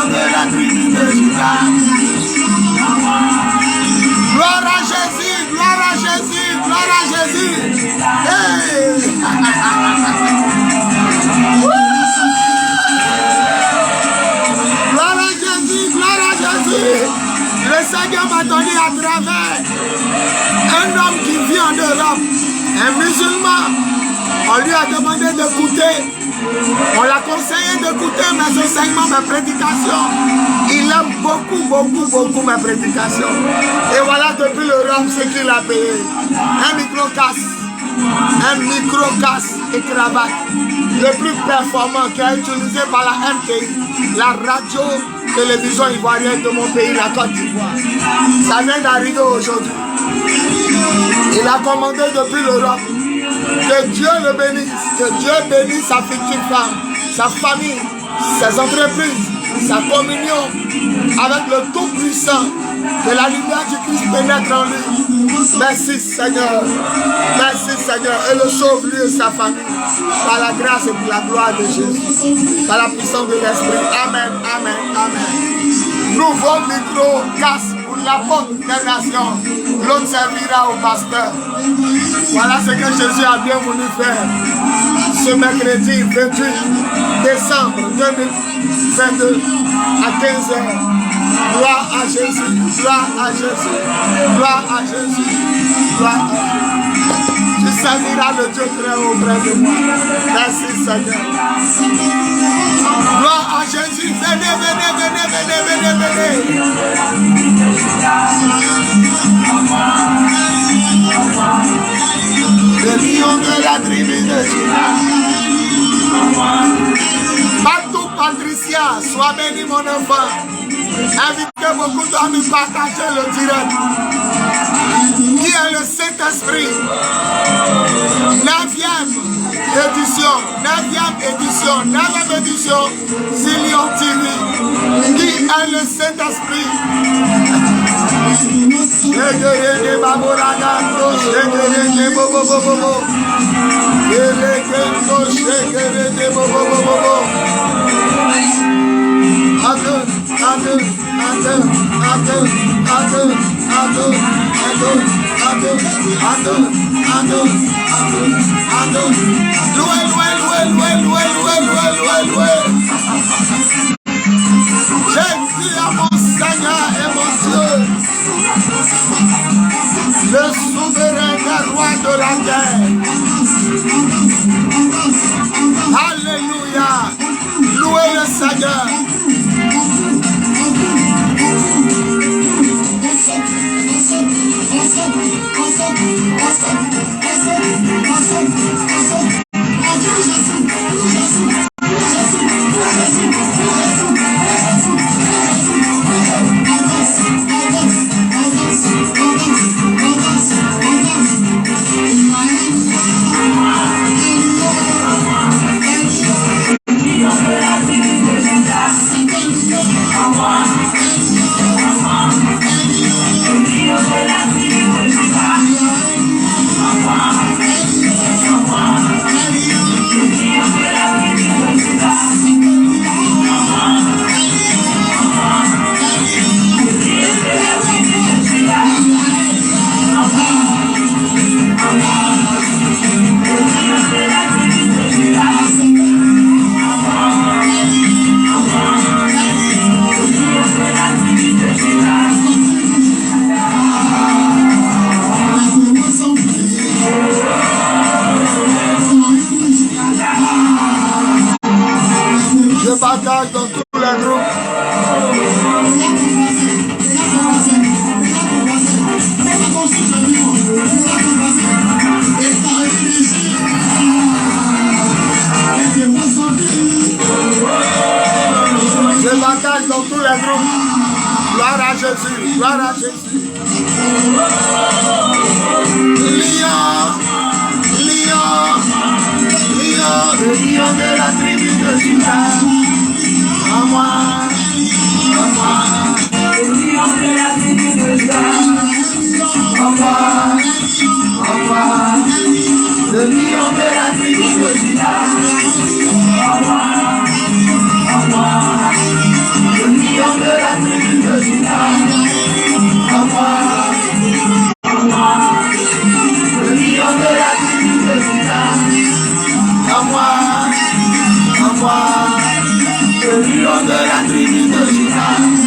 de la tribu de Judas. Gloire à Jésus, gloire à Jésus, gloire à Jésus. Hey. Gloire à Jésus, gloire à Jésus. Le Seigneur m'a donné à travers un homme qui vit en Europe, un musulman. On lui a demandé d'écouter. On l'a conseillé d'écouter mes enseignements, mes prédications. Il aime beaucoup, beaucoup, beaucoup mes prédications. Et voilà depuis l'Europe ce qu'il a payé. Un micro-casse et cravate. Le plus performant qui est utilisé par la MTI, la radio-télévision ivoirienne de mon pays, la Côte d'Ivoire. Ça vient d'arriver aujourd'hui. Il a commandé depuis l'Europe. Que Dieu le bénisse, que Dieu bénisse sa future femme, sa famille, ses entreprises, sa communion avec le Tout-Puissant, que la lumière du Christ pénètre en lui. Merci Seigneur, et le sauve lui et sa famille, par la grâce et pour la gloire de Jésus, par la puissance de l'Esprit. Amen, amen, amen. Nouveau micro-casse pour l'apôtre des nations. L'autre servira au pasteur. Voilà ce que Jésus a bien voulu faire. Ce mercredi 28 décembre 2022 à 15h. Gloire à Jésus, gloire à Jésus, gloire à Jésus, gloire à Jésus. Tu serviras le Dieu très haut près de moi. Merci Seigneur. Gloire à Jésus. Venez, venez, venez, venez, venez, venez. Le lion de la tribu de Judas. Partout, Patricia, sois béni mon enfant. Invitez beaucoup d'amis à partager le direct. Qui est le Saint-Esprit? 9e édition, Zillion TV. Qui est le Saint-Esprit? Jésus à mon Seigneur et mon Dieu, le souverain des rois de la terre. Alléluia, louez le Seigneur. Partage dans tous les groupes. Je partage dans tous les groupes. Gloire à Jésus, gloire à Jésus. Lion, le lion de la tribu de Judas. À moi, le lion de la tribu de Judas. À moi, le lion de la tribu de Judas. À moi, le lion lion de la tribu de Juda.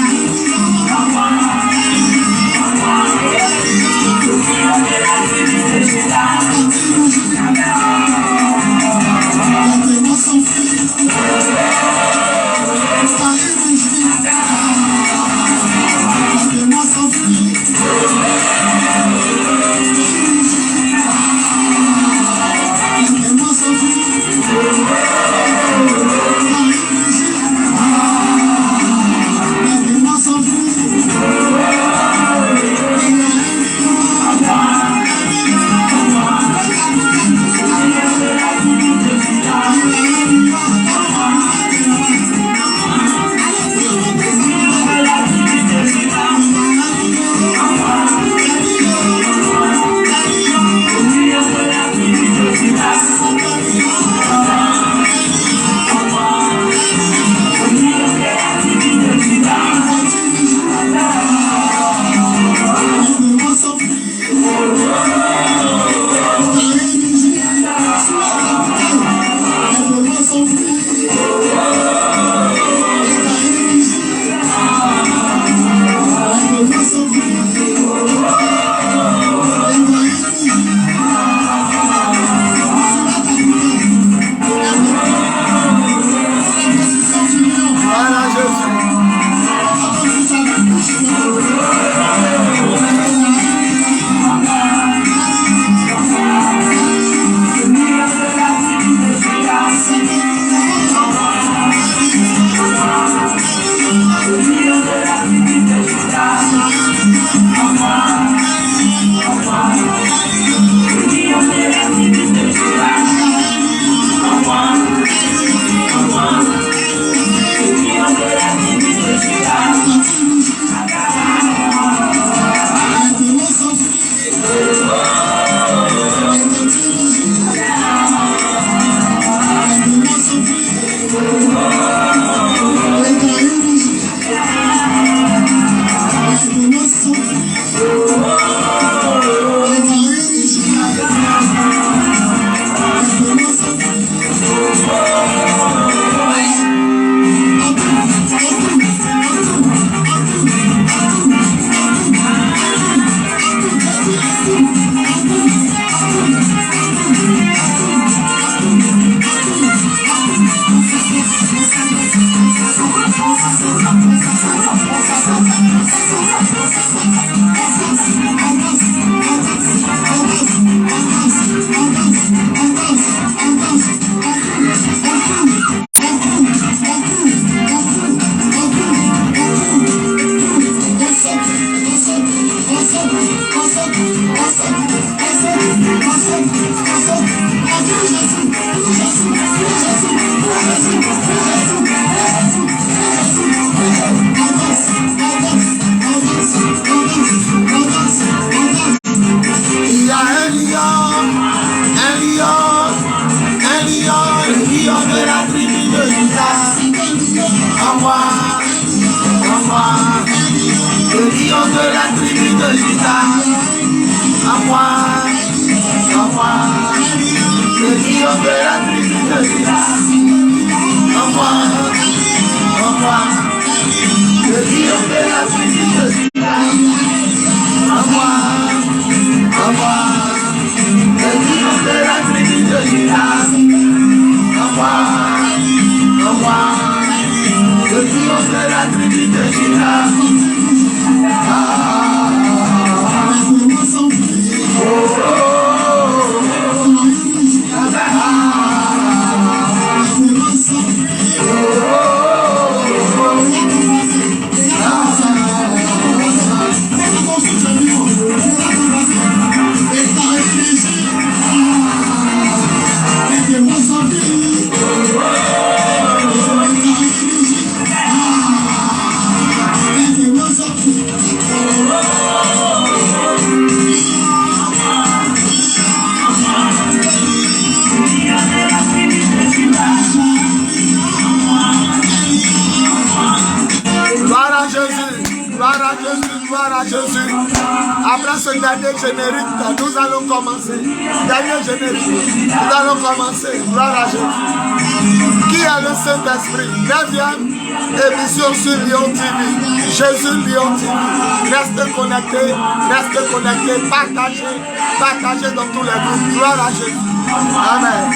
Jésus. Après ce dernier générique, nous allons commencer. Dernier générique, nous allons commencer. Gloire à Jésus. Qui a le Saint-Esprit? 9e. Émission sur Lion TV. Jésus Lion TV. Restez connectés, partagez dans tous les groupes. Gloire à Jésus. Amen.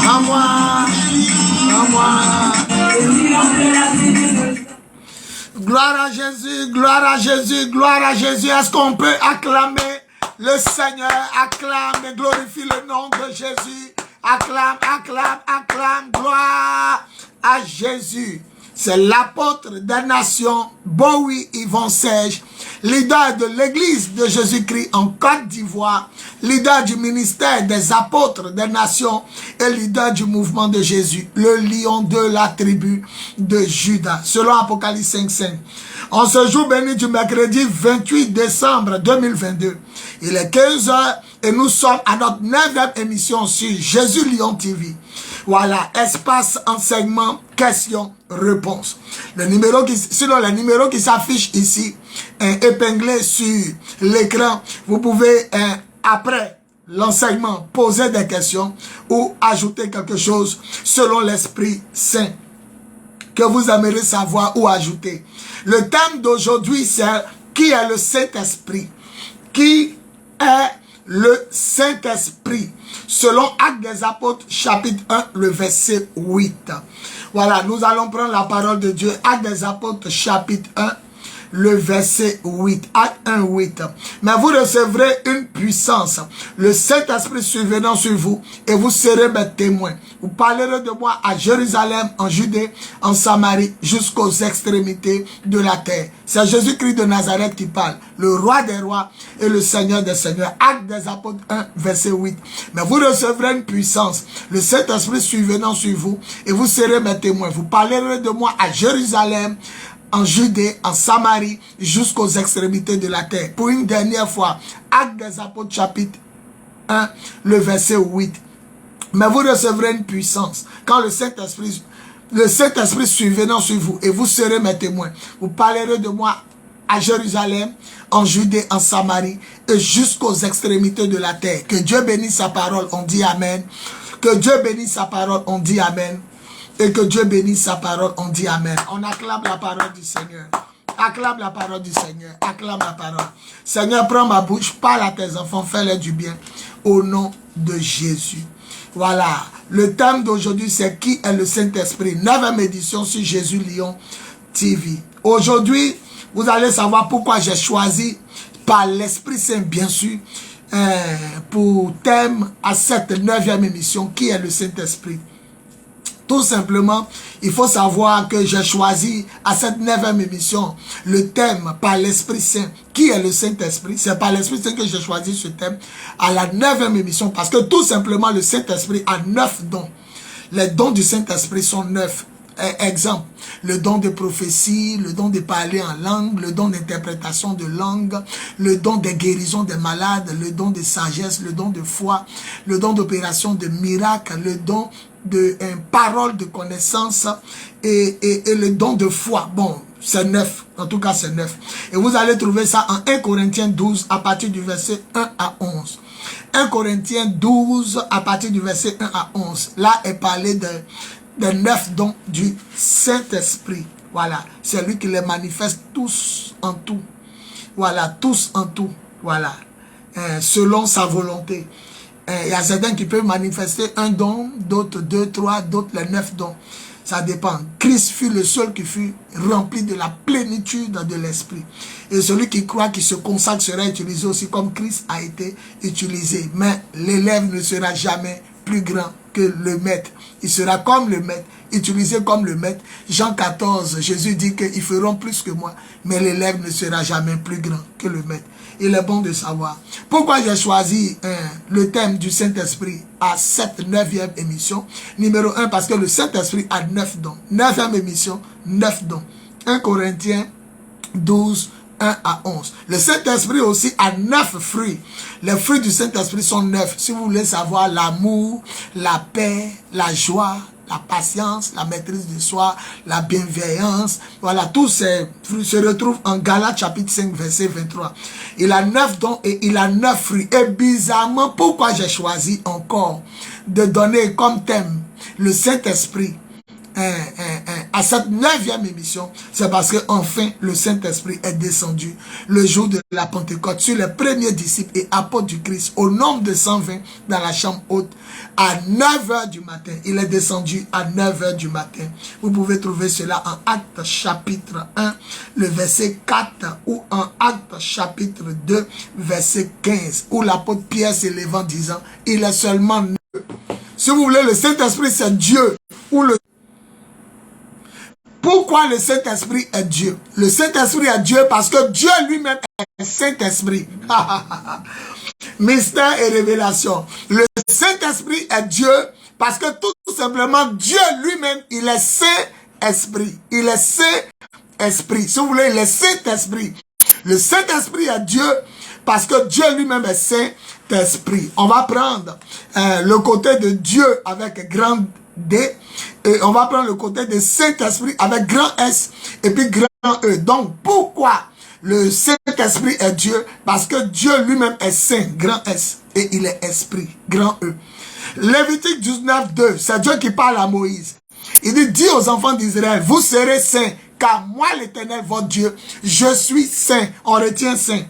À moi, Jésus, gloire à Jésus, gloire à Jésus. Est-ce qu'on peut acclamer le Seigneur? Acclame et glorifie le nom de Jésus. Acclame, acclame, acclame, gloire à Jésus. C'est l'apôtre des nations, Bowie Yvon Serge, leader de l'église de Jésus-Christ en Côte d'Ivoire, leader du ministère des apôtres des nations et leader du mouvement de Jésus, le lion de la tribu de Juda, selon Apocalypse 5:5. En ce jour béni du mercredi 28 décembre 2022, il est 15 h et nous sommes à notre 9e émission sur Jésus Lion TV. Voilà, espace enseignement, questions, réponses. Le numéro qui s'affiche ici, épinglé sur l'écran, vous pouvez, après l'enseignement, poser des questions ou ajouter quelque chose selon l'Esprit Saint que vous aimeriez savoir ou ajouter. Le thème d'aujourd'hui, c'est qui est le Saint-Esprit? Qui est le Saint-Esprit? Selon Actes des Apôtres, chapitre 1, le verset 8. Voilà, nous allons prendre la parole de Dieu. Actes des Apôtres, chapitre 1, le verset 8. Acte 1, 8. Mais vous recevrez une puissance, le Saint-Esprit survenant sur vous, et vous serez mes témoins. Vous parlerez de moi à Jérusalem, en Judée, en Samarie, jusqu'aux extrémités de la terre. C'est Jésus-Christ de Nazareth qui parle, le roi des rois et le Seigneur des seigneurs. Actes des Apôtres 1, verset 8. Mais vous recevrez une puissance, le Saint-Esprit survenant sur vous, et vous serez mes témoins. Vous parlerez de moi à Jérusalem, en Judée, en Samarie, jusqu'aux extrémités de la terre. Pour une dernière fois, Actes des Apôtres, chapitre 1, le verset 8. Mais vous recevrez une puissance quand le Saint-Esprit survenant sur vous, et vous serez mes témoins. Vous parlerez de moi à Jérusalem, en Judée, en Samarie, et jusqu'aux extrémités de la terre. Que Dieu bénisse sa parole, on dit Amen. Que Dieu bénisse sa parole, on dit Amen. Et que Dieu bénisse sa parole, on dit Amen. On acclame la parole du Seigneur. Acclame la parole du Seigneur. Acclame la parole. Seigneur, prends ma bouche, parle à tes enfants, fais-leur du bien. Au nom de Jésus. Voilà. Le thème d'aujourd'hui, c'est qui est le Saint-Esprit. 9e édition sur Jésus Lion TV. Aujourd'hui, vous allez savoir pourquoi j'ai choisi, par l'Esprit Saint, bien sûr, pour thème à cette 9e émission, qui est le Saint-Esprit. Tout simplement, il faut savoir que j'ai choisi à cette 9e émission le thème par l'Esprit Saint. Qui est le Saint-Esprit? C'est par l'Esprit Saint que j'ai choisi ce thème à la 9e émission. Parce que tout simplement, le Saint-Esprit a 9 dons. Les dons du Saint-Esprit sont 9. Exemple, le don de prophétie, le don de parler en langue, le don d'interprétation de langue, le don de guérison des malades, le don de sagesse, le don de foi, le don d'opération de miracle, le don de parole de connaissance et le don de foi. Bon, c'est 9. En tout cas, c'est 9. Et vous allez trouver ça en 1 Corinthiens 12 à partir du verset 1 à 11. 1 Corinthiens 12 à partir du verset 1 à 11. Là est parlé des 9 dons du Saint-Esprit. Voilà. C'est lui qui les manifeste tous en tout. Voilà. Tous en tout. Voilà. Selon sa volonté. Il y a certains qui peuvent manifester un don, d'autres 2, 3, d'autres les 9 dons. Ça dépend. Christ fut le seul qui fut rempli de la plénitude de l'Esprit. Et celui qui croit qu'il se consacre sera utilisé aussi comme Christ a été utilisé. Mais l'élève ne sera jamais plus grand que le maître. Il sera comme le maître, utilisé comme le maître. Jean 14, Jésus dit qu'ils feront plus que moi. Mais l'élève ne sera jamais plus grand que le maître. Il est bon de savoir. Pourquoi j'ai choisi le thème du Saint-Esprit à cette 9e émission? Numéro 1, parce que le Saint-Esprit a 9 dons. 9e émission, 9 dons. 1 Corinthiens 12, 1 à 11. Le Saint-Esprit aussi a 9 fruits. Les fruits du Saint-Esprit sont 9. Si vous voulez savoir l'amour, la paix, la joie, la patience, la maîtrise de soi, la bienveillance. Voilà, tous ces fruits se retrouvent en Galates chapitre 5, verset 23. Il a 9 dons et il a 9 fruits. Et bizarrement, pourquoi j'ai choisi encore de donner comme thème le Saint-Esprit à cette 9e émission, c'est parce que enfin le Saint-Esprit est descendu le jour de la Pentecôte sur les premiers disciples et apôtres du Christ au nombre de 120 dans la chambre haute à 9h du matin. Il est descendu à 9h du matin. Vous pouvez trouver cela en Actes chapitre 1, le verset 4 ou en Actes chapitre 2, verset 15 où l'apôtre Pierre s'élève en disant, il est seulement 9. Si vous voulez, le Saint-Esprit c'est Dieu ou le... Pourquoi le Saint-Esprit est Dieu? Le Saint-Esprit est Dieu parce que Dieu lui-même est Saint-Esprit. Mystère et révélation. Le Saint-Esprit est Dieu parce que tout simplement Dieu lui-même, il est Saint-Esprit. Il est Saint-Esprit. Si vous voulez, il est Saint-Esprit. Le Saint-Esprit est Dieu parce que Dieu lui-même est Saint-Esprit. On va prendre le côté de Dieu avec grand D. Et on va prendre le côté de Saint-Esprit avec grand S et puis grand E. Donc, pourquoi le Saint-Esprit est Dieu? Parce que Dieu lui-même est Saint, grand S, et il est Esprit, grand E. Lévitique 19, 2, c'est Dieu qui parle à Moïse. Il dit, dis aux enfants d'Israël, vous serez saints, car moi l'Éternel, votre Dieu, je suis saint. On retient saint.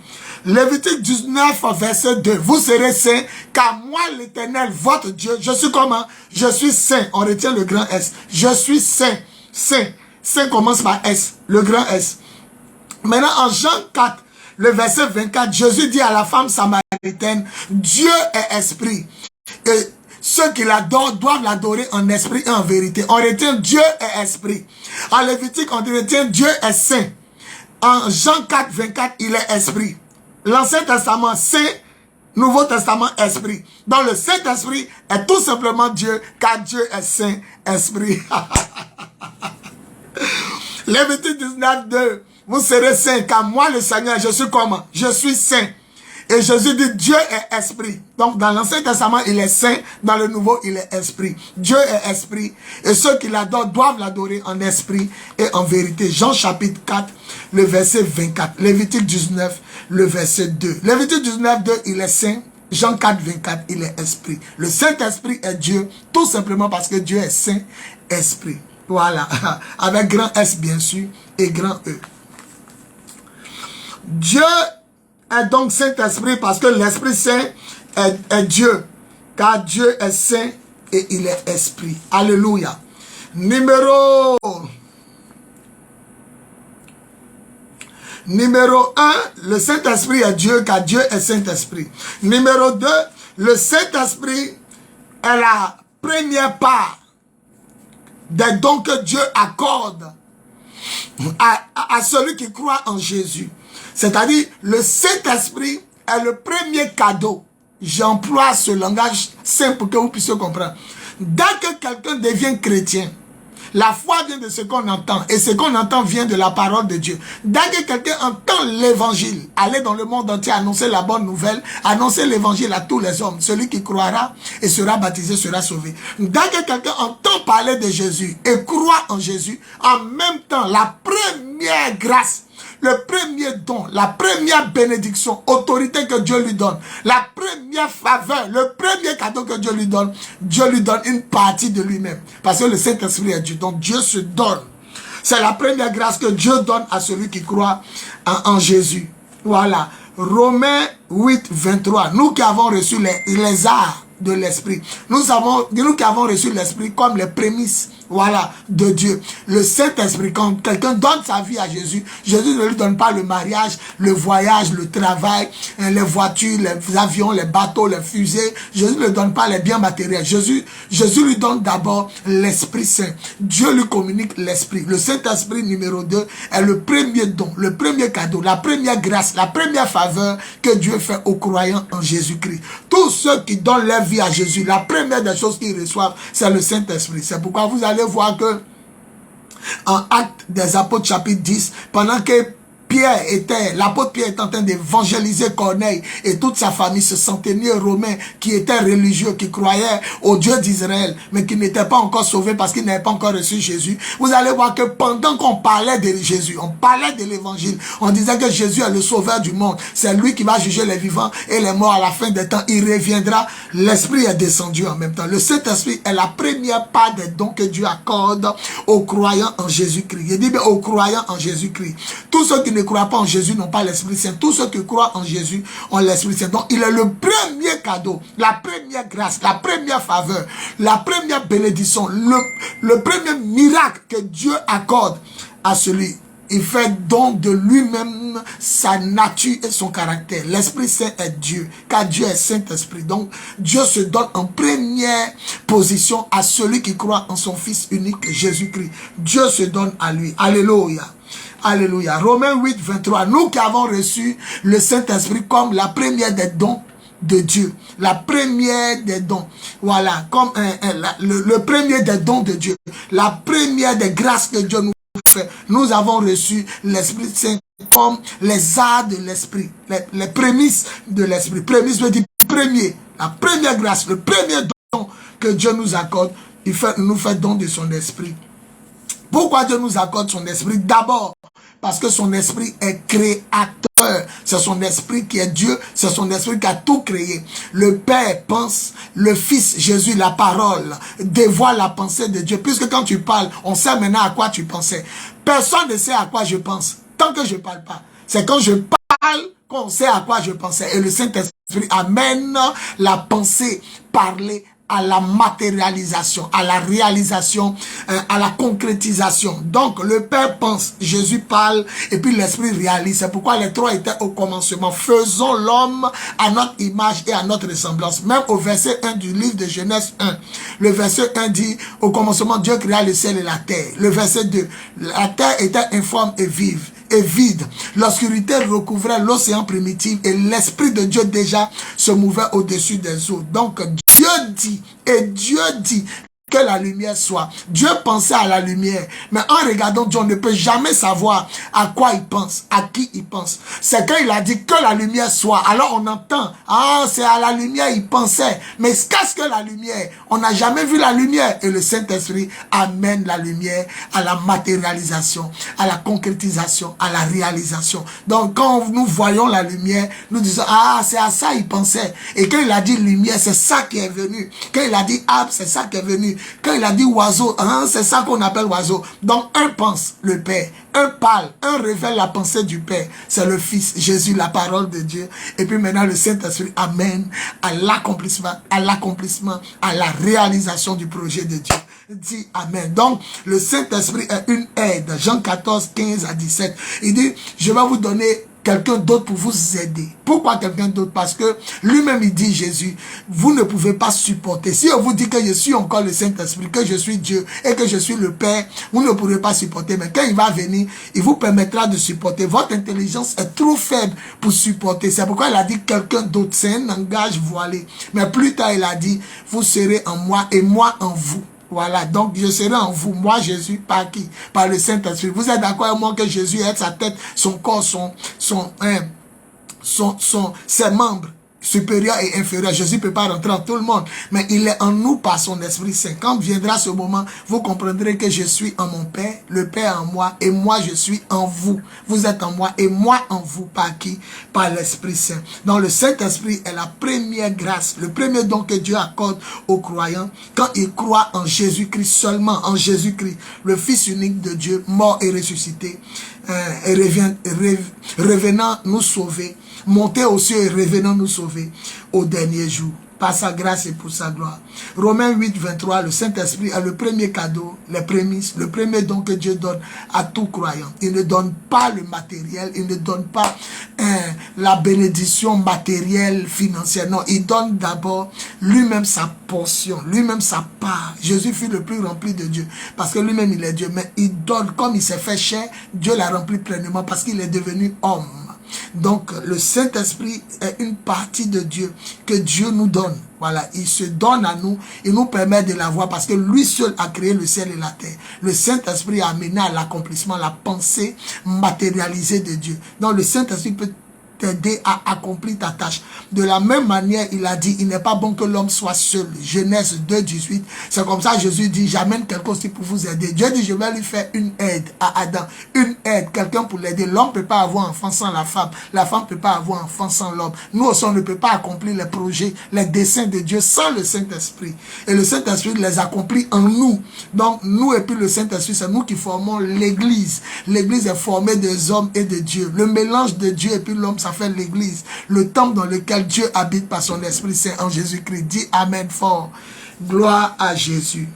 Lévitique 19, verset 2. Vous serez saints, car moi, l'Éternel, votre Dieu, je suis comment? Je suis saint. On retient le grand S. Je suis saint. Saint. Saint commence par S. Le grand S. Maintenant, en Jean 4, le verset 24, Jésus dit à la femme samaritaine, Dieu est esprit. Et ceux qui l'adorent doivent l'adorer en esprit et en vérité. On retient Dieu est esprit. En Lévitique, on retient Dieu est saint. En Jean 4, 24, il est esprit. L'Ancien Testament, Saint, Nouveau Testament, Esprit. Donc le Saint-Esprit est tout simplement Dieu, car Dieu est Saint-Esprit. Lévitique 19, 2. Vous serez saints, car moi le Seigneur, je suis comment? Je suis saint. Et Jésus dit, Dieu est esprit. Donc dans l'Ancien Testament, il est saint. Dans le Nouveau, il est esprit. Dieu est esprit. Et ceux qui l'adorent doivent l'adorer en esprit et en vérité. Jean chapitre 4, le verset 24. Lévitique 19, le verset 2. Lévitique 19, 2, il est saint. Jean 4, 24, il est esprit. Le Saint-Esprit est Dieu, tout simplement parce que Dieu est Saint-Esprit. Voilà. Avec grand S, bien sûr, et grand E. Dieu est donc Saint-Esprit parce que l'Esprit Saint est Dieu. Car Dieu est Saint et il est Esprit. Alléluia. Numéro 1, le Saint-Esprit est Dieu car Dieu est Saint-Esprit. Numéro 2, le Saint-Esprit est la première part des dons que Dieu accorde à celui qui croit en Jésus. C'est-à-dire, le Saint-Esprit est le premier cadeau. J'emploie ce langage simple pour que vous puissiez comprendre. Dès que quelqu'un devient chrétien, la foi vient de ce qu'on entend. Et ce qu'on entend vient de la parole de Dieu. Dès que quelqu'un entend l'évangile, aller dans le monde entier, annoncer la bonne nouvelle, annoncer l'évangile à tous les hommes. Celui qui croira et sera baptisé sera sauvé. Dès que quelqu'un entend parler de Jésus et croit en Jésus, en même temps, la première grâce, le premier don, la première bénédiction, autorité que Dieu lui donne, la première faveur, le premier cadeau que Dieu lui donne une partie de lui-même. Parce que le Saint-Esprit est Dieu, donc Dieu se donne. C'est la première grâce que Dieu donne à celui qui croit en Jésus. Voilà. Romains 8, 23. Nous qui avons reçu les arts de l'Esprit. Nous qui avons reçu l'Esprit comme les prémices, voilà, de Dieu. Le Saint-Esprit, quand quelqu'un donne sa vie à Jésus, Jésus ne lui donne pas le mariage, le voyage, le travail, les voitures, les avions, les bateaux, les fusées. Jésus ne lui donne pas les biens matériels. Jésus lui donne d'abord l'Esprit Saint. Dieu lui communique l'Esprit. Le Saint-Esprit numéro 2 est le premier don, le premier cadeau, la première grâce, la première faveur que Dieu fait aux croyants en Jésus-Christ. Tous ceux qui donnent leur vie à Jésus, la première des choses qu'ils reçoivent, c'est le Saint-Esprit. C'est pourquoi vous allez voir que en Actes des Apôtres chapitre 10, pendant que l'apôtre Pierre était en train d'évangéliser Corneille et toute sa famille, ce centenier romain qui était religieux, qui croyait au Dieu d'Israël, mais qui n'était pas encore sauvé parce qu'il n'avait pas encore reçu Jésus. Vous allez voir que pendant qu'on parlait de Jésus, on parlait de l'évangile, on disait que Jésus est le sauveur du monde. C'est lui qui va juger les vivants et les morts à la fin des temps. Il reviendra. L'Esprit est descendu en même temps. Le Saint-Esprit est la première part des dons que Dieu accorde aux croyants en Jésus-Christ. Il dit bien aux croyants en Jésus-Christ. Tous ceux qui ne croient pas en Jésus n'ont pas l'Esprit Saint. Tous ceux qui croient en Jésus ont l'Esprit Saint. Donc, il est le premier cadeau, la première grâce, la première faveur, la première bénédiction, le premier miracle que Dieu accorde à celui. Il fait donc de lui-même sa nature et son caractère. L'Esprit Saint est Dieu, car Dieu est Saint-Esprit. Donc, Dieu se donne en première position à celui qui croit en son Fils unique, Jésus-Christ. Dieu se donne à lui. Alléluia. Alléluia. Romains 8, 23. Nous qui avons reçu le Saint-Esprit comme la première des dons de Dieu. La première des dons. Voilà. Comme le premier des dons de Dieu. La première des grâces que Dieu nous fait. Nous avons reçu l'Esprit Saint comme les arts de l'Esprit. Les prémices de l'Esprit. Prémices veut dire premier. La première grâce. Le premier don que Dieu nous accorde. Il nous fait don de son Esprit. Pourquoi Dieu nous accorde son Esprit? D'abord, parce que son Esprit est créateur. C'est son Esprit qui est Dieu. C'est son Esprit qui a tout créé. Le Père pense, le Fils, Jésus, la parole, dévoile la pensée de Dieu. Puisque quand tu parles, on sait maintenant à quoi tu pensais. Personne ne sait à quoi je pense, tant que je ne parle pas. C'est quand je parle qu'on sait à quoi je pensais. Et le Saint-Esprit amène la pensée parlée à la matérialisation, à la réalisation, à la concrétisation. Donc, le Père pense, Jésus parle, et puis l'Esprit réalise. C'est pourquoi les trois étaient au commencement. Faisons l'homme à notre image et à notre ressemblance. Même au verset 1 du livre de Genèse 1. Le verset 1 dit, au commencement, Dieu créa le ciel et la terre. Le verset 2, la terre était informe et vive. Et vide. L'obscurité recouvrait l'océan primitif et l'Esprit de Dieu déjà se mouvait au-dessus des eaux. Donc Dieu dit, et Dieu dit que la lumière soit. Dieu pensait à la lumière, mais en regardant Dieu, on ne peut jamais savoir à quoi il pense, à qui il pense. C'est quand il a dit que la lumière soit. Alors on entend, ah c'est à la lumière il pensait. Mais qu'est-ce que la lumière? On n'a jamais vu la lumière. Et le Saint-Esprit amène la lumière à la matérialisation, à la concrétisation, à la réalisation. Donc quand nous voyons la lumière, nous disons, ah c'est à ça il pensait. Et quand il a dit lumière, c'est ça qui est venu. Quand il a dit arbre, c'est ça qui est venu. Quand il a dit oiseau, hein, c'est ça qu'on appelle oiseau. Donc un pense, le Père. Un parle, un révèle la pensée du Père. C'est le Fils, Jésus, la parole de Dieu. Et puis maintenant le Saint-Esprit amène à l'accomplissement, à la réalisation du projet de Dieu. Dit Amen. Donc le Saint-Esprit est une aide. Jean 14, 15 à 17. Il dit, je vais vous donner quelqu'un d'autre pour vous aider. Pourquoi quelqu'un d'autre? Parce que lui-même il dit, Jésus, vous ne pouvez pas supporter. Si on vous dit que je suis encore le Saint-Esprit, que je suis Dieu et que je suis le Père, vous ne pourrez pas supporter. Mais quand il va venir, il vous permettra de supporter. Votre intelligence est trop faible pour supporter. C'est pourquoi il a dit quelqu'un d'autre. C'est un langage voilé. Mais plus tard, il a dit, vous serez en moi et moi en vous. Voilà, donc je serai en vous, moi Jésus, par qui? Par le Saint-Esprit. Vous êtes d'accord avec moi que Jésus est sa tête, son corps, ses membres supérieurs et inférieurs. Jésus ne peut pas rentrer en tout le monde, mais il est en nous par son Esprit Saint. Quand viendra ce moment, vous comprendrez que je suis en mon Père, le Père en moi, et moi je suis en vous. Vous êtes en moi et moi en vous. Par qui? Par l'Esprit Saint. Donc le Saint-Esprit est la première grâce, le premier don que Dieu accorde aux croyants quand ils croient en Jésus-Christ, seulement en Jésus-Christ, le Fils unique de Dieu, mort et ressuscité, et revenant nous sauver, monter aux cieux et revenant nous sauver au dernier jour, par sa grâce et pour sa gloire. Romains 8, 23, le Saint-Esprit est le premier cadeau, les prémices, le premier don que Dieu donne à tout croyant. Il ne donne pas le matériel, il ne donne pas la bénédiction matérielle, financière. Non, il donne d'abord lui-même sa portion, lui-même sa part. Jésus fut le plus rempli de Dieu, parce que lui-même il est Dieu, mais il donne, comme il s'est fait chair, Dieu l'a rempli pleinement, parce qu'il est devenu homme. Donc, le Saint-Esprit est une partie de Dieu que Dieu nous donne. Voilà, il se donne à nous, il nous permet de l'avoir parce que lui seul a créé le ciel et la terre. Le Saint-Esprit a amené à l'accomplissement la pensée matérialisée de Dieu. Donc, le Saint-Esprit peut t'aider à accomplir ta tâche. De la même manière, il a dit, il n'est pas bon que l'homme soit seul. Genèse 2:18. C'est comme ça Jésus dit, j'amène quelqu'un aussi pour vous aider. Dieu dit, je vais lui faire une aide à Adam. Une aide, quelqu'un pour l'aider. L'homme ne peut pas avoir enfant sans la femme. La femme ne peut pas avoir enfant sans l'homme. Nous aussi, on ne peut pas accomplir les projets, les desseins de Dieu sans le Saint-Esprit. Et le Saint-Esprit les accomplit en nous. Donc, nous et puis le Saint-Esprit, c'est nous qui formons l'Église. L'Église est formée des hommes et de Dieu. Le mélange de Dieu et puis l'homme, ça fait l'Église. Le temple dans lequel Dieu habite par son Esprit Saint en Jésus-Christ. Dis Amen fort. Gloire à Jésus.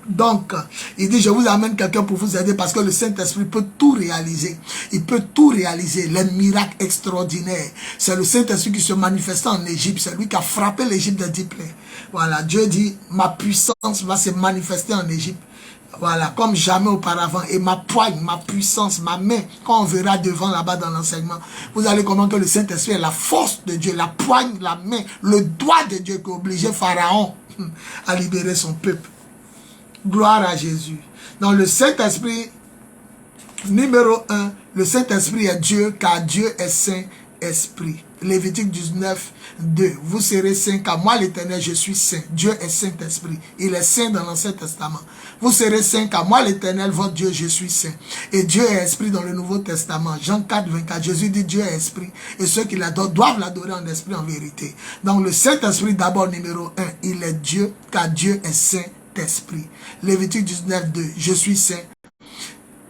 Donc, il dit, je vous amène quelqu'un pour vous aider parce que le Saint-Esprit peut tout réaliser. Il peut tout réaliser, les miracles extraordinaires. C'est le Saint-Esprit qui se manifestait en Égypte. C'est lui qui a frappé l'Égypte de 10 plaies. Voilà, Dieu dit, ma puissance va se manifester en Égypte. Voilà, comme jamais auparavant. Et ma poigne, ma puissance, ma main, quand on verra devant là-bas dans l'enseignement, vous allez comprendre que le Saint-Esprit est la force de Dieu, la poigne, la main, le doigt de Dieu qui a obligé Pharaon à libérer son peuple. Gloire à Jésus. Donc le Saint-Esprit, numéro 1, le Saint-Esprit est Dieu, car Dieu est Saint-Esprit. Lévitique 19, 2. Vous serez saints, car moi l'Éternel, je suis saint. Dieu est Saint-Esprit. Il est saint dans l'Ancien Testament. Vous serez saints, car moi l'Éternel, votre Dieu, je suis saint. Et Dieu est Esprit dans le Nouveau Testament. Jean 4, 24. Jésus dit Dieu est Esprit. Et ceux qui l'adorent doivent l'adorer en esprit, en vérité. Donc le Saint-Esprit, d'abord, numéro 1, il est Dieu, car Dieu est Saint-Esprit. Lévitique 19, 2. Je suis saint.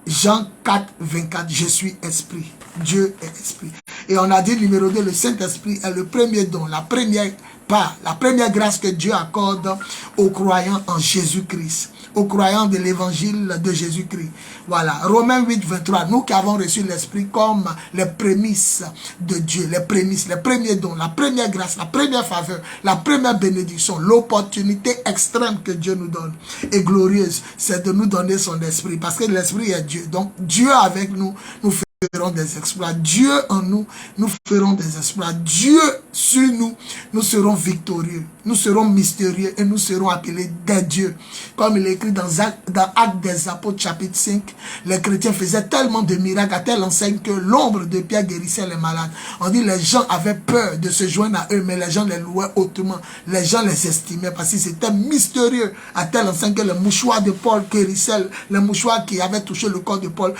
Jean 4, 24. Je suis Esprit. Dieu est Esprit. Et on a dit numéro 2, le Saint-Esprit est le premier don, la première part, la première grâce que Dieu accorde aux croyants en Jésus-Christ, aux croyants de l'évangile de Jésus-Christ. Voilà, Romains 8, 23, nous qui avons reçu l'Esprit comme les prémices de Dieu, les prémices, les premiers dons, la première grâce, la première faveur, la première bénédiction, l'opportunité extrême que Dieu nous donne et glorieuse, c'est de nous donner son Esprit, parce que l'Esprit est Dieu. Donc Dieu avec nous, nous ferons des exploits. Dieu en nous, nous ferons des exploits. Dieu sur nous, nous serons victorieux. Nous serons mystérieux et nous serons appelés des dieux. Comme il est écrit dans Actes des Apôtres chapitre 5, les chrétiens faisaient tellement de miracles à telle enseigne que l'ombre de Pierre guérissait les malades. On dit les gens avaient peur de se joindre à eux, mais les gens les louaient hautement. Les gens les estimaient parce que c'était mystérieux à telle enseigne que le mouchoir de Paul guérissait, le mouchoir qui avait touché le corps de Paul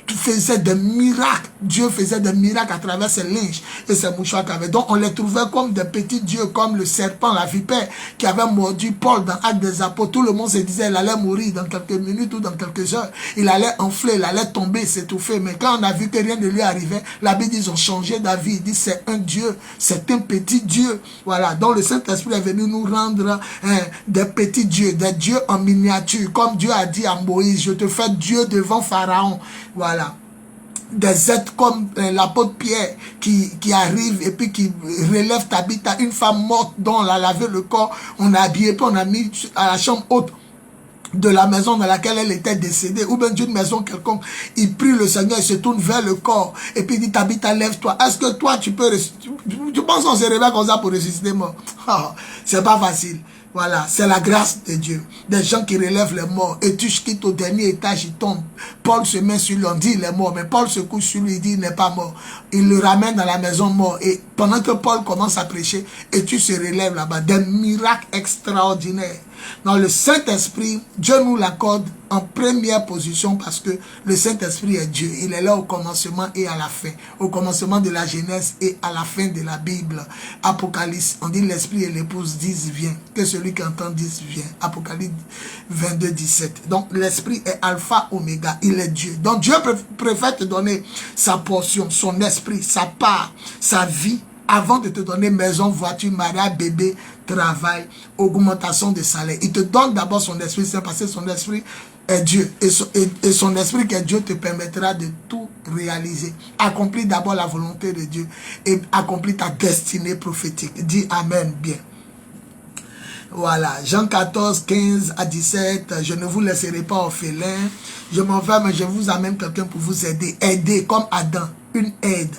faisait des miracles. Dieu faisait des miracles à travers ses linges et ses mouchoirs qu'il avait. Donc on les trouvait comme des petits dieux, comme le serpent, la vipère qui avait mordu Paul dans Actes des Apôtres. Tout le monde se disait il allait mourir dans quelques minutes ou dans quelques heures. Il allait enfler, il allait tomber, s'étouffer. Mais quand on a vu que rien ne lui arrivait, la Bible dit ils ont changé d'avis. Il dit c'est un Dieu, c'est un petit Dieu. Voilà. Donc le Saint-Esprit est venu nous rendre des petits dieux, des dieux en miniature. Comme Dieu a dit à Moïse, je te fais Dieu devant Pharaon. Voilà. Des êtres comme l'apôtre Pierre qui arrive et puis qui relève Tabitha, une femme morte dont on a lavé le corps, on a habillé, puis on a mis à la chambre haute de la maison dans laquelle elle était décédée, ou bien d'une maison quelconque. Il prie le Seigneur, il se tourne vers le corps et puis il dit Tabitha, lève-toi. Est-ce que toi tu peux ressusciter? Tu penses qu'on se réveille comme ça pour ressusciter mort? C'est pas facile. Voilà, c'est la grâce de Dieu. Des gens qui relèvent les morts. Et tu quittes au dernier étage, il tombe. Paul se met sur lui, on dit il est mort. Mais Paul se couche sur lui, il dit il n'est pas mort. Il le ramène dans la maison mort. Et pendant que Paul commence à prêcher, et tu se relèves là-bas. Des miracles extraordinaires. Dans le Saint-Esprit, Dieu nous l'accorde en première position parce que le Saint-Esprit est Dieu. Il est là au commencement et à la fin. Au commencement de la Genèse et à la fin de la Bible. Apocalypse, on dit l'Esprit et l'épouse disent viens. Que celui qui entend dise viens. Apocalypse 22, 17. Donc l'Esprit est alpha, oméga. Il est Dieu. Donc Dieu préfère te donner sa portion, son esprit, sa part, sa vie, avant de te donner maison, voiture, mariage, bébé, travail, augmentation de salaire. Il te donne d'abord son esprit, c'est parce que son esprit est Dieu. Et son esprit qui est Dieu te permettra de tout réaliser. Accomplis d'abord la volonté de Dieu et accomplis ta destinée prophétique. Dis Amen bien. Voilà, Jean 14, 15 à 17, je ne vous laisserai pas orphelin. Je m'en vais, mais je vous amène quelqu'un pour vous aider. Aider comme Adam. une aide.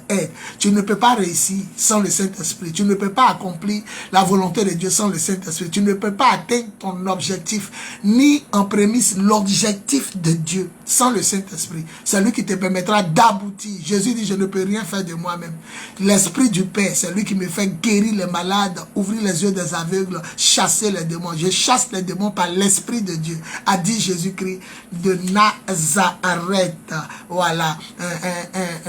Tu ne peux pas réussir sans le Saint-Esprit. Tu ne peux pas accomplir la volonté de Dieu sans le Saint-Esprit. Tu ne peux pas atteindre ton objectif, ni en prémisse l'objectif de Dieu sans le Saint-Esprit. C'est lui qui te permettra d'aboutir. Jésus dit, je ne peux rien faire de moi-même. L'Esprit du Père, c'est lui qui me fait guérir les malades, ouvrir les yeux des aveugles, chasser les démons. Je chasse les démons par l'Esprit de Dieu, a dit Jésus-Christ de Nazareth. Voilà,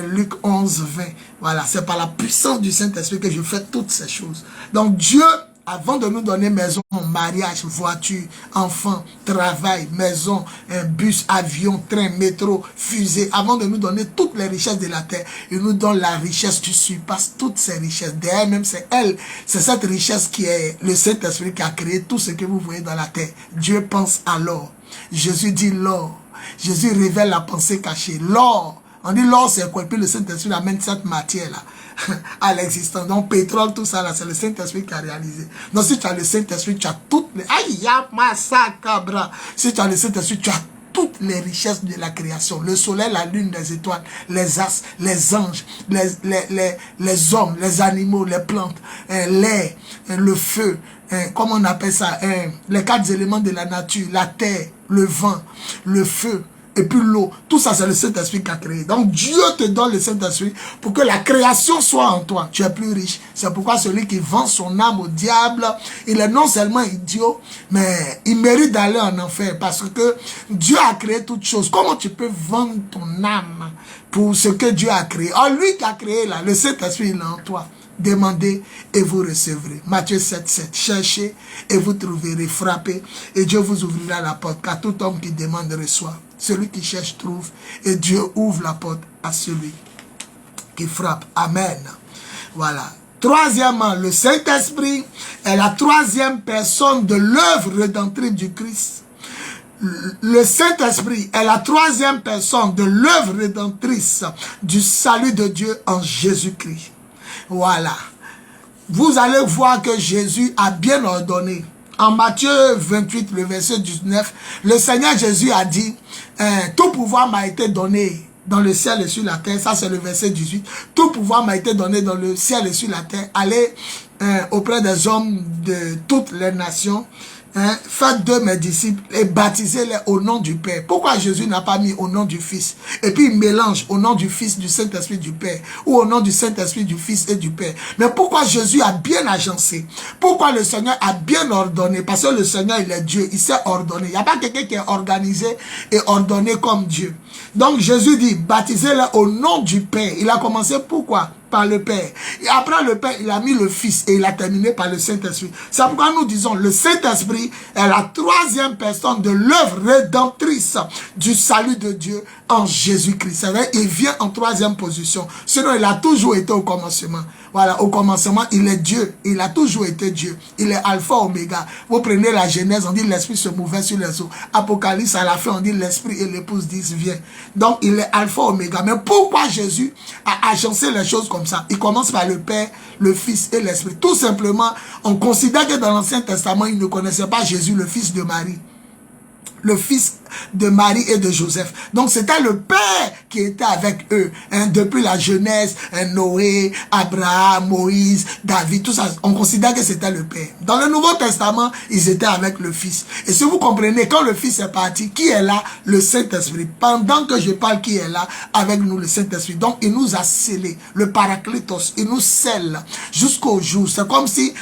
Luc 11, 20. Voilà, c'est par la puissance du Saint-Esprit que je fais toutes ces choses. Donc Dieu, avant de nous donner maison, mariage, voiture, enfant, travail, maison, bus, avion, train, métro, fusée, avant de nous donner toutes les richesses de la terre, il nous donne la richesse qui surpasse toutes ces richesses. Derrière même, c'est elle, c'est cette richesse qui est le Saint-Esprit qui a créé tout ce que vous voyez dans la terre. Dieu pense à l'or. Jésus dit l'or. Jésus révèle la pensée cachée. L'or. On dit l'or c'est quoi? Et puis le Saint-Esprit amène cette matière-là à l'existence. Donc pétrole, tout ça là, c'est le Saint-Esprit qui a réalisé. Donc si tu as le Saint-Esprit, tu as toutes les... Aïe, cabra. Si tu as le Saint-Esprit, tu as toutes les richesses de la création. Le soleil, la lune, les étoiles, les astres, les anges, les hommes, les animaux, les plantes, l'air, le feu, comment on appelle ça, les 4 éléments de la nature, la terre, le vent, le feu, et puis l'eau. Tout ça, c'est le Saint-Esprit qui a créé. Donc, Dieu te donne le Saint-Esprit pour que la création soit en toi. Tu es plus riche. C'est pourquoi celui qui vend son âme au diable, il est non seulement idiot, mais il mérite d'aller en enfer. Parce que Dieu a créé toutes choses. Comment tu peux vendre ton âme pour ce que Dieu a créé? Oh, lui qui a créé là, le Saint-Esprit, il est en toi. Demandez et vous recevrez. Matthieu 7, 7. Cherchez et vous trouverez. Frappez et Dieu vous ouvrira la porte. Car tout homme qui demande reçoit. Celui qui cherche trouve. Et Dieu ouvre la porte à celui qui frappe. Amen. Voilà. Troisièmement, le Saint-Esprit est la troisième personne de l'œuvre rédemptrice du Christ. Le Saint-Esprit est la troisième personne de l'œuvre rédemptrice du salut de Dieu en Jésus-Christ. Voilà. Vous allez voir que Jésus a bien ordonné. En Matthieu 28, le verset 19, le Seigneur Jésus a dit, tout pouvoir m'a été donné dans le ciel et sur la terre. Ça, c'est le verset 18. Tout pouvoir m'a été donné dans le ciel et sur la terre. Allez auprès des hommes de toutes les nations. Faites de mes disciples et baptisez-les au nom du Père. Pourquoi Jésus n'a pas mis au nom du Fils? Et puis il mélange au nom du Fils, du Saint-Esprit, du Père. Ou au nom du Saint-Esprit, du Fils et du Père. Mais pourquoi Jésus a bien agencé? Pourquoi le Seigneur a bien ordonné? Parce que le Seigneur, il est Dieu. Il s'est ordonné. Il n'y a pas quelqu'un qui est organisé et ordonné comme Dieu. Donc Jésus dit, baptisez-les au nom du Père. Il a commencé pourquoi? Par le Père. Et après le Père, il a mis le Fils et il a terminé par le Saint-Esprit. C'est pourquoi nous disons le Saint-Esprit est la troisième personne de l'œuvre rédemptrice du salut de Dieu en Jésus-Christ. C'est vrai, il vient en troisième position. Sinon, il a toujours été au commencement. Voilà, au commencement, il est Dieu. Il a toujours été Dieu. Il est Alpha, Oméga. Vous prenez la Genèse, on dit l'Esprit se mouvait sur les eaux. Apocalypse, à la fin, on dit l'Esprit et l'épouse disent viens. Donc, il est Alpha, Oméga. Mais pourquoi Jésus a agencé les choses comme ça? Il commence par le Père, le Fils et l'Esprit. Tout simplement, on considère que dans l'Ancien Testament, il ne connaissait pas Jésus, le fils de Marie. Le fils de Marie et de Joseph. Donc c'était le Père qui était avec eux. Depuis la Genèse, Noé, Abraham, Moïse, David, tout ça. On considère que c'était le Père. Dans le Nouveau Testament, ils étaient avec le Fils. Et si vous comprenez, quand le Fils est parti, qui est là? Le Saint-Esprit. Pendant que je parle, qui est là? Avec nous, le Saint-Esprit. Donc il nous a scellés. Le Paraclétos, il nous scelle jusqu'au jour. C'est comme si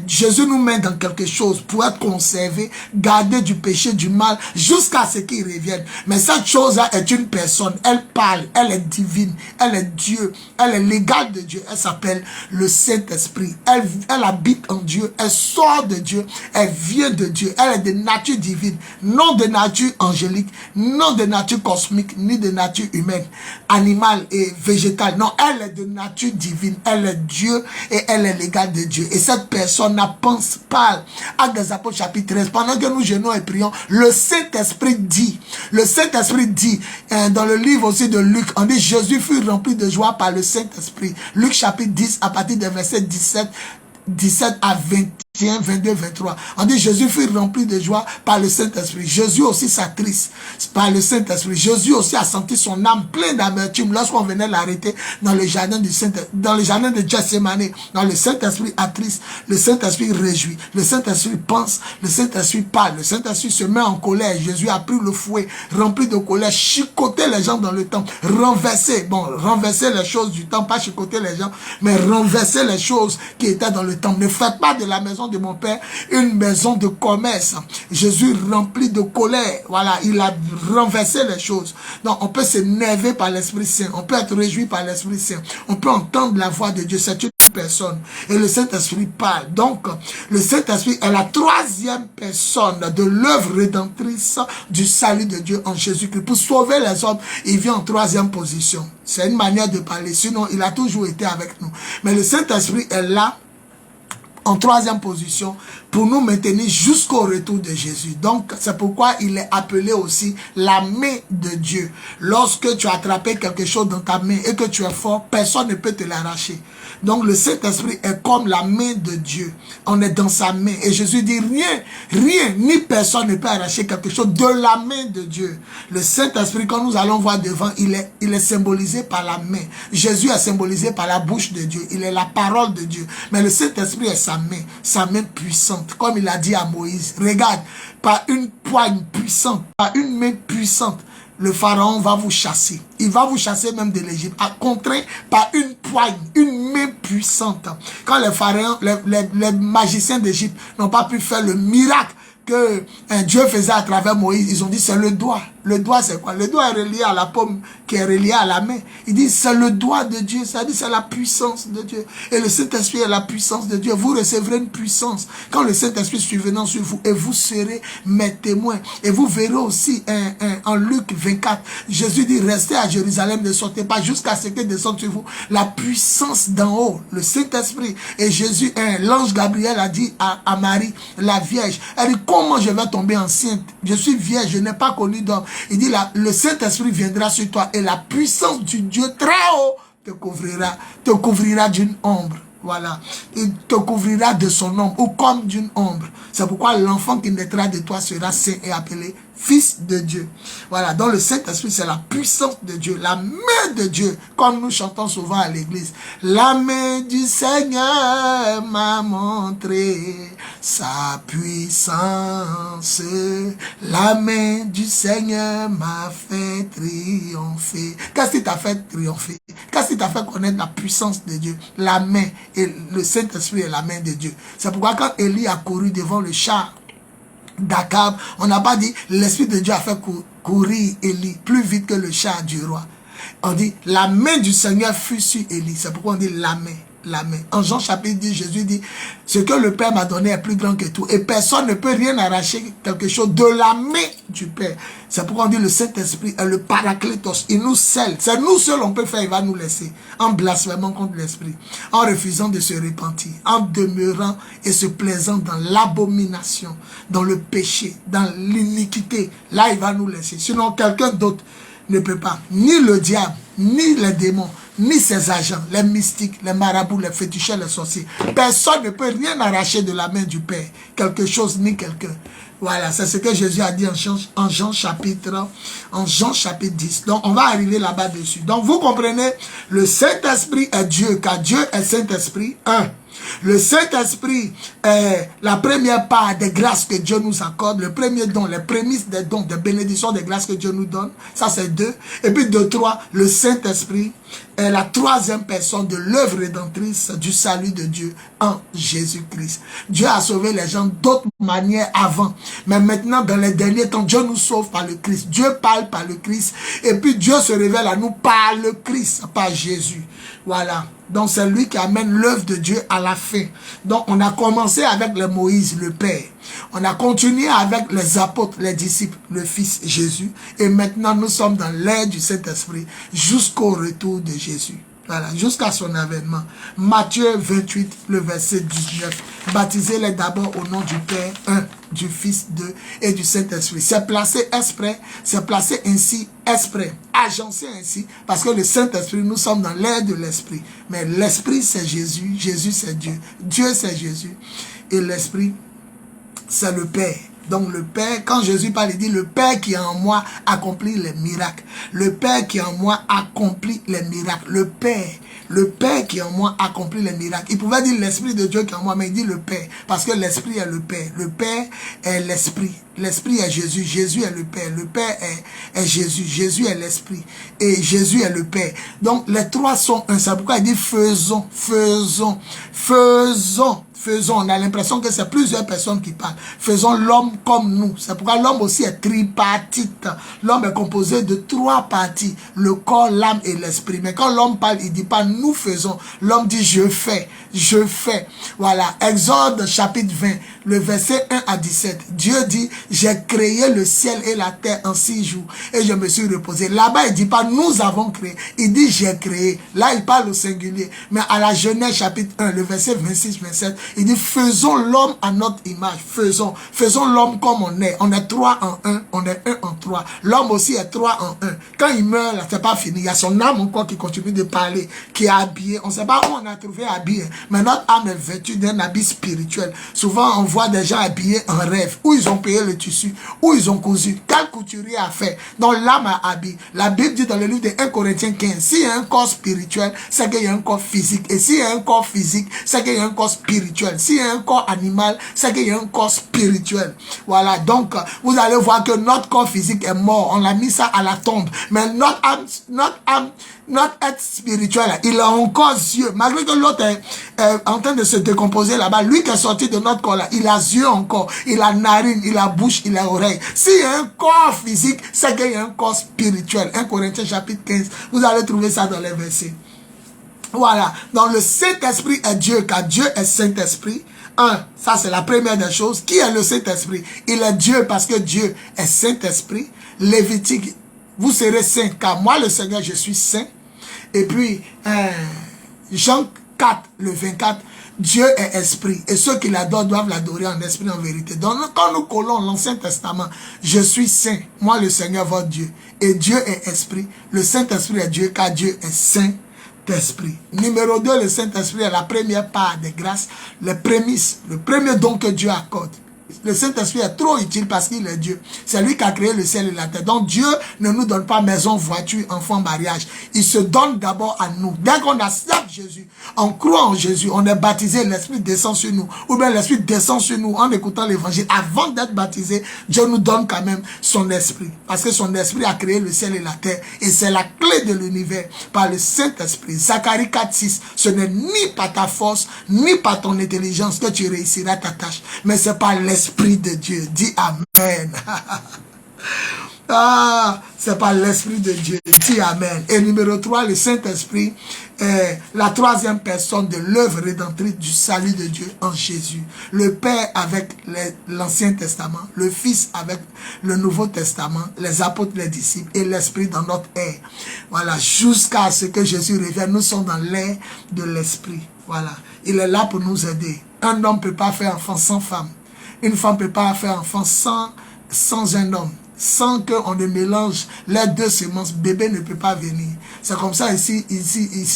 Jésus nous met dans quelque chose pour être conservé, gardé du péché, du mal, jusqu'à ce qu'il revienne. Mais cette chose-là est une personne. Elle parle, elle est divine, elle est Dieu, elle est l'égale de Dieu. Elle s'appelle le Saint-Esprit. Elle habite en Dieu, elle sort de Dieu, elle vient de Dieu. Elle est de nature divine, non de nature angélique, non de nature cosmique, ni de nature humaine, animale et végétale. Non, elle est de nature divine. Elle est Dieu et elle est l'égale de Dieu. Et cette personne pense, parle. Actes des Apôtres chapitre 13. Pendant que nous jeûnons et prions, le Saint-Esprit dit, dans le livre aussi de Luc, on dit Jésus fut rempli de joie par le Saint-Esprit. Luc chapitre 10 à partir des versets 17 à 20. 22, 23. On dit Jésus fut rempli de joie par le Saint-Esprit. Jésus aussi s'attriste par le Saint-Esprit. Jésus aussi a senti son âme pleine d'amertume lorsqu'on venait l'arrêter dans le jardin du dans le jardin de Gethsémani. Dans le Saint-Esprit attriste, le Saint-Esprit réjouit, le Saint-Esprit pense, le Saint-Esprit parle, le Saint-Esprit se met en colère. Jésus a pris le fouet, rempli de colère, chicoter les gens dans le temple, renverser les choses du temple, pas chicoter les gens, mais renverser les choses qui étaient dans le temple. Ne faites pas de la maison de mon Père une maison de commerce. Jésus rempli de colère, voilà, il a renversé les choses. Donc on peut s'énerver par l'Esprit Saint, on peut être réjoui par l'Esprit Saint, on peut entendre la voix de Dieu, c'est une personne et le Saint-Esprit parle. Donc le Saint-Esprit est la troisième personne de l'œuvre rédemptrice du salut de Dieu en Jésus-Christ. Pour sauver les hommes, il vient en troisième position. C'est une manière de parler, sinon il a toujours été avec nous. Mais le Saint-Esprit est là en troisième position pour nous maintenir jusqu'au retour de Jésus. Donc, c'est pourquoi il est appelé aussi la main de Dieu. Lorsque tu as attrapé quelque chose dans ta main et que tu es fort, personne ne peut te l'arracher. Donc, le Saint-Esprit est comme la main de Dieu. On est dans sa main. Et Jésus dit, rien, ni personne ne peut arracher quelque chose de la main de Dieu. Le Saint-Esprit, quand nous allons voir devant, il est symbolisé par la main. Jésus est symbolisé par la bouche de Dieu. Il est la parole de Dieu. Mais le Saint-Esprit est sa main puissante. Comme il a dit à Moïse, regarde, par une poigne puissante, par une main puissante, le Pharaon va vous chasser. Il va vous chasser même de l'Égypte, contraint par une poigne, une main puissante. Quand les pharaons, les magiciens d'Égypte n'ont pas pu faire le miracle que Dieu faisait à travers Moïse, ils ont dit c'est le doigt. Le doigt c'est quoi? Le doigt est relié à la paume qui est reliée à la main. Il dit c'est le doigt de Dieu, ça dit c'est la puissance de Dieu. Et le Saint-Esprit est la puissance de Dieu. Vous recevrez une puissance quand le Saint-Esprit survenant sur vous et vous serez mes témoins. Et vous verrez aussi en Luc 24, Jésus dit restez à Jérusalem, ne sortez pas jusqu'à ce que descende sur vous la puissance d'en haut, le Saint-Esprit. Et Jésus, l'ange Gabriel a dit à Marie, la Vierge, elle dit comment je vais tomber enceinte? Je suis vierge, je n'ai pas connu d'homme. Il dit le Saint-Esprit viendra sur toi et la puissance du Dieu très haut te couvrira d'une ombre. Voilà, il te couvrira de son ombre ou comme d'une ombre. C'est pourquoi l'enfant qui naîtra de toi sera saint et appelé Fils de Dieu. Voilà, donc le Saint-Esprit, c'est la puissance de Dieu, la main de Dieu, comme nous chantons souvent à l'église. La main du Seigneur m'a montré sa puissance. La main du Seigneur m'a fait triompher. Qu'est-ce qui t'a fait triompher? Qu'est-ce qui t'a fait connaître la puissance de Dieu? La main, et le Saint-Esprit est la main de Dieu. C'est pourquoi quand Élie a couru devant le char d'Akab, on n'a pas dit l'Esprit de Dieu a fait courir Élie plus vite que le char du roi. On dit la main du Seigneur fut sur Élie. C'est pourquoi on dit la main. La main. En Jean chapitre 10, Jésus dit ce que le Père m'a donné est plus grand que tout et personne ne peut rien arracher quelque chose de la main du Père. C'est pourquoi on dit le Saint-Esprit est le Paraclétos. Il nous scelle. C'est nous seuls on peut faire, il va nous laisser en blasphémant contre l'Esprit, en refusant de se repentir, en demeurant et se plaisant dans l'abomination, dans le péché, dans l'iniquité. Là, il va nous laisser. Sinon, quelqu'un d'autre ne peut pas. Ni le diable, ni les démons, ni ses agents, les mystiques, les marabouts, les féticheurs, les sorciers. Personne ne peut rien arracher de la main du Père. Quelque chose ni quelqu'un. Voilà, c'est ce que Jésus a dit en Jean chapitre 10. Donc, on va arriver là-bas dessus. Donc, vous comprenez, le Saint-Esprit est Dieu, car Dieu est Saint-Esprit 1. Le Saint-Esprit est la première part des grâces que Dieu nous accorde, le premier don, les prémices des dons, des bénédictions, des grâces que Dieu nous donne. Ça, c'est 2. Et puis, 2, 3, le Saint-Esprit est la troisième personne de l'œuvre rédemptrice du salut de Dieu en Jésus-Christ. Dieu a sauvé les gens d'autres manières avant. Mais maintenant, dans les derniers temps, Dieu nous sauve par le Christ. Dieu parle par le Christ. Et puis, Dieu se révèle à nous par le Christ, par Jésus. Voilà. Donc, c'est lui qui amène l'œuvre de Dieu à la fin. Donc, on a commencé avec le Moïse, le Père. On a continué avec les apôtres, les disciples, le Fils Jésus. Et maintenant, nous sommes dans l'ère du Saint-Esprit jusqu'au retour de Jésus. Voilà, jusqu'à son avènement. Matthieu 28, le verset 19. Baptisez-les d'abord au nom du Père, 1, du Fils 2 et du Saint-Esprit. C'est placé exprès, c'est placé ainsi exprès, agencé ainsi, parce que le Saint-Esprit, nous sommes dans l'ère de l'Esprit. Mais l'Esprit, c'est Jésus, Jésus, c'est Dieu, Dieu, c'est Jésus. et l'Esprit, c'est le Père. Donc le Père, quand Jésus parle, il dit le Père qui est en moi accomplit les miracles. Le Père qui est en moi accomplit les miracles. Le Père qui est en moi accomplit les miracles. Il pouvait dire l'Esprit de Dieu qui est en moi, mais il dit le Père. Parce que l'Esprit est le Père. Le Père est l'Esprit. L'Esprit est Jésus. Jésus est le Père. Le Père est Jésus. Jésus est l'Esprit. Et Jésus est le Père. Donc les trois sont un. C'est pourquoi il dit faisons, faisons, faisons. Faisons, on a l'impression que c'est plusieurs personnes qui parlent. Faisons l'homme comme nous. C'est pourquoi l'homme aussi est tripartite. L'homme est composé de trois parties. Le corps, l'âme et l'esprit. Mais quand l'homme parle, il ne dit pas nous faisons. L'homme dit je fais. Je fais. Voilà. Exode chapitre 20, le verset 1 à 17. Dieu dit, j'ai créé le ciel et la terre en 6 jours. Et je me suis reposé. Là-bas, il ne dit pas nous avons créé. Il dit j'ai créé. Là, il parle au singulier. Mais à la Genèse chapitre 1, le verset 26-27, il dit faisons l'homme à notre image. Faisons l'homme comme on est. On est 3 en 1. On est 1 en 3. L'homme aussi est 3 en 1. Quand il meurt, là, c'est pas fini. Il y a son âme encore qui continue de parler, qui est habillé. On ne sait pas où on a trouvé habillé. Mais notre âme est vêtue d'un habit spirituel. Souvent, on voit des gens habillés en rêve. Où ils ont payé le tissu. Où ils ont cousu. Quel couturier a fait. Donc l'âme a habillé. La Bible dit dans le livre de 1 Corinthiens 15, s'il y a un corps spirituel, c'est qu'il y a un corps physique. Et s'il y a un corps physique, c'est qu'il y a un corps spirituel. S'il y a un corps animal, c'est qu'il y a un corps spirituel. Voilà, donc vous allez voir que notre corps physique est mort. On a mis ça à la tombe. Mais notre être spirituel, il a encore yeux. Malgré que l'autre est en train de se décomposer là-bas, lui qui est sorti de notre corps là, il a yeux encore, il a narine, il a bouche, il a oreille. S'il y a un corps physique, c'est qu'il y a un corps spirituel. 1 Corinthiens chapitre 15, vous allez trouver ça dans les versets. Voilà, donc le Saint-Esprit est Dieu, car Dieu est Saint-Esprit. Ça c'est la première des choses. Qui est le Saint-Esprit? Il est Dieu parce que Dieu est Saint-Esprit. Lévitique, vous serez saints, car moi le Seigneur je suis saint. Et puis, Jean 4, le 24, Dieu est esprit. Et ceux qui l'adorent doivent l'adorer en esprit et en vérité. Donc, quand nous collons l'Ancien Testament, je suis saint, moi le Seigneur votre Dieu. Et Dieu est esprit. Le Saint-Esprit est Dieu, car Dieu est saint. Esprit. Numéro 2, le Saint-Esprit est la première part des grâces, les prémices, le premier don que Dieu accorde. Le Saint-Esprit est trop utile parce qu'il est Dieu. C'est lui qui a créé le ciel et la terre. Donc Dieu ne nous donne pas maison, voiture, enfant, mariage. Il se donne d'abord à nous. Dès qu'on accepte Jésus, on croit en Jésus, on est baptisé, l'Esprit descend sur nous. Ou bien l'Esprit descend sur nous en écoutant l'évangile. Avant d'être baptisé, Dieu nous donne quand même son Esprit. Parce que son Esprit a créé le ciel et la terre. Et c'est la clé de l'univers par le Saint-Esprit. Zacharie 4:6, ce n'est ni par ta force, ni par ton intelligence que tu réussiras ta tâche. Mais c'est par l'Esprit de Dieu. Dis Amen. C'est par l'Esprit de Dieu. Dis Amen. Et numéro 3, le Saint-Esprit est la troisième personne de l'œuvre rédemptrice du salut de Dieu en Jésus. Le Père avec l'Ancien Testament, le Fils avec le Nouveau Testament, les apôtres, les disciples et l'Esprit dans notre air. Voilà, jusqu'à ce que Jésus revienne, nous sommes dans l'air de l'Esprit. Voilà, il est là pour nous aider. Un homme ne peut pas faire enfant sans femme. Une femme ne peut pas faire enfant sans un homme. Sans qu'on ne mélange les deux semences, bébé ne peut pas venir. C'est comme ça ici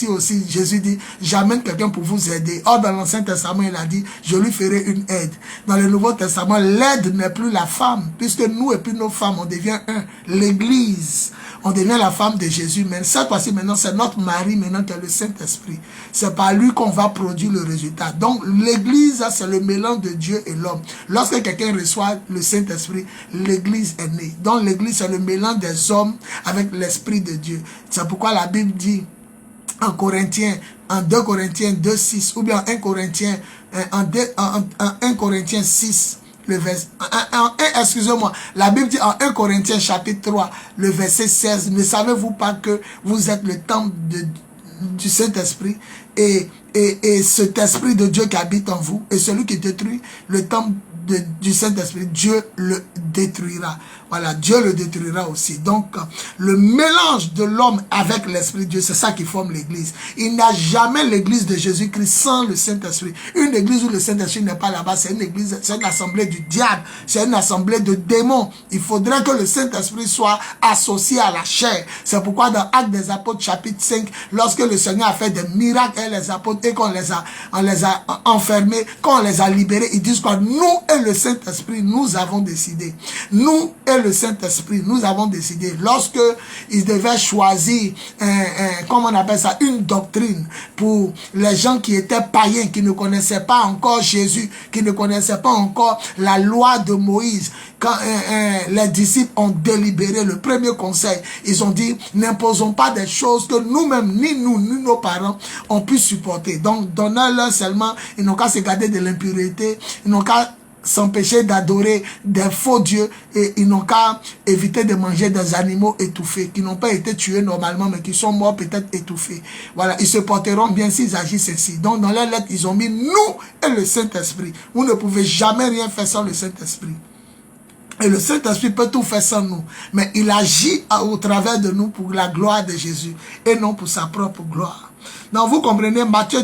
aussi, Jésus dit, j'amène quelqu'un pour vous aider. Or, dans l'Ancien Testament, il a dit, je lui ferai une aide. Dans le Nouveau Testament, l'aide n'est plus la femme, puisque nous et puis nos femmes, on devient un. L'Église, on devient la femme de Jésus. Mais cette fois-ci, maintenant, c'est notre mari, maintenant, qui est le Saint-Esprit. C'est par lui qu'on va produire le résultat. Donc, l'Église, c'est le mélange de Dieu et l'homme. Lorsque quelqu'un reçoit le Saint-Esprit, l'Église est née. Donc l'Église, c'est le mélange des hommes avec l'Esprit de Dieu. C'est pourquoi la Bible dit en 2 Corinthiens 2:6, ou bien 1 Corinthiens, en 1 Corinthiens 6, le verset, excusez-moi, la Bible dit en 1 Corinthiens chapitre 3, le verset 16, ne savez-vous pas que vous êtes le temple du Saint-Esprit et cet Esprit de Dieu qui habite en vous, et celui qui détruit le temple du Saint-Esprit, Dieu le détruira. Voilà, Dieu le détruira aussi. Donc, le mélange de l'homme avec l'Esprit de Dieu, c'est ça qui forme l'Église. Il n'y a jamais l'Église de Jésus-Christ sans le Saint-Esprit. Une Église où le Saint-Esprit n'est pas là-bas, c'est une Église, c'est une assemblée du diable, c'est une assemblée de démons. Il faudrait que le Saint-Esprit soit associé à la chair. C'est pourquoi dans Actes des Apôtres, chapitre 5, lorsque le Seigneur a fait des miracles et les apôtres, et qu'on les a enfermés, qu'on les a libérés, ils disent quoi? Nous et le Saint-Esprit, nous avons décidé. Nous et le Saint-Esprit, nous avons décidé, lorsque ils devaient choisir, comment on appelle ça, une doctrine pour les gens qui étaient païens, qui ne connaissaient pas encore Jésus, qui ne connaissaient pas encore la loi de Moïse, quand les disciples ont délibéré, le premier conseil, ils ont dit, n'imposons pas des choses que nous-mêmes, ni nous, ni nos parents, ont pu supporter. Donc, donnez-leur seulement, ils n'ont qu'à se garder de l'impureté, ils n'ont qu'à s'empêcher d'adorer des faux dieux et ils n'ont qu'à éviter de manger des animaux étouffés qui n'ont pas été tués normalement mais qui sont morts peut-être étouffés. Voilà, ils se porteront bien s'ils agissent ainsi. Donc dans les lettres, ils ont mis nous et le Saint-Esprit. Vous ne pouvez jamais rien faire sans le Saint-Esprit. Et le Saint-Esprit peut tout faire sans nous. Mais il agit au travers de nous pour la gloire de Jésus et non pour sa propre gloire. Donc vous comprenez, Matthieu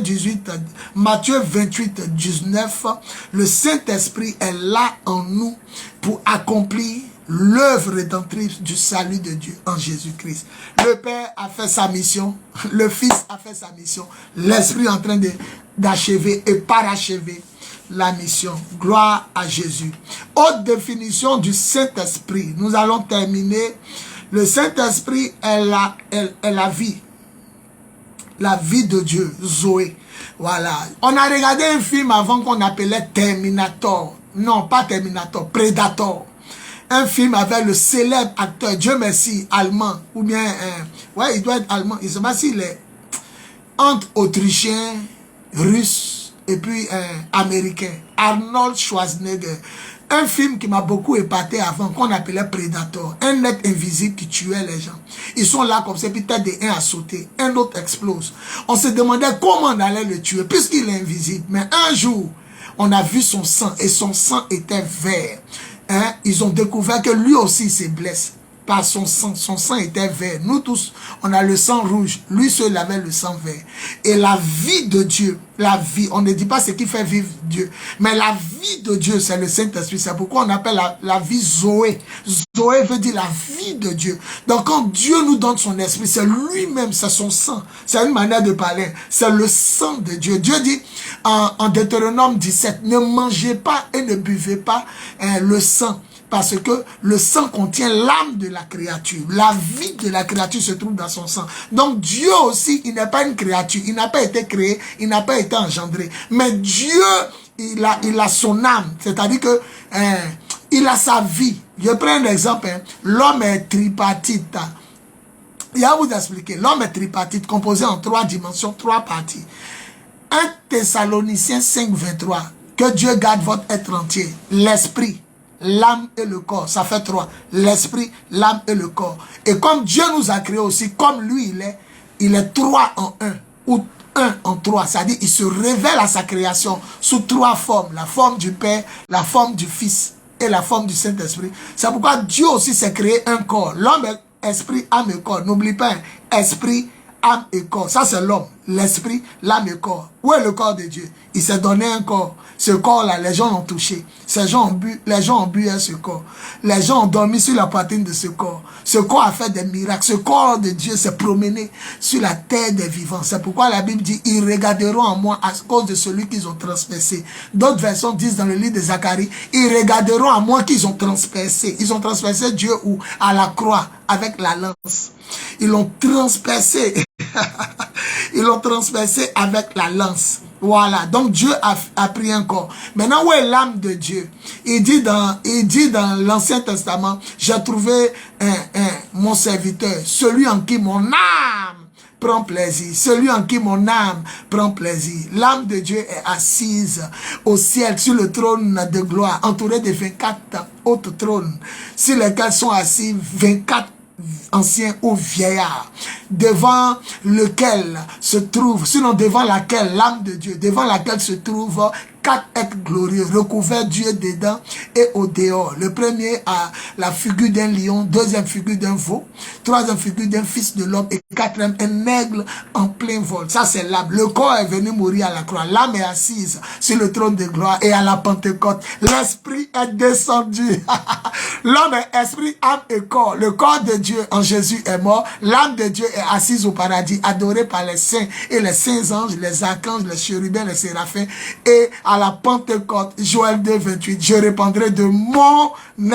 28, 19, le Saint-Esprit est là en nous pour accomplir l'œuvre rédemptrice du salut de Dieu en Jésus-Christ. Le Père a fait sa mission, le Fils a fait sa mission, l'Esprit est en train d'achever et parachever la mission. Gloire à Jésus. Autre définition du Saint-Esprit. Nous allons terminer. Le Saint-Esprit est la vie. La vie de Dieu, Zoé. Voilà. On a regardé un film avant qu'on appelait Terminator. Non, pas Terminator, Predator. Un film avec le célèbre acteur, Dieu merci, allemand. Ou bien, ouais, il doit être allemand. Il ne sait pas s'il est entre autrichien, russe et puis américain. Arnold Schwarzenegger. Un film qui m'a beaucoup épaté avant, qu'on appelait Predator. Un être invisible qui tuait les gens. Ils sont là comme ça, puis peut-être des uns à sauter. Un autre explose. On se demandait comment on allait le tuer, puisqu'il est invisible. Mais un jour, on a vu son sang, et son sang était vert. Hein? Ils ont découvert que lui aussi se blesse. Par son sang était vert. Nous tous, on a le sang rouge. Lui seul avait le sang vert. Et la vie de Dieu, la vie, on ne dit pas ce qui fait vivre Dieu, mais la vie de Dieu, c'est le Saint-Esprit. C'est pourquoi on appelle la vie Zoé. Zoé veut dire la vie de Dieu. Donc quand Dieu nous donne son esprit, c'est lui-même, c'est son sang. C'est une manière de parler. C'est le sang de Dieu. Dieu dit en Deutéronome 17, ne mangez pas et ne buvez pas le sang. Parce que le sang contient l'âme de la créature. La vie de la créature se trouve dans son sang. Donc Dieu aussi, il n'est pas une créature. Il n'a pas été créé, il n'a pas été engendré. Mais Dieu, il a son âme. C'est-à-dire que il a sa vie. Je prends un exemple. L'homme est tripartite. Il va vous expliquer. L'homme est tripartite, composé en 3 dimensions, 3 parties. 1 Thessaloniciens 5, 23. Que Dieu garde votre être entier. L'esprit, l'âme et le corps, ça fait 3. L'esprit, l'âme et le corps. Et comme Dieu nous a créés aussi, comme lui il est 3 en 1, ou 1 en 3. C'est-à-dire, il se révèle à sa création sous 3 formes. La forme du Père, la forme du Fils et la forme du Saint-Esprit. C'est pourquoi Dieu aussi s'est créé un corps. L'homme est esprit, âme et corps. N'oublie pas, esprit, âme et corps. Ça, c'est l'homme. L'esprit, l'âme et corps. Où est le corps de Dieu? Il s'est donné un corps. Ce corps-là, les gens l'ont touché. Les gens ont bu à ce corps. Les gens ont dormi sur la poitrine de ce corps. Ce corps a fait des miracles. Ce corps de Dieu s'est promené sur la terre des vivants. C'est pourquoi la Bible dit, ils regarderont en moi à cause de celui qu'ils ont transpercé. D'autres versions disent dans le livre de Zacharie, ils regarderont en moi qu'ils ont transpercé. Ils ont transpercé Dieu où? À la croix, avec la lance. Ils l'ont transpercé. Ils l'ont transpercé avec la lance. Voilà, donc Dieu a pris un corps. Maintenant, où est l'âme de Dieu? Il dit dans l'Ancien Testament, j'ai trouvé mon serviteur, celui en qui mon âme prend plaisir, celui en qui mon âme prend plaisir. L'âme de Dieu est assise au ciel sur le trône de gloire, entouré de 24 autres trônes, sur lesquels sont assis 24 ancien ou vieillard, devant lequel se trouve, sinon devant laquelle l'âme de Dieu, devant laquelle se trouvent 4 êtres glorieux, recouverts Dieu dedans et au dehors. Le premier a la figure d'un lion, deuxième figure d'un veau, troisième figure d'un fils de l'homme et quatrième un aigle en plein vol. Ça c'est l'âme. Le corps est venu mourir à la croix. L'âme est assise sur le trône de gloire et à la Pentecôte, l'esprit est descendu. L'homme est esprit, âme et corps. Le corps de Dieu en Jésus est mort. L'âme de Dieu est assise au paradis, adorée par les saints et les saints anges, les archanges, les chérubins, les séraphins. Et à la Pentecôte, Joël 2, 28, je répandrai de mon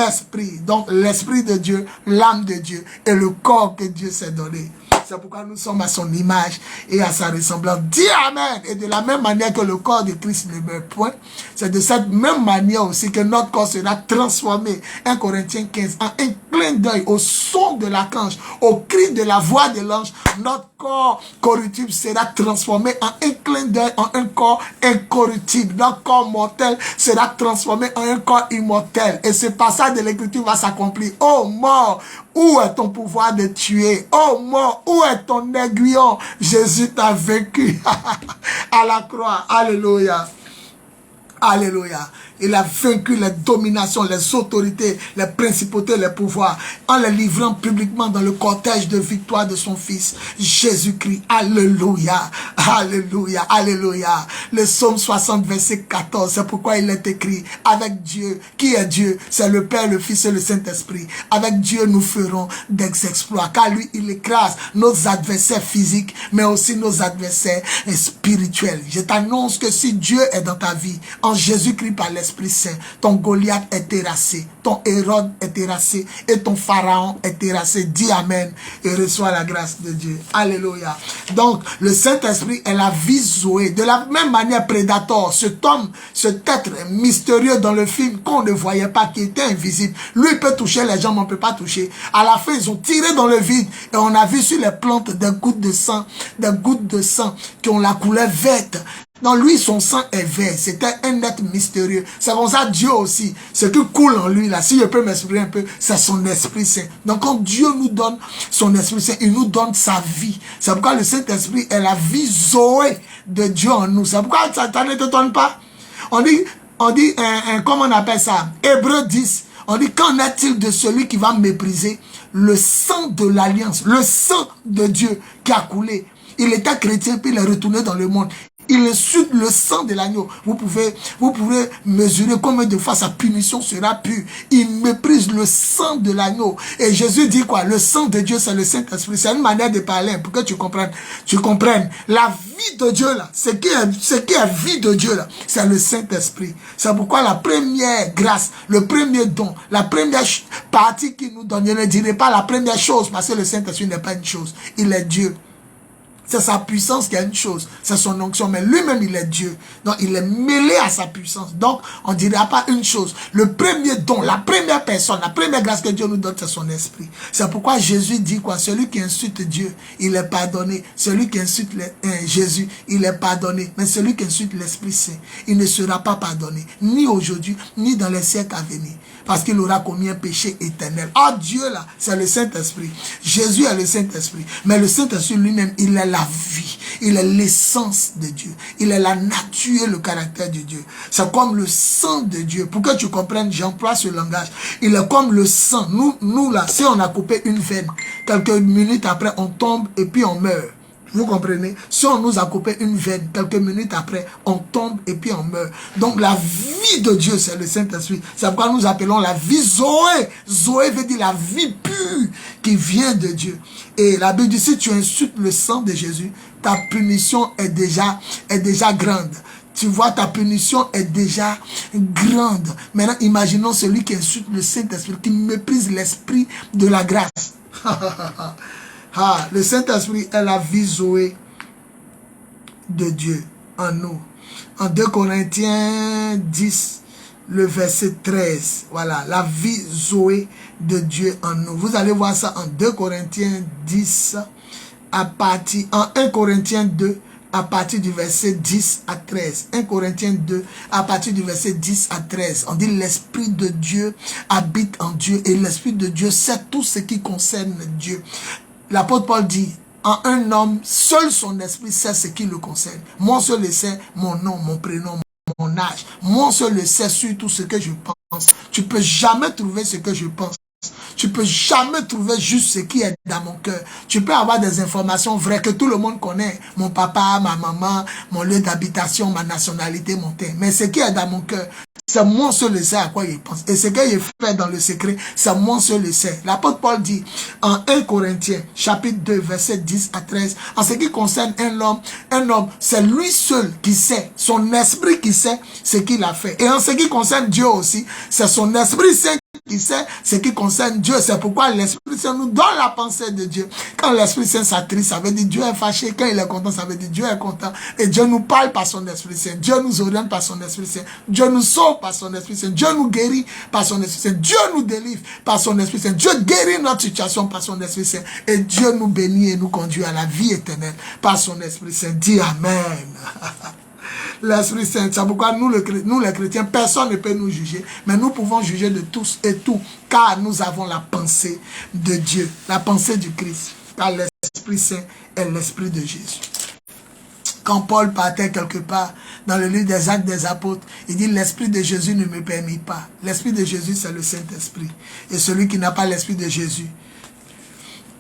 esprit. Donc l'esprit de Dieu, l'âme de Dieu et le corps que Dieu s'est donné. C'est pourquoi nous sommes à son image et à sa ressemblance. Dis Amen. Et de la même manière que le corps de Christ ne meurt point, c'est de cette même manière aussi que notre corps sera transformé. 1 Corinthiens 15, en un clin d'œil, au son de l'archange, au cri de la voix de l'ange, notre corps corruptible sera transformé en un clin d'œil, en un corps incorruptible. Notre corps mortel sera transformé en un corps immortel. Et ce passage de l'écriture va s'accomplir. Oh mort, où est ton pouvoir de tuer? Oh mort, où est ton aiguillon? Jésus t'a vaincu à la croix. Alléluia. Alléluia. Il a vaincu les dominations, les autorités, les principautés, les pouvoirs, en les livrant publiquement dans le cortège de victoire de son Fils, Jésus-Christ. Alléluia. Alléluia. Alléluia. Le psaume 60, verset 14, c'est pourquoi il est écrit, avec Dieu, qui est Dieu? C'est le Père, le Fils et le Saint-Esprit. Avec Dieu, nous ferons des exploits, car lui, il écrase nos adversaires physiques, mais aussi nos adversaires spirituels. Je t'annonce que si Dieu est dans ta vie, en Jésus-Christ par l'Esprit Saint, ton Goliath est terrassé, ton Hérode est terrassé et ton Pharaon est terrassé. Dis Amen et reçois la grâce de Dieu. Alléluia. Donc, le Saint-Esprit est la vie Zoé. De la même manière, Prédateur, cet homme, cet être mystérieux dans le film qu'on ne voyait pas, qui était invisible, lui peut toucher les gens, mais on ne peut pas toucher. À la fin, ils ont tiré dans le vide et on a vu sur les plantes des gouttes de sang qui ont la couleur verte. Non, lui, son sang est vert. C'était un être mystérieux. C'est comme ça, Dieu aussi. Ce qui coule en lui, là, si je peux m'exprimer un peu, c'est son Esprit Saint. Donc, quand Dieu nous donne son Esprit Saint, il nous donne sa vie. C'est pourquoi le Saint-Esprit est la vie Zoé de Dieu en nous. C'est pourquoi ça ne te donne pas. On dit, comment on appelle ça? Hébreux 10. On dit, qu'en est-il de celui qui va mépriser le sang de l'alliance, le sang de Dieu qui a coulé? Il était chrétien, puis il est retourné dans le monde. Il insulte le sang de l'agneau. Vous pouvez mesurer combien de fois sa punition sera pure. Il méprise le sang de l'agneau. Et Jésus dit quoi? Le sang de Dieu, c'est le Saint-Esprit. C'est une manière de parler pour que tu comprennes. Tu comprennes. La vie de Dieu, là, ce qui est vie de Dieu, là, c'est le Saint-Esprit. C'est pourquoi la première grâce, le premier don, la première partie qu'il nous donne, je ne dirai pas la première chose, parce que le Saint-Esprit n'est pas une chose. Il est Dieu. C'est sa puissance qui est une chose, c'est son onction, mais lui-même il est Dieu. Donc il est mêlé à sa puissance. Donc on ne dira pas une chose. Le premier don, la première personne, la première grâce que Dieu nous donne, c'est son esprit. C'est pourquoi Jésus dit quoi? Celui qui insulte Dieu, il est pardonné. Celui qui insulte Jésus, il est pardonné. Mais celui qui insulte l'Esprit Saint, il ne sera pas pardonné. Ni aujourd'hui, ni dans les siècles à venir. Parce qu'il aura commis un péché éternel. Ah, Dieu là, c'est le Saint-Esprit. Jésus est le Saint-Esprit. Mais le Saint-Esprit lui-même, il est la vie. Il est l'essence de Dieu. Il est la nature et le caractère de Dieu. C'est comme le sang de Dieu. Pour que tu comprennes, j'emploie ce langage. Il est comme le sang. Nous là, si on a coupé une veine, quelques minutes après, on tombe et puis on meurt. Vous comprenez? Si on nous a coupé une veine, quelques minutes après, on tombe et puis on meurt. Donc la vie de Dieu, c'est le Saint-Esprit. C'est pourquoi nous appelons la vie Zoé. Zoé veut dire la vie pure qui vient de Dieu. Et la Bible dit, si tu insultes le sang de Jésus, ta punition est déjà grande. Tu vois, ta punition est déjà grande. Maintenant, imaginons celui qui insulte le Saint-Esprit, qui méprise l'esprit de la grâce. Ah, le Saint-Esprit est la vie Zoé de Dieu en nous. En 2 Corinthiens 10, le verset 13. Voilà, la vie Zoé de Dieu en nous. Vous allez voir ça en 2 Corinthiens 10, en 1 Corinthiens 2, à partir du verset 10 à 13. 1 Corinthiens 2, à partir du verset 10 à 13. On dit l'Esprit de Dieu habite en Dieu et l'Esprit de Dieu sait tout ce qui concerne Dieu. L'apôtre Paul dit, en un homme, seul son esprit sait ce qui le concerne. Mon seul sait mon nom, mon prénom, mon âge. Mon seul le sait surtout ce que je pense. Tu peux jamais trouver ce que je pense. Tu peux jamais trouver juste ce qui est dans mon cœur. Tu peux avoir des informations vraies que tout le monde connaît. Mon papa, ma maman, mon lieu d'habitation, ma nationalité, mon thème. Mais ce qui est dans mon cœur, c'est moi seul le sais à quoi il pense. Et ce qu'il fait dans le secret, c'est moi seul le sais. L'apôtre Paul dit en 1 Corinthiens, chapitre 2, verset 10 à 13, en ce qui concerne un homme, c'est lui seul qui sait, son esprit qui sait ce qu'il a fait. Et en ce qui concerne Dieu aussi, c'est son esprit saint qui sait ce qui concerne Dieu. C'est pourquoi l'Esprit Saint nous donne la pensée de Dieu. Quand l'Esprit Saint s'attriste, ça veut dire Dieu est fâché. Quand il est content, ça veut dire Dieu est content. Et Dieu nous parle par son Esprit Saint. Dieu nous oriente par son Esprit Saint. Dieu nous sauve par son Esprit Saint. Dieu nous guérit par son Esprit Saint. Dieu nous délivre par son Esprit Saint. Dieu guérit notre situation par son Esprit Saint. Et Dieu nous bénit et nous conduit à la vie éternelle par son Esprit Saint. Dis Amen. L'Esprit Saint, c'est pourquoi nous les chrétiens, personne ne peut nous juger, mais nous pouvons juger de tous et tout, car nous avons la pensée de Dieu, la pensée du Christ, car l'Esprit Saint est l'Esprit de Jésus. Quand Paul partait quelque part dans le livre des Actes des Apôtres, il dit l'Esprit de Jésus ne me permet pas. L'Esprit de Jésus, c'est le Saint-Esprit. Et celui qui n'a pas l'Esprit de Jésus,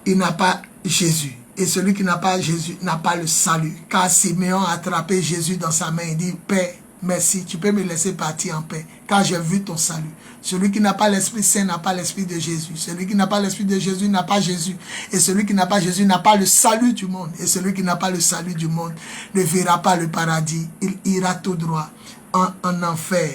il n'a pas Jésus. Et celui qui n'a pas Jésus n'a pas le salut. Car Siméon a attrapé Jésus dans sa main. Il dit, Père, merci, tu peux me laisser partir en paix. Car j'ai vu ton salut. Celui qui n'a pas l'Esprit Saint n'a pas l'Esprit de Jésus. Celui qui n'a pas l'Esprit de Jésus n'a pas Jésus. Et celui qui n'a pas Jésus n'a pas le salut du monde. Et celui qui n'a pas le salut du monde ne verra pas le paradis. Il ira tout droit en enfer.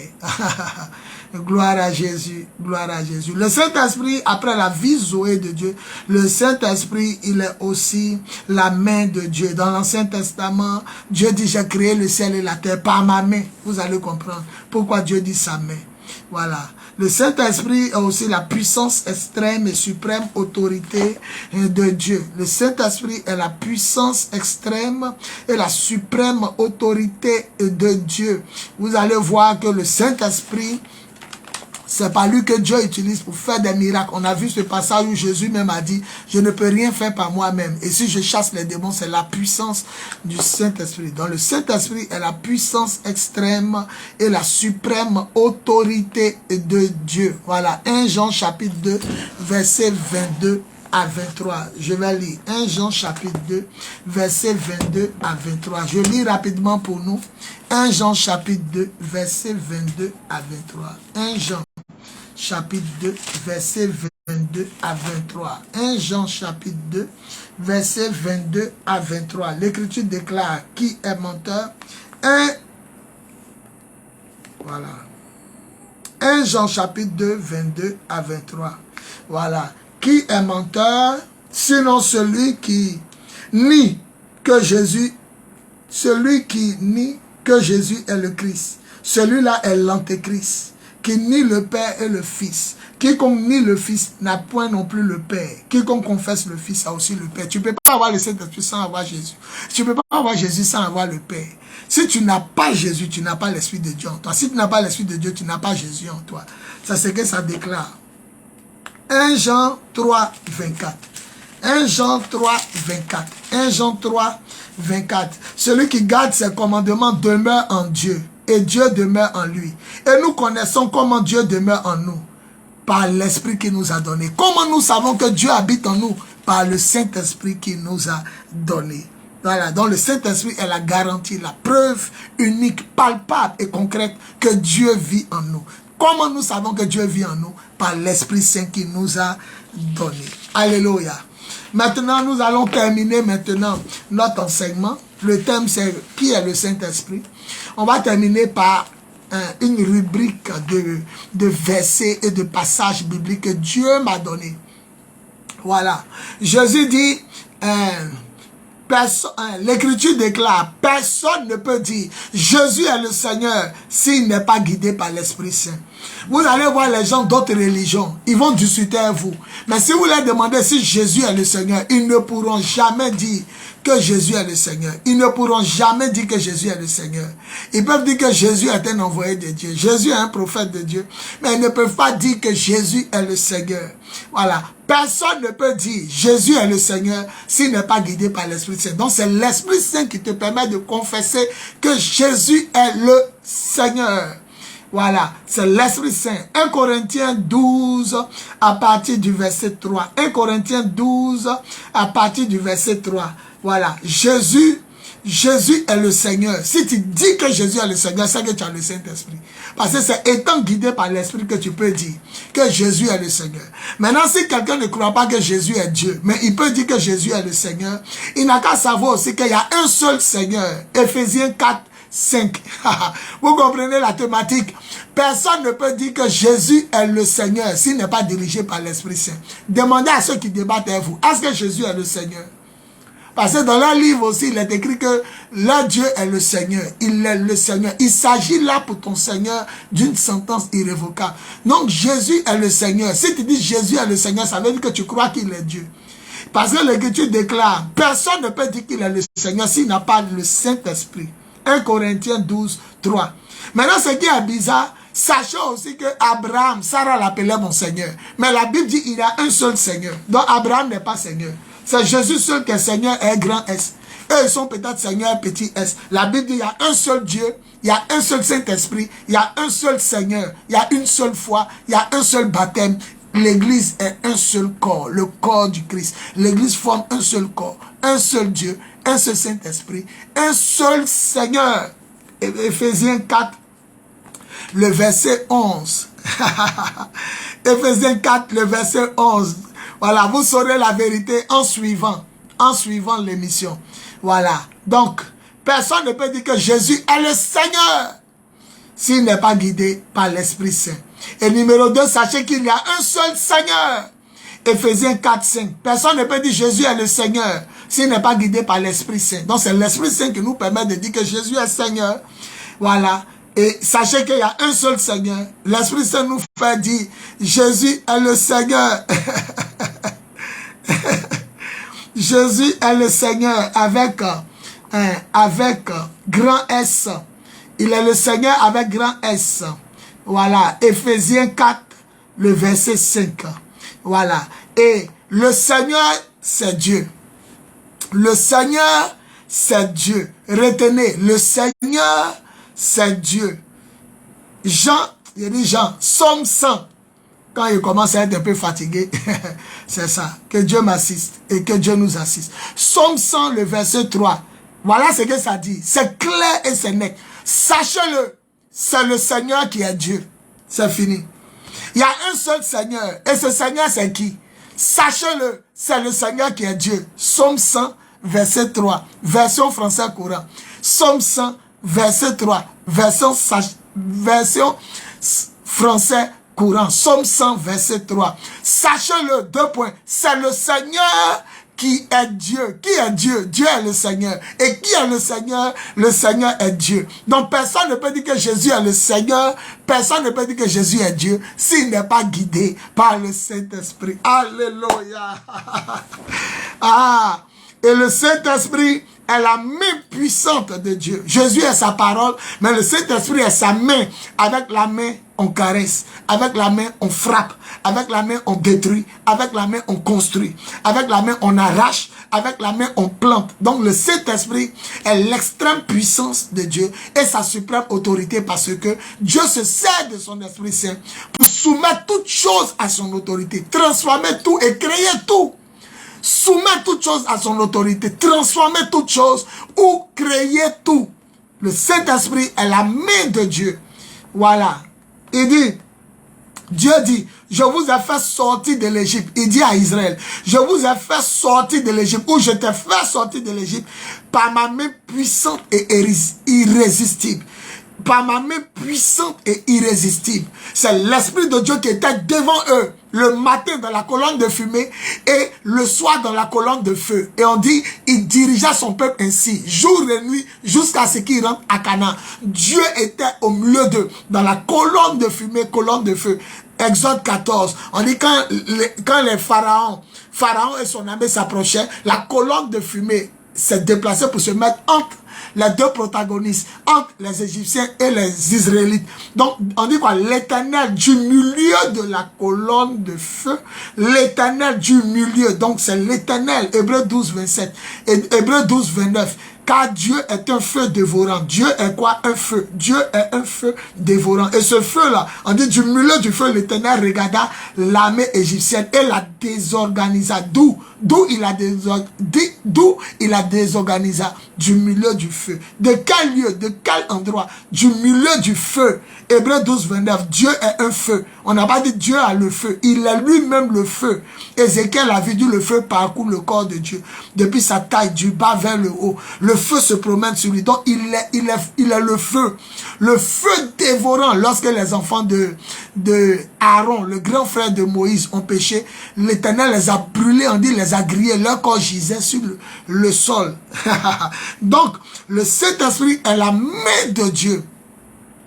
Gloire à Jésus, gloire à Jésus. Le Saint-Esprit, après la vie Zoé de Dieu, le Saint-Esprit, il est aussi la main de Dieu. Dans l'Ancien Testament, Dieu dit, j'ai créé le ciel et la terre par ma main. Vous allez comprendre pourquoi Dieu dit sa main. Voilà. Le Saint-Esprit est aussi la puissance extrême et suprême autorité de Dieu. Le Saint-Esprit est la puissance extrême et la suprême autorité de Dieu. Vous allez voir que le Saint-Esprit, c'est pas lui que Dieu utilise pour faire des miracles. On a vu ce passage où Jésus même a dit, je ne peux rien faire par moi-même. Et si je chasse les démons, c'est la puissance du Saint-Esprit. Donc le Saint-Esprit est la puissance extrême et la suprême autorité de Dieu. Voilà, 1 Jean chapitre 2, verset 22 à 23. Je vais lire 1 Jean chapitre 2, verset 22 à 23. Je lis rapidement pour nous. 1 Jean chapitre 2, verset 22 à 23. 1 Jean chapitre 2, verset 22 à 23. 1 Jean chapitre 2, verset 22 à 23. L'Écriture déclare qui est menteur. Voilà. 1 Jean chapitre 2, 22 à 23. Voilà. Qui est menteur, sinon celui qui nie que Jésus, celui qui nie que Jésus est le Christ. Celui-là est l'antéchrist, qui nie le Père et le Fils. Quiconque nie le Fils n'a point non plus le Père. Quiconque confesse le Fils a aussi le Père. Tu ne peux pas avoir le Saint-Esprit sans avoir Jésus. Tu ne peux pas avoir Jésus sans avoir le Père. Si tu n'as pas Jésus, tu n'as pas l'Esprit de Dieu en toi. Si tu n'as pas l'Esprit de Dieu, tu n'as pas Jésus en toi. C'est ce que ça déclare. 1 Jean 3, 24. 1 Jean 3, 24. 1 Jean 3, 24. Celui qui garde ses commandements demeure en Dieu. Et Dieu demeure en lui. Et nous connaissons comment Dieu demeure en nous. Par l'Esprit qu'il nous a donné. Comment nous savons que Dieu habite en nous? Par le Saint-Esprit qu'il nous a donné. Voilà, donc le Saint-Esprit est la garantie, la preuve unique, palpable et concrète que Dieu vit en nous. Comment nous savons que Dieu vit en nous? Par l'Esprit Saint qu'il nous a donné. Alléluia. Maintenant, nous allons terminer maintenant notre enseignement. Le thème, c'est qui est le Saint-Esprit? On va terminer par une rubrique de versets et de passages bibliques que Dieu m'a donné. Voilà. Jésus dit, l'Écriture déclare, personne ne peut dire Jésus est le Seigneur s'il n'est pas guidé par l'Esprit Saint. Vous allez voir les gens d'autres religions, ils vont discuter avec vous. Mais si vous leur demandez si Jésus est le Seigneur, ils ne pourront jamais dire que Jésus est le Seigneur. Ils ne pourront jamais dire que Jésus est le Seigneur. Ils peuvent dire que Jésus est un envoyé de Dieu. Jésus est un prophète de Dieu. Mais ils ne peuvent pas dire que Jésus est le Seigneur. Voilà. Personne ne peut dire Jésus est le Seigneur s'il n'est pas guidé par l'Esprit Saint. Donc c'est l'Esprit Saint qui te permet de confesser que Jésus est le Seigneur. Voilà, c'est l'Esprit Saint. 1 Corinthiens 12 à partir du verset 3. 1 Corinthiens 12 à partir du verset 3. Voilà, Jésus est le Seigneur. Si tu dis que Jésus est le Seigneur, c'est que tu as le Saint-Esprit. Parce que c'est étant guidé par l'Esprit que tu peux dire que Jésus est le Seigneur. Maintenant, si quelqu'un ne croit pas que Jésus est Dieu, mais il peut dire que Jésus est le Seigneur, il n'a qu'à savoir aussi qu'il y a un seul Seigneur. Éphésiens 4, 5. Vous comprenez la thématique? Personne ne peut dire que Jésus est le Seigneur s'il n'est pas dirigé par l'Esprit Saint. Demandez à ceux qui débattent avec vous, est-ce que Jésus est le Seigneur? Parce que dans leur livre aussi, il est écrit que leur Dieu est le Seigneur. Il est le Seigneur. Il s'agit là pour ton Seigneur d'une sentence irrévocable. Donc Jésus est le Seigneur. Si tu dis Jésus est le Seigneur, ça veut dire que tu crois qu'il est Dieu. Parce que l'Écriture déclare, personne ne peut dire qu'il est le Seigneur s'il n'a pas le Saint-Esprit. 1 Corinthiens 12, 3. Maintenant, ce qui est bizarre, sachant aussi que Abraham, Sarah l'appelait mon Seigneur. Mais la Bible dit qu'il y a un seul Seigneur. Donc Abraham n'est pas Seigneur. C'est Jésus seul qui est Seigneur et grand S. Eux, ils sont peut-être Seigneur petit S. La Bible dit qu'il y a un seul Dieu, il y a un seul Saint-Esprit, il y a un seul Seigneur, il y a une seule foi, il y a un seul baptême. L'Église est un seul corps, le corps du Christ. L'Église forme un seul corps, un seul Dieu, un seul Saint-Esprit, un seul Seigneur. Éphésiens 4, le verset 11. Éphésiens 4, le verset 11. Voilà, vous saurez la vérité en suivant l'émission. Voilà, donc, personne ne peut dire que Jésus est le Seigneur s'il n'est pas guidé par l'Esprit Saint. Et numéro 2, sachez qu'il y a un seul Seigneur. Éphésiens 4, 5. Personne ne peut dire Jésus est le Seigneur s'il n'est pas guidé par l'Esprit Saint. Donc, c'est l'Esprit Saint qui nous permet de dire que Jésus est Seigneur. Voilà. Et sachez qu'il y a un seul Seigneur. L'Esprit Saint nous fait dire Jésus est le Seigneur. Jésus est le Seigneur avec grand S. Il est le Seigneur avec grand S. Voilà. Éphésiens 4, le verset 5. Voilà. Et le Seigneur, c'est Dieu. Le Seigneur, c'est Dieu. Retenez, le Seigneur, c'est Dieu. Jean, Somme 100. Quand il commence à être un peu fatigué, c'est ça. Que Dieu m'assiste et que Dieu nous assiste. Somme 100, le verset 3. Voilà ce que ça dit. C'est clair et c'est net. Sachez-le, c'est le Seigneur qui est Dieu. C'est fini. Il y a un seul Seigneur. Et ce Seigneur, c'est qui? Sachez-le, c'est le Seigneur qui est Dieu. Somme 100, verset 3. Version français courant. Somme 100, verset 3. Version français courant. Somme 100, verset 3. Sachez-le, 2 points. C'est le Seigneur qui est Dieu. Qui est Dieu? Dieu est le Seigneur. Et qui est le Seigneur? Le Seigneur est Dieu. Donc personne ne peut dire que Jésus est le Seigneur. Personne ne peut dire que Jésus est Dieu s'il n'est pas guidé par le Saint-Esprit. Alléluia. Ah, et le Saint-Esprit est la main puissante de Dieu. Jésus est sa parole, mais le Saint-Esprit est sa main. Avec la main, on caresse. Avec la main, on frappe. Avec la main, on détruit. Avec la main, on construit. Avec la main, on arrache. Avec la main, on plante. Donc, le Saint-Esprit est l'extrême puissance de Dieu et sa suprême autorité parce que Dieu se sert de son Esprit Saint pour soumettre toutes choses à son autorité, transformer tout et créer tout. Soumettre toutes choses à son autorité, transformer toutes choses ou créer tout. Le Saint-Esprit est la main de Dieu. Voilà. Il dit, Dieu dit, je vous ai fait sortir de l'Égypte. Il dit à Israël, je vous ai fait sortir de l'Égypte, ou je t'ai fait sortir de l'Égypte par ma main puissante et irrésistible. par ma main puissante et irrésistible. C'est l'Esprit de Dieu qui était devant eux le matin dans la colonne de fumée et le soir dans la colonne de feu. Et on dit, il dirigea son peuple ainsi, jour et nuit, jusqu'à ce qu'il rentre à Canaan. Dieu était au milieu d'eux, dans la colonne de fumée, colonne de feu. Exode 14, on dit quand les Pharaon et son armée s'approchaient, la colonne de fumée s'est déplacée pour se mettre entre les deux protagonistes, entre les Égyptiens et les Israélites. Donc, on dit quoi? L'Éternel du milieu de la colonne de feu, l'Éternel du milieu, donc c'est l'Éternel, Hébreux 12, 27, et Hébreux 12, 29. Car Dieu est un feu dévorant. Dieu est quoi? Un feu. Dieu est un feu dévorant. Et ce feu-là, on dit du milieu du feu, l'Éternel regarda l'armée égyptienne et la désorganisa. D'où il a désorganisa du milieu du feu. De quel lieu? De quel endroit? Du milieu du feu. Hébreux 12, 29. Dieu est un feu. On n'a pas dit Dieu a le feu. Il est lui-même le feu. Ézéchiel avait dit le feu parcourt le corps de Dieu. Depuis sa taille, du bas vers le haut. Le feu se promène sur lui. Donc, il est le feu. Le feu dévorant. Lorsque les enfants de Aaron, le grand frère de Moïse, ont péché, l'Éternel les a brûlés, on dit, les a grillés. Leur corps gisait sur le sol. Donc, le Saint-Esprit est la main de Dieu.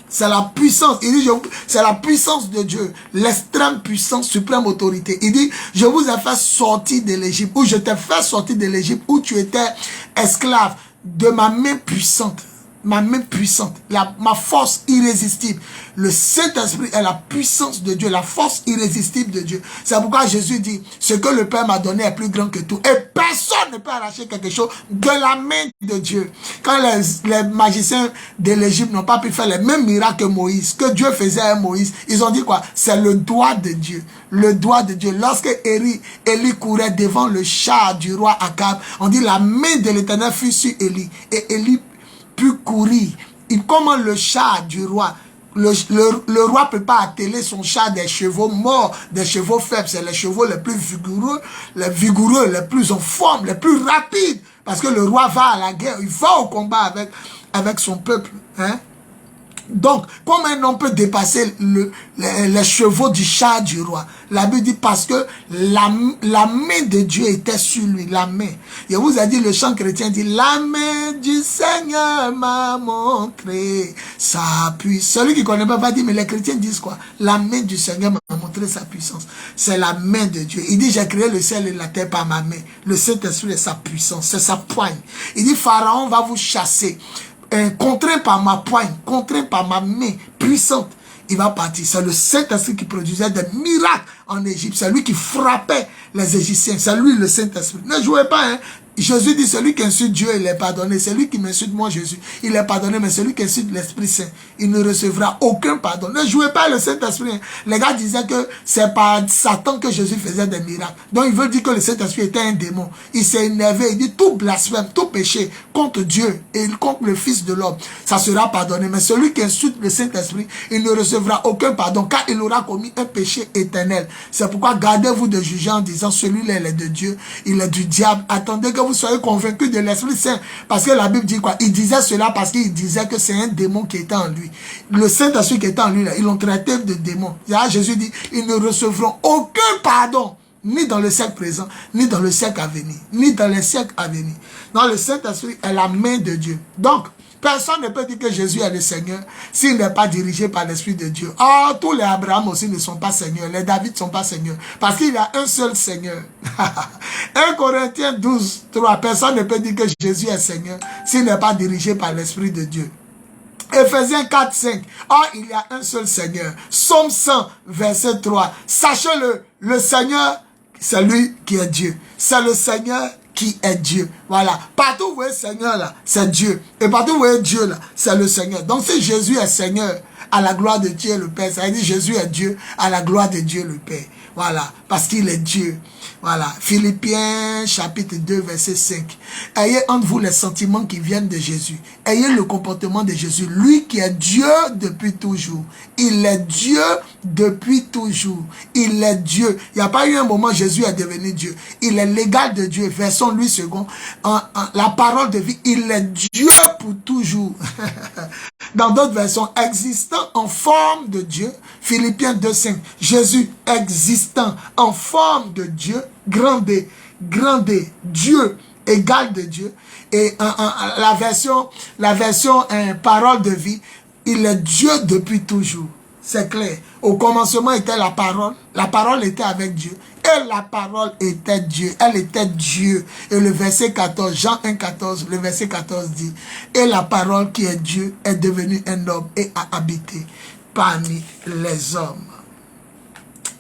C'est la puissance. Il dit, c'est la puissance de Dieu. L'extrême puissance, suprême autorité. Il dit, je vous ai fait sortir de l'Égypte. Ou je t'ai fait sortir de l'Égypte où tu étais esclave de ma main puissante. Ma main puissante, ma force irrésistible. Le Saint-Esprit est la puissance de Dieu, la force irrésistible de Dieu. C'est pourquoi Jésus dit, ce que le Père m'a donné est plus grand que tout. Et personne ne peut arracher quelque chose de la main de Dieu. Quand les magiciens de l'Égypte n'ont pas pu faire les mêmes miracles que Moïse, que Dieu faisait à Moïse, ils ont dit quoi? C'est le doigt de Dieu. Le doigt de Dieu. Lorsque Élie courait devant le char du roi Akab, on dit la main de l'Éternel fut sur Élie. Et Élie pu courir. Comment le char du roi, le roi peut pas atteler son char des chevaux morts, des chevaux faibles. C'est les chevaux les plus vigoureux, les plus en forme, les plus rapides. Parce que le roi va à la guerre, il va au combat avec son peuple. Hein? Donc, comment un homme peut dépasser les chevaux du char du roi? La Bible dit parce que la main de Dieu était sur lui, la main. Je vous ai dit, le chant chrétien dit, la main du Seigneur m'a montré sa puissance. Celui qui ne connaît pas va dire, mais les chrétiens disent quoi? La main du Seigneur m'a montré sa puissance. C'est la main de Dieu. Il dit, j'ai créé le ciel et la terre par ma main. Le Saint-Esprit est sa puissance, c'est sa poigne. Il dit, Pharaon va vous chasser. Contraint par ma poigne, contraint par ma main puissante, il va partir. C'est le Saint-Esprit qui produisait des miracles en Égypte. C'est lui qui frappait les Égyptiens. C'est lui le Saint-Esprit. Ne jouez pas, hein. Jésus dit, celui qui insulte Dieu, il est pardonné. Celui qui m'insulte moi, Jésus, il est pardonné. Mais celui qui insulte l'Esprit Saint, il ne recevra aucun pardon. Ne jouez pas le Saint-Esprit. Hein. Les gars disaient que c'est par Satan que Jésus faisait des miracles. Donc, il veut dire que le Saint-Esprit était un démon. Il s'est énervé. Il dit, tout blasphème, tout péché contre Dieu et contre le Fils de l'homme, ça sera pardonné. Mais celui qui insulte le Saint-Esprit, il ne recevra aucun pardon, car il aura commis un péché éternel. C'est pourquoi gardez-vous de juger en disant, celui-là, il est de Dieu, il est du diable. Attendez que vous soyez convaincus de l'Esprit Saint. Parce que la Bible dit quoi? Il disait cela parce qu'il disait que c'est un démon qui était en lui. Le Saint-Esprit qui était en lui, là, ils l'ont traité de démon. Là, Jésus dit, ils ne recevront aucun pardon, ni dans le siècle présent, ni dans le siècle à venir, ni dans les siècles à venir. Donc, le Saint-Esprit est la main de Dieu. Donc, personne ne peut dire que Jésus est le Seigneur s'il n'est pas dirigé par l'Esprit de Dieu. Oh, tous les Abraham aussi ne sont pas seigneurs. Les David ne sont pas seigneurs. Parce qu'il y a un seul Seigneur. 1 Corinthiens 12, 3. Personne ne peut dire que Jésus est Seigneur s'il n'est pas dirigé par l'Esprit de Dieu. Ephésiens 4, 5. Oh, il y a un seul Seigneur. Psaume 100, verset 3. Sachez-le, le Seigneur, c'est lui qui est Dieu. C'est le Seigneur qui est Dieu. Voilà. Partout où vous voyez Seigneur là, c'est Dieu. Et partout où vous voyez Dieu là, c'est le Seigneur. Donc si Jésus est Seigneur, à la gloire de Dieu le Père, ça veut dire Jésus est Dieu, à la gloire de Dieu le Père. Voilà. Parce qu'il est Dieu. Voilà. Philippiens chapitre 2 verset 5. Ayez entre vous les sentiments qui viennent de Jésus. Ayez le comportement de Jésus. Lui qui est Dieu depuis toujours. Il est Dieu depuis toujours. Il est Dieu. Il n'y a pas eu un moment où Jésus est devenu Dieu. Il est l'égal de Dieu. Version Louis II. La parole de vie, il est Dieu pour toujours. Dans d'autres versions, existant en forme de Dieu. Philippiens 2,5. Jésus existant en forme de Dieu. Grand D. Dieu égal de Dieu. Et la version parole de vie, il est Dieu depuis toujours. C'est clair. Au commencement était la parole était avec Dieu, et la parole était Dieu, elle était Dieu. Et le verset 14, Jean 1,14, le verset 14 dit, et la parole qui est Dieu est devenue un homme et a habité parmi les hommes.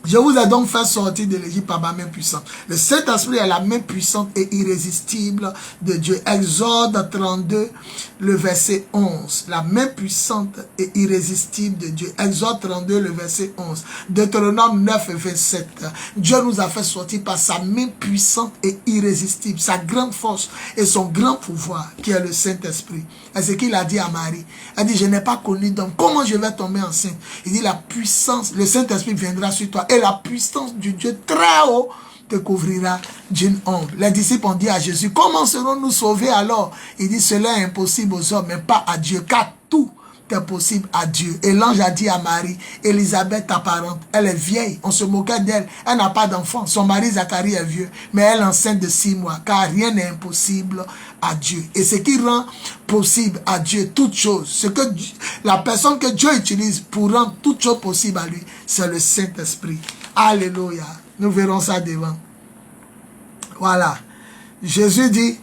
Je vous ai donc fait sortir de l'Égypte par ma main puissante. Le Saint-Esprit est la main puissante et irrésistible de Dieu. Exode 32, le verset 11. La main puissante et irrésistible de Dieu. Exode 32, le verset 11. Deutéronome 9, 27. Dieu nous a fait sortir par sa main puissante et irrésistible. Sa grande force et son grand pouvoir qui est le Saint-Esprit. Et ce qu'il a dit à Marie. Elle dit, je n'ai pas connu d'homme. Comment je vais tomber enceinte? Il dit, la puissance, le Saint-Esprit viendra sur toi. Et la puissance du Dieu très haut te couvrira d'une ombre. Les disciples ont dit à Jésus, comment serons-nous sauvés alors? Il dit, cela est impossible aux hommes, mais pas à Dieu, car tout est possible à Dieu. Et l'ange a dit à Marie, Élisabeth ta parente, elle est vieille, on se moquait d'elle, elle n'a pas d'enfant, son mari Zacharie est vieux, mais elle est enceinte de 6 mois, car rien n'est impossible à Dieu. Et ce qui rend possible à Dieu toute chose, ce que la personne que Dieu utilise pour rendre toute chose possible à lui, c'est le Saint-Esprit. Alléluia. Nous verrons ça devant. Voilà. Jésus dit,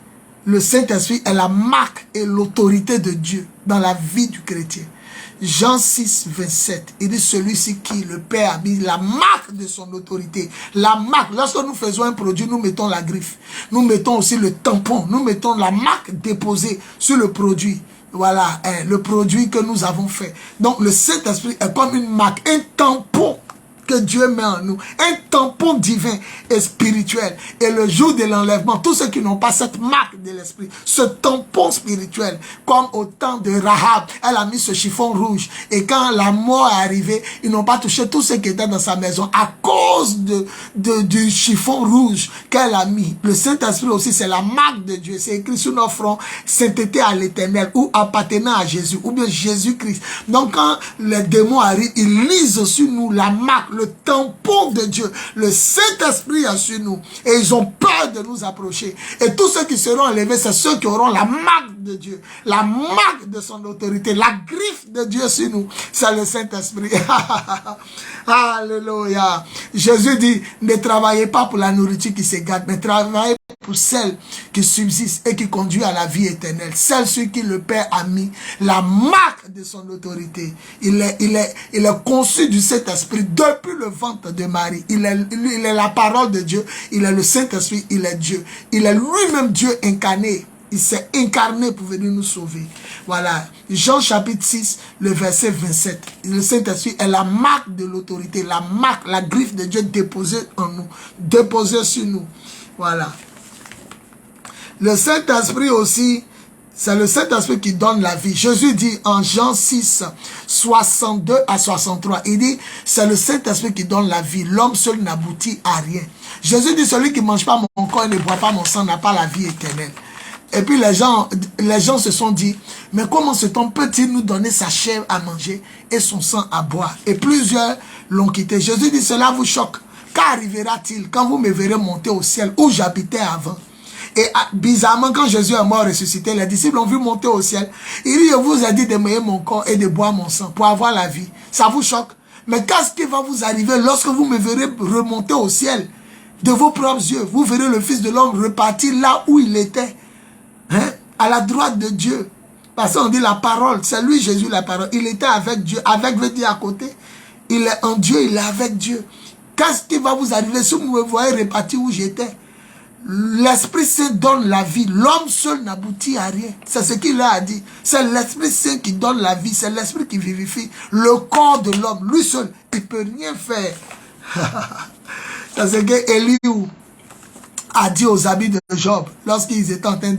le Saint-Esprit est la marque et l'autorité de Dieu dans la vie du chrétien. Jean 6, 27, il dit, celui-ci qui le Père a mis la marque de son autorité. La marque, lorsque nous faisons un produit, nous mettons la griffe. Nous mettons aussi le tampon. Nous mettons la marque déposée sur le produit. Voilà, le produit que nous avons fait. Donc, le Saint-Esprit est comme une marque, un tampon que Dieu met en nous, un tampon divin et spirituel. Et le jour de l'enlèvement, tous ceux qui n'ont pas cette marque de l'esprit, ce tampon spirituel, comme au temps de Rahab, elle a mis ce chiffon rouge. Et quand la mort est arrivée, ils n'ont pas touché tous ceux qui étaient dans sa maison à cause du chiffon rouge qu'elle a mis. Le Saint-Esprit aussi, c'est la marque de Dieu. C'est écrit sur nos fronts, sainteté à l'Éternel, ou appartenant à Jésus, ou bien Jésus-Christ. Donc quand les démons arrivent, ils lisent sur nous la marque, le tampon de Dieu. Le Saint-Esprit est sur nous. Et ils ont peur de nous approcher. Et tous ceux qui seront enlevés, c'est ceux qui auront la marque de Dieu. La marque de son autorité. La griffe de Dieu sur nous. C'est le Saint-Esprit. Alléluia. Jésus dit, ne travaillez pas pour la nourriture qui s'égate, mais travaillez pour celle qui subsiste et qui conduit à la vie éternelle. Celle sur qui le Père a mis la marque de son autorité. Il est conçu du Saint-Esprit depuis le ventre de Marie. Il est la parole de Dieu. Il est le Saint-Esprit. Il est Dieu. Il est lui-même Dieu incarné. Il s'est incarné pour venir nous sauver. Voilà. Jean chapitre 6, le verset 27. Le Saint-Esprit est la marque de l'autorité. La marque, la griffe de Dieu déposée en nous. Déposée sur nous. Voilà. Le Saint-Esprit aussi, c'est le Saint-Esprit qui donne la vie. Jésus dit en Jean 6, 62 à 63, il dit, c'est le Saint-Esprit qui donne la vie. L'homme seul n'aboutit à rien. Jésus dit, celui qui ne mange pas mon corps et ne boit pas mon sang n'a pas la vie éternelle. Et puis les gens se sont dit, mais comment cet homme peut-il nous donner sa chair à manger et son sang à boire? Et plusieurs l'ont quitté. Jésus dit, cela vous choque. Qu'arrivera-t-il quand vous me verrez monter au ciel où j'habitais avant? Et bizarrement, quand Jésus est mort ressuscité, les disciples ont vu monter au ciel. Il dit, je vous ai dit de manger mon corps et de boire mon sang pour avoir la vie. Ça vous choque? Mais qu'est-ce qui va vous arriver lorsque vous me verrez remonter au ciel de vos propres yeux? Vous verrez le Fils de l'homme repartir là où il était, hein, à la droite de Dieu. Parce qu'on dit la parole, c'est lui Jésus la parole. Il était avec Dieu, avec veut dire à côté. Il est en Dieu, il est avec Dieu. Qu'est-ce qui va vous arriver si vous me voyez repartir où j'étais? L'Esprit Saint donne la vie. L'homme seul n'aboutit à rien. C'est ce qu'il a dit. C'est l'Esprit Saint qui donne la vie. C'est l'Esprit qui vivifie le corps de l'homme. Lui seul, il ne peut rien faire. C'est ce que Élie a dit aux amis de Job, lorsqu'ils étaient en train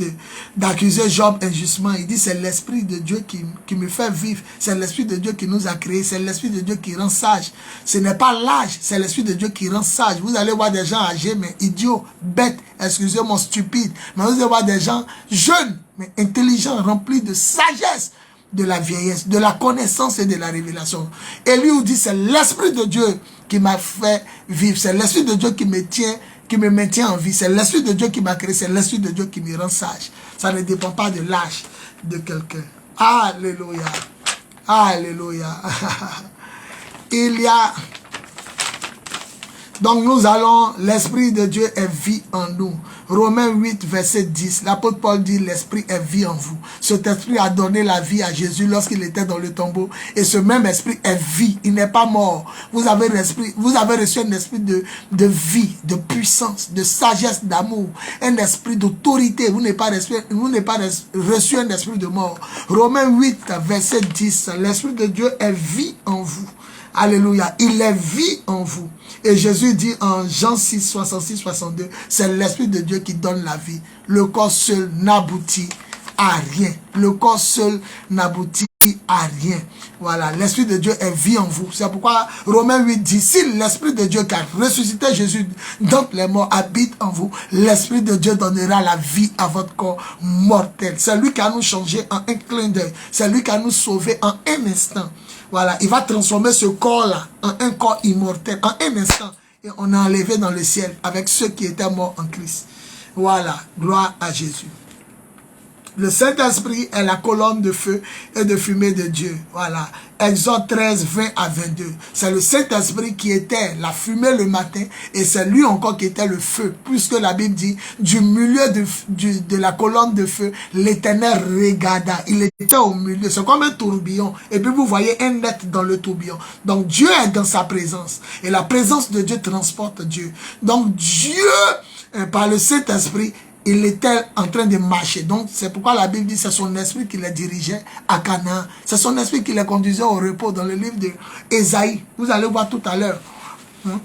d'accuser Job injustement, il dit c'est l'Esprit de Dieu qui me fait vivre, c'est l'Esprit de Dieu qui nous a créés, c'est l'Esprit de Dieu qui rend sage. Ce n'est pas l'âge, c'est l'Esprit de Dieu qui rend sage. Vous allez voir des gens âgés, mais idiots, bêtes, excusez-moi, stupides, mais vous allez voir des gens jeunes, mais intelligents, remplis de sagesse, de la vieillesse, de la connaissance et de la révélation. Et lui dit, c'est l'Esprit de Dieu qui m'a fait vivre, c'est l'Esprit de Dieu qui me maintient en vie, c'est l'Esprit de Dieu qui m'a créé, c'est l'Esprit de Dieu qui me rend sage. Ça ne dépend pas de l'âge de quelqu'un. Alléluia. Alléluia. Il y a... Donc nous allons, l'Esprit de Dieu est vie en nous. Romains 8, verset 10, l'apôtre Paul dit, l'Esprit est vie en vous. Cet Esprit a donné la vie à Jésus lorsqu'il était dans le tombeau. Et ce même Esprit est vie, il n'est pas mort. Vous avez reçu un esprit de vie, de puissance, de sagesse, d'amour. Un esprit d'autorité. Vous n'avez pas reçu un esprit de mort. Romains 8, verset 10, l'Esprit de Dieu est vie en vous. Alléluia, il est vie en vous. Et Jésus dit en Jean 6, 66, 62, c'est l'Esprit de Dieu qui donne la vie. Le corps seul n'aboutit à rien. Le corps seul n'aboutit à rien. Voilà, l'Esprit de Dieu est vie en vous. C'est pourquoi Romains 8 dit, si l'Esprit de Dieu qui a ressuscité Jésus d'entre les morts habite en vous, l'Esprit de Dieu donnera la vie à votre corps mortel. C'est lui qui a nous changé en un clin d'œil. C'est lui qui a nous sauvé en un instant. Voilà, il va transformer ce corps-là en un corps immortel, en un instant. Et on a enlevé dans le ciel avec ceux qui étaient morts en Christ. Voilà, gloire à Jésus. Le Saint-Esprit est la colonne de feu et de fumée de Dieu. Voilà. Exode 13, 20 à 22. C'est le Saint-Esprit qui était la fumée le matin et c'est lui encore qui était le feu. Puisque la Bible dit, du milieu de la colonne de feu, l'Éternel regarda. Il était au milieu. C'est comme un tourbillon. Et puis vous voyez un être dans le tourbillon. Donc Dieu est dans sa présence. Et la présence de Dieu transporte Dieu. Donc Dieu, par le Saint-Esprit, il était en train de marcher. Donc, c'est pourquoi la Bible dit que c'est son esprit qui les dirigeait à Canaan. C'est son esprit qui les conduisait au repos dans le livre d'Ésaïe. Vous allez voir tout à l'heure.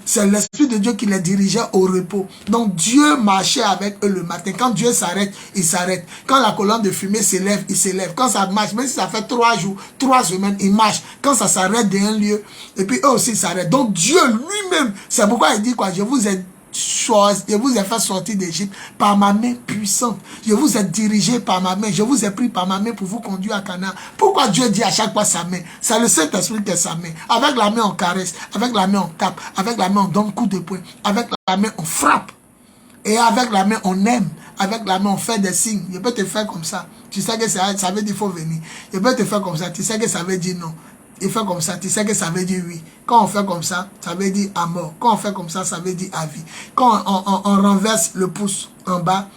C'est l'Esprit de Dieu qui les dirigeait au repos. Donc, Dieu marchait avec eux le matin. Quand Dieu s'arrête, il s'arrête. Quand la colonne de fumée s'élève, il s'élève. Quand ça marche, même si ça fait 3 jours, 3 semaines, il marche. Quand ça s'arrête d'un lieu, et puis eux aussi s'arrêtent. Donc, Dieu lui-même, c'est pourquoi il dit quoi? Je vous ai fait sortir d'Égypte par ma main puissante. Je vous ai dirigé par ma main. Je vous ai pris par ma main pour vous conduire à Canaan. Pourquoi Dieu dit à chaque fois sa main? C'est le Saint-Esprit qui est sa main. Avec la main on caresse, avec la main on tape, avec la main on donne coup de poing, avec la main on frappe. Et avec la main on aime. Avec la main on fait des signes. Je peux te faire comme ça. Tu sais que ça veut dire qu'il faut venir. Je peux te faire comme ça. Tu sais que ça veut dire non. Il fait comme ça, tu sais que ça veut dire oui. Quand on fait comme ça, ça veut dire à mort. Quand on fait comme ça, ça veut dire à vie. Quand on renverse le pouce en bas,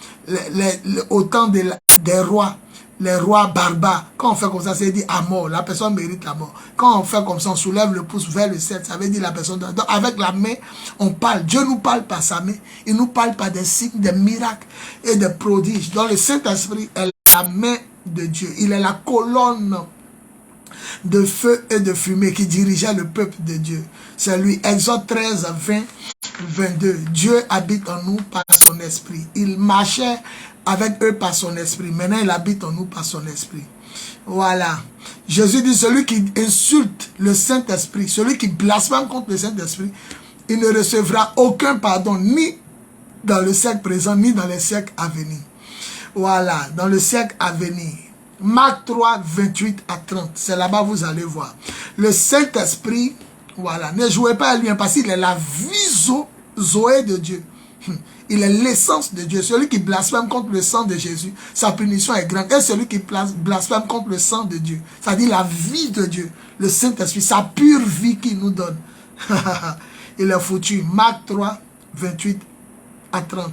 au temps des rois, les rois barbares, quand on fait comme ça, ça veut dire à mort. La personne mérite la mort. Quand on fait comme ça, on soulève le pouce vers le ciel, ça veut dire la personne. Donc avec la main, on parle. Dieu nous parle par sa main. Il nous parle par des signes, des miracles et des prodiges. Donc le Saint-Esprit est la main de Dieu. Il est la colonne de feu et de fumée qui dirigeait le peuple de Dieu. C'est lui. Exode 13, 20, 22. Dieu habite en nous par son esprit. Il marchait avec eux par son esprit. Maintenant, il habite en nous par son esprit. Voilà. Jésus dit, celui qui insulte le Saint-Esprit, celui qui blasphème contre le Saint-Esprit, il ne recevra aucun pardon, ni dans le siècle présent, ni dans les siècles à venir. Voilà. Dans le siècle à venir. Marc 3, 28 à 30. C'est là-bas vous allez voir. Le Saint-Esprit, voilà, ne jouez pas à lui parce qu'il est la vie Zoé de Dieu. Il est l'essence de Dieu. Celui qui blasphème contre le sang de Jésus, sa punition est grande. Et celui qui blasphème contre le sang de Dieu, c'est-à-dire la vie de Dieu, le Saint-Esprit, sa pure vie qu'il nous donne. Il est foutu. Marc 3, 28 à 30.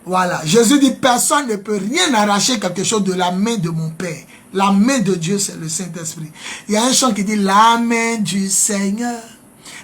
Voilà. Jésus dit, personne ne peut rien arracher quelque chose de la main de mon Père. La main de Dieu, c'est le Saint-Esprit. Il y a un chant qui dit, la main du Seigneur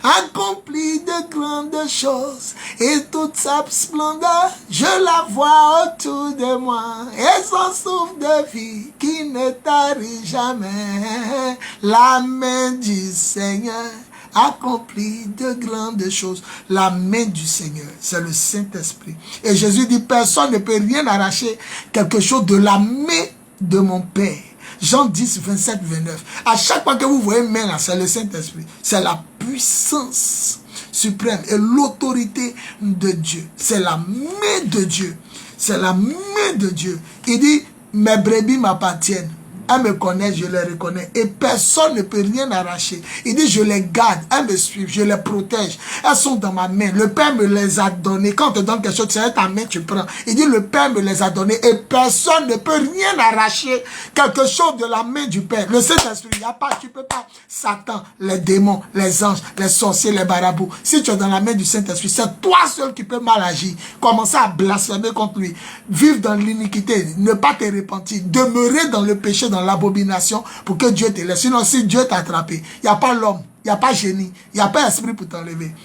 accomplit de grandes choses et toute sa splendeur, je la vois autour de moi et son souffle de vie qui ne tarit jamais. La main du Seigneur accomplit de grandes choses. La main du Seigneur, c'est le Saint-Esprit. Et Jésus dit, personne ne peut rien arracher quelque chose de la main de mon Père. Jean 10, 27, 29. À chaque fois que vous voyez main là, c'est le Saint-Esprit. C'est la puissance suprême et l'autorité de Dieu. C'est la main de Dieu. C'est la main de Dieu. Il dit, mes brebis m'appartiennent. Elles me connaissent, je les reconnais. Et personne ne peut rien arracher. Il dit, je les garde, elles me suivent, je les protège. Elles sont dans ma main. Le Père me les a données. Quand on te donne quelque chose, c'est ta main, tu prends. Il dit, le Père me les a données. Et personne ne peut rien arracher quelque chose de la main du Père. Le Saint-Esprit, il n'y a pas, tu peux pas. Satan, les démons, les anges, les sorciers, les barabous. Si tu es dans la main du Saint-Esprit, c'est toi seul qui peux mal agir. Commencer à blasphémer contre lui. Vivre dans l'iniquité, ne pas te repentir. Demeurer dans le péché, dans l'abomination pour que Dieu te laisse. Sinon, si Dieu t'a attrapé, il n'y a pas l'homme, il n'y a pas génie, il n'y a pas esprit pour t'enlever.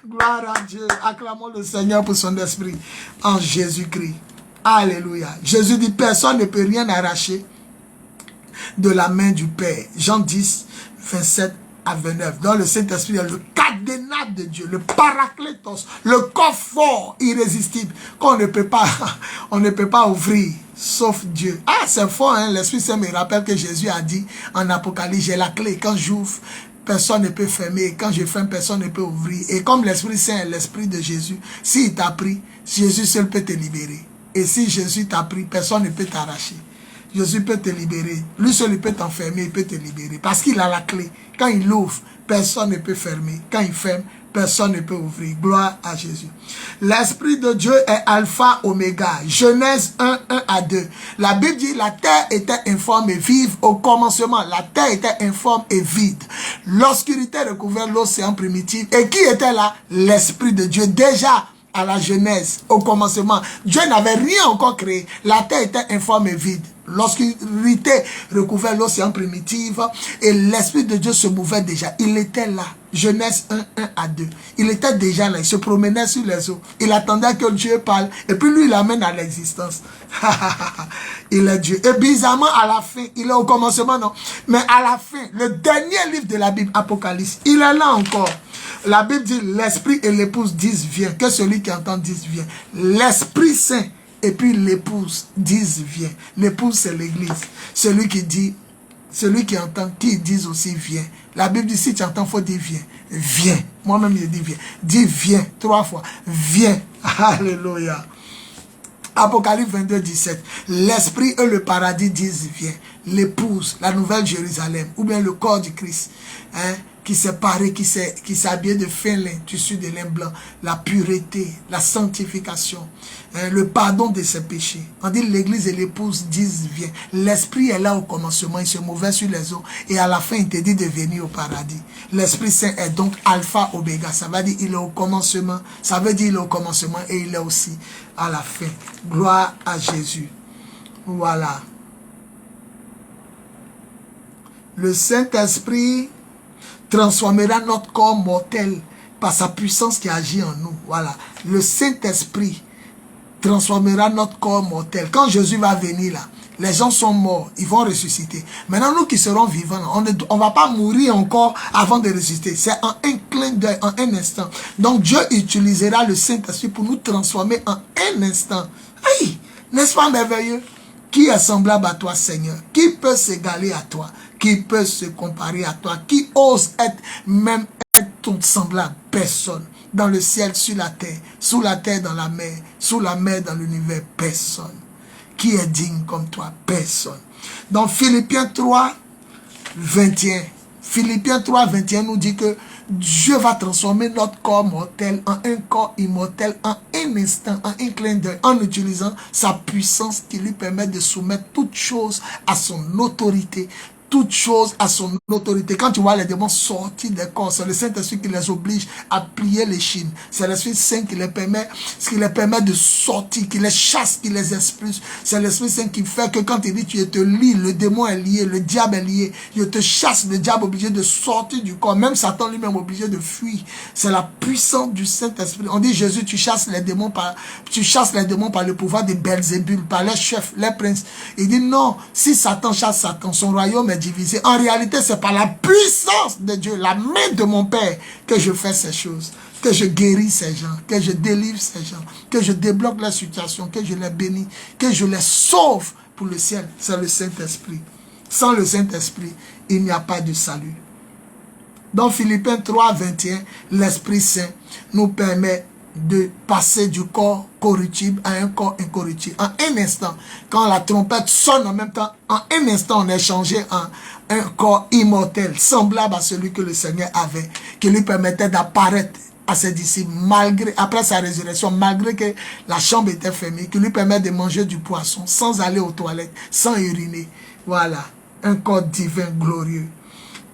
Gloire à Dieu. Acclamons le Seigneur pour son esprit en Jésus-Christ. Alléluia. Jésus dit, personne ne peut rien arracher de la main du Père. Jean 10, 27 à 29. Dans le Saint-Esprit, le cadenas de Dieu, le paraclétos, le coffre irrésistible qu'on ne peut pas, on ne peut pas ouvrir. Sauf Dieu. Ah, c'est fort, hein? L'Esprit Saint me rappelle que Jésus a dit en Apocalypse, j'ai la clé. Quand j'ouvre, personne ne peut fermer. Quand je ferme, personne ne peut ouvrir. Et comme l'Esprit Saint est l'Esprit de Jésus, s'il t'a pris, Jésus seul peut te libérer. Et si Jésus t'a pris, personne ne peut t'arracher. Jésus peut te libérer. Lui seul, il peut t'enfermer, il peut te libérer. Parce qu'il a la clé. Quand il ouvre, personne ne peut fermer. Quand il ferme, personne ne peut ouvrir. Gloire à Jésus. L'Esprit de Dieu est alpha, oméga. Genèse 1, 1 à 2. La Bible dit, la terre était informe et vive au commencement. La terre était informe et vide. L'obscurité recouvrait l'océan primitif. Et qui était là? L'Esprit de Dieu. Déjà, à la Genèse, au commencement, Dieu n'avait rien encore créé. La terre était informe et vide. L'obscurité recouvrait l'océan primitif et l'Esprit de Dieu se mouvait déjà. Il était là. Genèse 1, 1 à 2. Il était déjà là. Il se promenait sur les eaux. Il attendait que Dieu parle. Et puis lui, il l'amène à l'existence. Il est Dieu. Et bizarrement, à la fin, il est au commencement, non. Mais à la fin, le dernier livre de la Bible, Apocalypse, il est là encore. La Bible dit, l'Esprit et l'épouse disent, viens. Que celui qui entend dise, viens. L'Esprit Saint et puis l'épouse disent, viens. L'épouse, c'est l'église. Celui qui dit, celui qui entend, qui dit aussi, viens. La Bible dit, si tu entends, il faut dire, viens. Viens. Moi-même, je dis, viens. Dis, viens. 3 fois. Viens. Alléluia. Apocalypse 22, 17. L'Esprit et le paradis disent, viens. L'épouse, la nouvelle Jérusalem, ou bien le corps du Christ, hein, qui s'est paré, qui s'est habillé de fin lin, tissu de lin blanc, la pureté, la sanctification, hein, le pardon de ses péchés. On dit l'église et l'épouse disent, viens. L'Esprit est là au commencement, il se mouvait sur les eaux, et à la fin, il te dit de venir au paradis. L'Esprit Saint est donc alpha, oméga. Ça veut dire il est au commencement, ça veut dire il est au commencement, et il est aussi à la fin. Gloire à Jésus. Voilà. Le Saint-Esprit transformera notre corps mortel par sa puissance qui agit en nous. Voilà. Le Saint-Esprit transformera notre corps mortel. Quand Jésus va venir là, les gens sont morts, ils vont ressusciter. Maintenant, nous qui serons vivants, on ne va pas mourir encore avant de ressusciter. C'est en un clin d'œil, en un instant. Donc, Dieu utilisera le Saint-Esprit pour nous transformer en un instant. Aïe, n'est-ce pas merveilleux? Qui est semblable à toi, Seigneur? Qui peut s'égaler à toi? Qui peut se comparer à toi? Qui ose être ton semblable? Personne. Dans le ciel, sur la terre, sous la terre, dans la mer, sous la mer, dans l'univers, personne. Qui est digne comme toi? Personne. Dans Philippiens 3, 21, Philippiens 3, 21 nous dit que Dieu va transformer notre corps mortel en un corps immortel en un instant, en un clin d'œil, en utilisant sa puissance qui lui permet de soumettre toutes choses à son autorité. Toute chose à son autorité. Quand tu vois les démons sortir des corps, c'est le Saint-Esprit qui les oblige à plier les chines. C'est l'Esprit Saint qui les permet de sortir, qui les chasse, qui les expulse. C'est l'Esprit Saint qui fait que quand il dit tu te lis, le démon est lié, le diable est lié. Je te chasse, le diable est obligé de sortir du corps. Même Satan lui-même est obligé de fuir. C'est la puissance du Saint-Esprit. On dit Jésus, tu chasses les démons par le pouvoir de Belzébul, par les chefs, les princes. Il dit non, si Satan chasse Satan, son royaume est divisé. En réalité, c'est par la puissance de Dieu, la main de mon Père, que je fais ces choses. Que je guéris ces gens, que je délivre ces gens, que je débloque la situation, que je les bénis, que je les sauve pour le ciel. C'est le Saint-Esprit. Sans le Saint-Esprit, il n'y a pas de salut. Dans Philippiens 3, 21, l'Esprit Saint nous permet de passer du corps corruptible à un corps incorruptible. En un instant, quand la trompette sonne en même temps, en un instant, on est changé en un corps immortel, semblable à celui que le Seigneur avait, qui lui permettait d'apparaître à ses disciples, malgré, après sa résurrection, malgré que la chambre était fermée, qui lui permet de manger du poisson, sans aller aux toilettes, sans uriner. Voilà, un corps divin glorieux.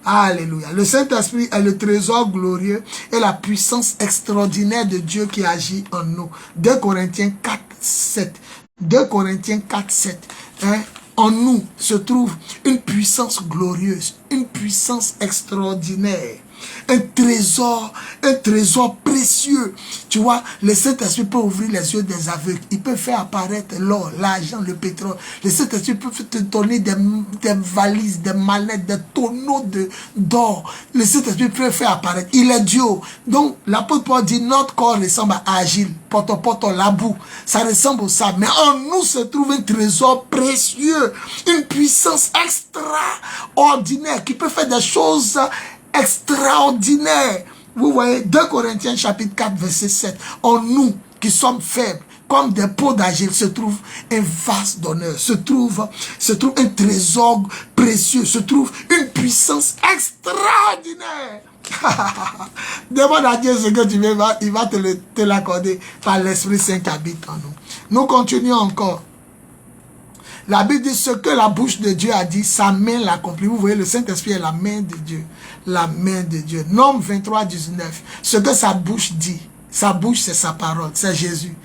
Alléluia. Le Saint-Esprit est le trésor glorieux et la puissance extraordinaire de Dieu qui agit en nous. 2 Corinthiens 4, 7. 2 Corinthiens 4, 7. Hein? En nous se trouve une puissance glorieuse, une puissance extraordinaire. Un trésor précieux. Tu vois, le Saint-Esprit peut ouvrir les yeux des aveugles. Il peut faire apparaître l'or, l'argent, le pétrole. Le Saint-Esprit peut te donner des valises, des mallettes, des tonneaux d'or. Le Saint-Esprit peut faire apparaître. Il est Dieu. Donc, l'apôtre Paul dit, notre corps ressemble à Agile, poto, la boue. Ça ressemble au sable. Mais en nous se trouve un trésor précieux. Une puissance extraordinaire qui peut faire des choses extraordinaire. Vous voyez, 2 Corinthiens chapitre 4 verset 7. En nous qui sommes faibles, comme des pots d'argile, se trouve un vase d'honneur, se trouve un trésor précieux, se trouve une puissance extraordinaire. Demande à Dieu ce que tu veux, il va te l'accorder par l'Esprit Saint qui habite en nous. Nous continuons encore. La Bible dit ce que la bouche de Dieu a dit, sa main l'accomplit. Vous voyez, le Saint-Esprit est la main de Dieu. La main de Dieu. Nombre 23, 19. Ce que sa bouche dit. Sa bouche, c'est sa parole. C'est Jésus.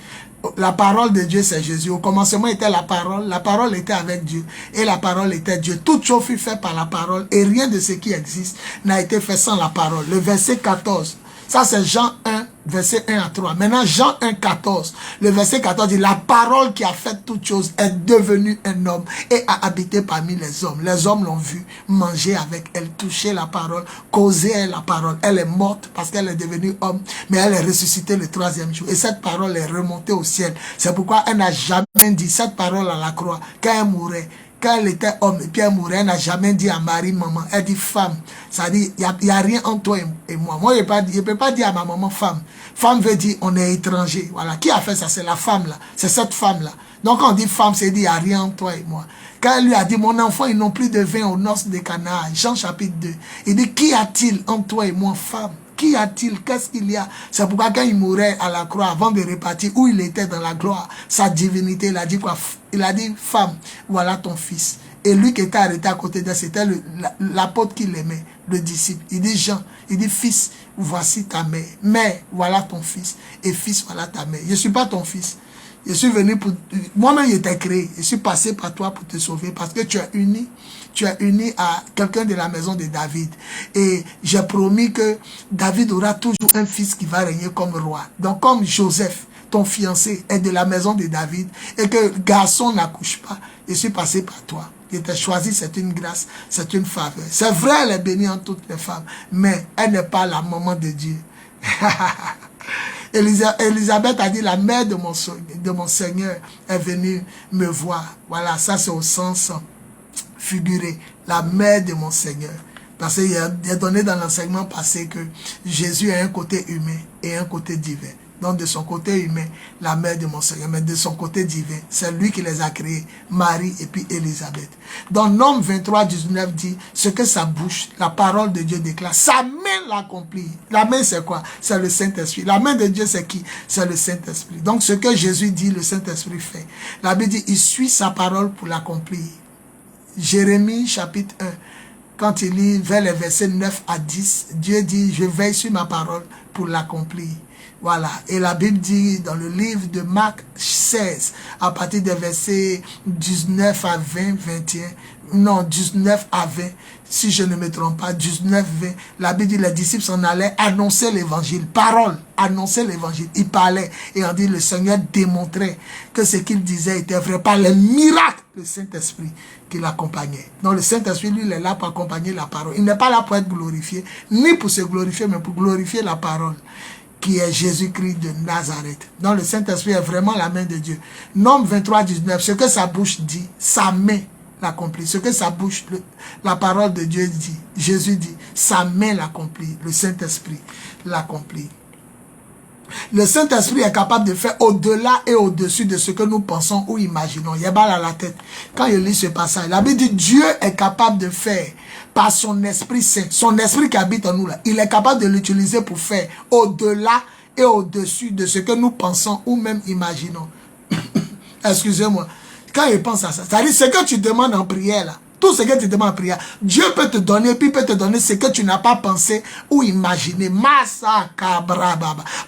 La parole de Dieu, c'est Jésus. Au commencement était la parole était avec Dieu. Et la parole était Dieu. Toute chose fut faite par la parole. Et rien de ce qui existe n'a été fait sans la parole. Le verset 14. Ça, c'est Jean 1, verset 1 à 3. Maintenant, Jean 1, 14. Le verset 14 dit, la parole qui a fait toutes choses est devenue un homme et a habité parmi les hommes. Les hommes l'ont vu, manger avec elle, toucher la parole, causer la parole. Elle est morte parce qu'elle est devenue homme, mais elle est ressuscitée le troisième jour. Et cette parole est remontée au ciel. C'est pourquoi elle n'a jamais dit cette parole à la croix, quand elle mourait. Quand elle était homme et puis elle mourait, elle n'a jamais dit à Marie, maman. Elle dit femme. Ça dit, il n'y a rien entre toi et moi. Moi, je ne peux pas dire à ma maman femme. Femme veut dire on est étranger. Voilà. Qui a fait ça? C'est la femme là. C'est cette femme là. Donc quand on dit femme, c'est dit il n'y a rien entre toi et moi. Quand elle lui a dit mon enfant, ils n'ont plus de vin aux noces de Cana. Jean chapitre 2. Il dit qu'y a-t-il entre toi et moi, femme? Qu'y a-t-il? Qu'est-ce qu'il y a? C'est pourquoi quand il mourait à la croix, avant de repartir, où il était dans la gloire, sa divinité, il a dit quoi? Il a dit, femme, voilà ton fils. Et lui qui était arrêté à côté d'elle, c'était l'apôtre qui l'aimait, le disciple. Il dit, Jean, il dit, fils, voici ta mère. Mère, voilà ton fils. Et fils, voilà ta mère. Je ne suis pas ton fils. Je suis venu pour... Moi-même, je t'ai créé. Je suis passé par toi pour te sauver parce que tu es uni à quelqu'un de la maison de David. Et j'ai promis que David aura toujours un fils qui va régner comme roi. Donc, comme Joseph, ton fiancé, est de la maison de David et que le garçon n'accouche pas, je suis passé par toi. Je t'ai choisi, c'est une grâce, c'est une faveur. C'est vrai, elle est bénie en toutes les femmes, mais elle n'est pas la maman de Dieu. Élisabeth a dit, la mère de mon Seigneur est venue me voir. Voilà, ça c'est au sens figuré. La mère de mon Seigneur. Parce qu'il est donné dans l'enseignement passé que Jésus a un côté humain et un côté divin. Donc de son côté humain, la mère de mon Seigneur, mais de son côté divin, c'est lui qui les a créés, Marie et puis Élisabeth. Dans Nombre 23, 19 dit, ce que sa bouche, la parole de Dieu déclare, sa main l'accomplit. La main c'est quoi? C'est le Saint-Esprit. La main de Dieu c'est qui? C'est le Saint-Esprit. Donc ce que Jésus dit, le Saint-Esprit fait. La Bible dit, il suit sa parole pour l'accomplir. Jérémie chapitre 1, quand il lit vers les versets 9 à 10, Dieu dit, je veille sur ma parole pour l'accomplir. Voilà, et la Bible dit dans le livre de Marc 16, à partir des versets 19 à 20, 21, non, 19 à 20, si je ne me trompe pas, 19, 20, la Bible dit, les disciples s'en allaient annoncer l'évangile, parole, annoncer l'évangile, ils parlaient, et on dit, le Seigneur démontrait que ce qu'il disait était vrai par les miracles, le Saint-Esprit qui l'accompagnait. Donc le Saint-Esprit, lui, il est là pour accompagner la parole. Il n'est pas là pour être glorifié, ni pour se glorifier, mais pour glorifier la parole, qui est Jésus-Christ de Nazareth. Donc le Saint-Esprit est vraiment la main de Dieu. Nombre 23, 19, ce que sa bouche dit, sa main l'accomplit. Ce que sa bouche, la parole de Dieu dit, Jésus dit, sa main l'accomplit. Le Saint-Esprit l'accomplit. Le Saint-Esprit est capable de faire au-delà et au-dessus de ce que nous pensons ou imaginons. Il y a balle à la tête. Quand je lis ce passage, la Bible dit, Dieu est capable de faire par son Esprit Saint, son Esprit qui habite en nous là, il est capable de l'utiliser pour faire au-delà et au-dessus de ce que nous pensons ou même imaginons. Excusez-moi. Quand il pense à ça, c'est-à-dire ce que tu demandes en prière là, tout ce que tu demandes en prière, Dieu peut te donner, puis peut te donner ce que tu n'as pas pensé ou imaginé.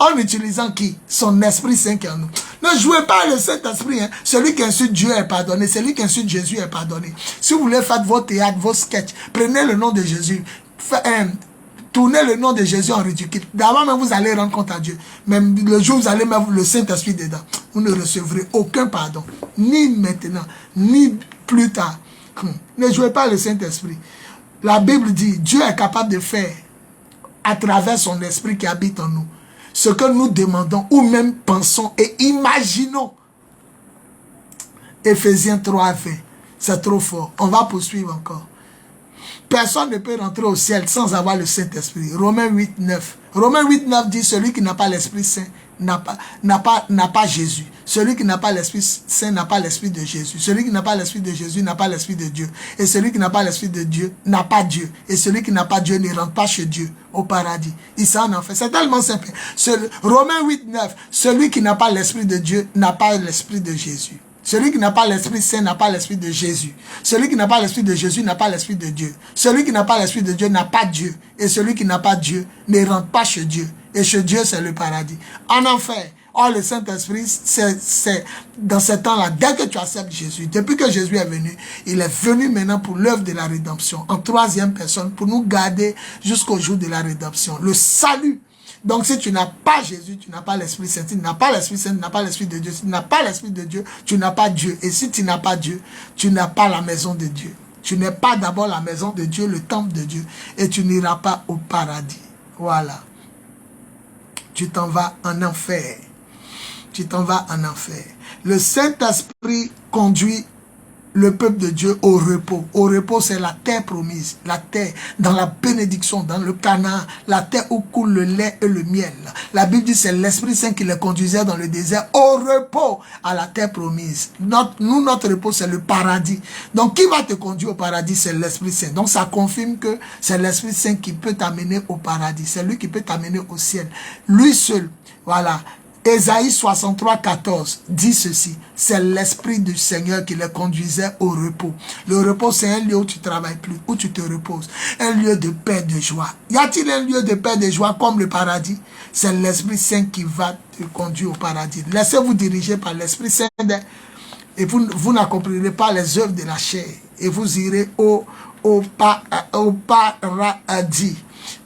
En utilisant qui? Son Esprit Saint qui est en nous. Ne jouez pas le Saint-Esprit. Hein. Celui qui insulte Dieu est pardonné. Celui qui insulte Jésus est pardonné. Si vous voulez faire vos théâtres, vos sketchs, prenez le nom de Jésus. Tournez le nom de Jésus en ridicule. D'abord même vous allez rendre compte à Dieu. Même le jour où vous allez mettre le Saint-Esprit dedans, vous ne recevrez aucun pardon. Ni maintenant, ni plus tard. Ne jouez pas le Saint-Esprit. La Bible dit, Dieu est capable de faire à travers son esprit qui habite en nous ce que nous demandons ou même pensons et imaginons. Éphésiens 3, 20. C'est trop fort. On va poursuivre encore. Personne ne peut rentrer au ciel sans avoir le Saint-Esprit. Romains 8, 9. Romains 8, 9 dit, celui qui n'a pas l'Esprit Saint n'a pas Jésus. Celui qui n'a pas l'Esprit Saint n'a pas l'Esprit de Jésus. Celui qui n'a pas l'Esprit de Jésus n'a pas l'Esprit de Dieu. Et celui qui n'a pas l'Esprit de Dieu n'a pas Dieu. Et celui qui n'a pas Dieu ne rentre pas chez Dieu, au paradis. Il s'en en fait. C'est tellement simple. Romains 8, 9. Celui qui n'a pas l'Esprit de Dieu n'a pas l'Esprit de Jésus. Celui qui n'a pas l'Esprit Saint n'a pas l'Esprit de Jésus. Celui qui n'a pas l'Esprit de Jésus n'a pas l'Esprit de Dieu. Celui qui n'a pas l'Esprit de Dieu n'a pas Dieu. Et celui qui n'a pas Dieu ne rentre pas chez Dieu. Et chez Dieu, c'est le paradis. En enfer. Or, le Saint-Esprit, c'est dans ce temps-là, dès que tu acceptes Jésus, depuis que Jésus est venu, il est venu maintenant pour l'œuvre de la rédemption, en troisième personne, pour nous garder jusqu'au jour de la rédemption. Le salut. Donc, si tu n'as pas Jésus, tu n'as pas l'Esprit Saint. Si tu n'as pas l'Esprit Saint, tu n'as pas l'Esprit de Dieu. Si tu n'as pas l'Esprit de Dieu, tu n'as pas Dieu. Et si tu n'as pas Dieu, tu n'as pas la maison de Dieu. Tu n'es pas d'abord la maison de Dieu, le temple de Dieu. Et tu n'iras pas au paradis. Voilà. Tu t'en vas en enfer. Tu t'en vas en enfer. Le Saint-Esprit conduit le peuple de Dieu au repos. Au repos, c'est la terre promise. La terre, dans la bénédiction, dans le Canaan, la terre où coule le lait et le miel. La Bible dit c'est l'Esprit Saint qui les conduisait dans le désert au repos, à la terre promise. Notre repos, c'est le paradis. Donc, qui va te conduire au paradis? C'est l'Esprit Saint. Donc, ça confirme que c'est l'Esprit Saint qui peut t'amener au paradis. C'est lui qui peut t'amener au ciel. Lui seul. Voilà. Ésaïe 63, 14 dit ceci, c'est l'Esprit du Seigneur qui les conduisait au repos. Le repos, c'est un lieu où tu ne travailles plus, où tu te reposes. Un lieu de paix, de joie. Y a-t-il un lieu de paix, de joie comme le paradis? C'est l'Esprit Saint qui va te conduire au paradis. Laissez-vous diriger par l'Esprit Saint et vous n'accomplirez pas les œuvres de la chair. Et vous irez au paradis.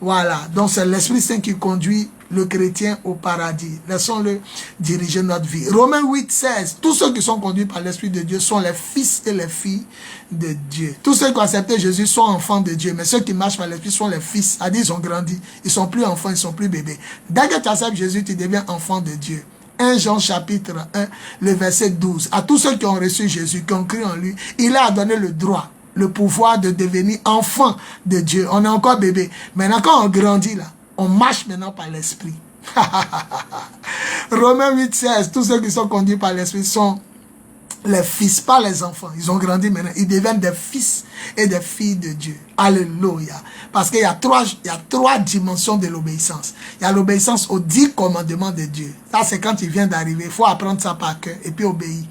Voilà, donc c'est l'Esprit Saint qui conduit le chrétien au paradis. Laissons-le diriger notre vie. Romains 8, 16. Tous ceux qui sont conduits par l'Esprit de Dieu sont les fils et les filles de Dieu. Tous ceux qui ont accepté Jésus sont enfants de Dieu. Mais ceux qui marchent par l'Esprit sont les fils. C'est-à-dire ils ont grandi. Ils sont plus enfants, ils sont plus bébés. Dès que tu acceptes Jésus, tu deviens enfant de Dieu. 1 Jean chapitre 1, le verset 12. À tous ceux qui ont reçu Jésus, qui ont cru en lui, il a donné le droit, le pouvoir de devenir enfant de Dieu. On est encore bébé. Maintenant, quand on grandit là, on marche maintenant par l'Esprit. Romains 8, 16. Tous ceux qui sont conduits par l'Esprit sont les fils, pas les enfants. Ils ont grandi maintenant. Ils deviennent des fils et des filles de Dieu. Alléluia. Parce qu'il y a trois dimensions de l'obéissance. Il y a l'obéissance aux 10 commandements de Dieu. Ça, c'est quand il vient d'arriver. Il faut apprendre ça par cœur et puis obéir.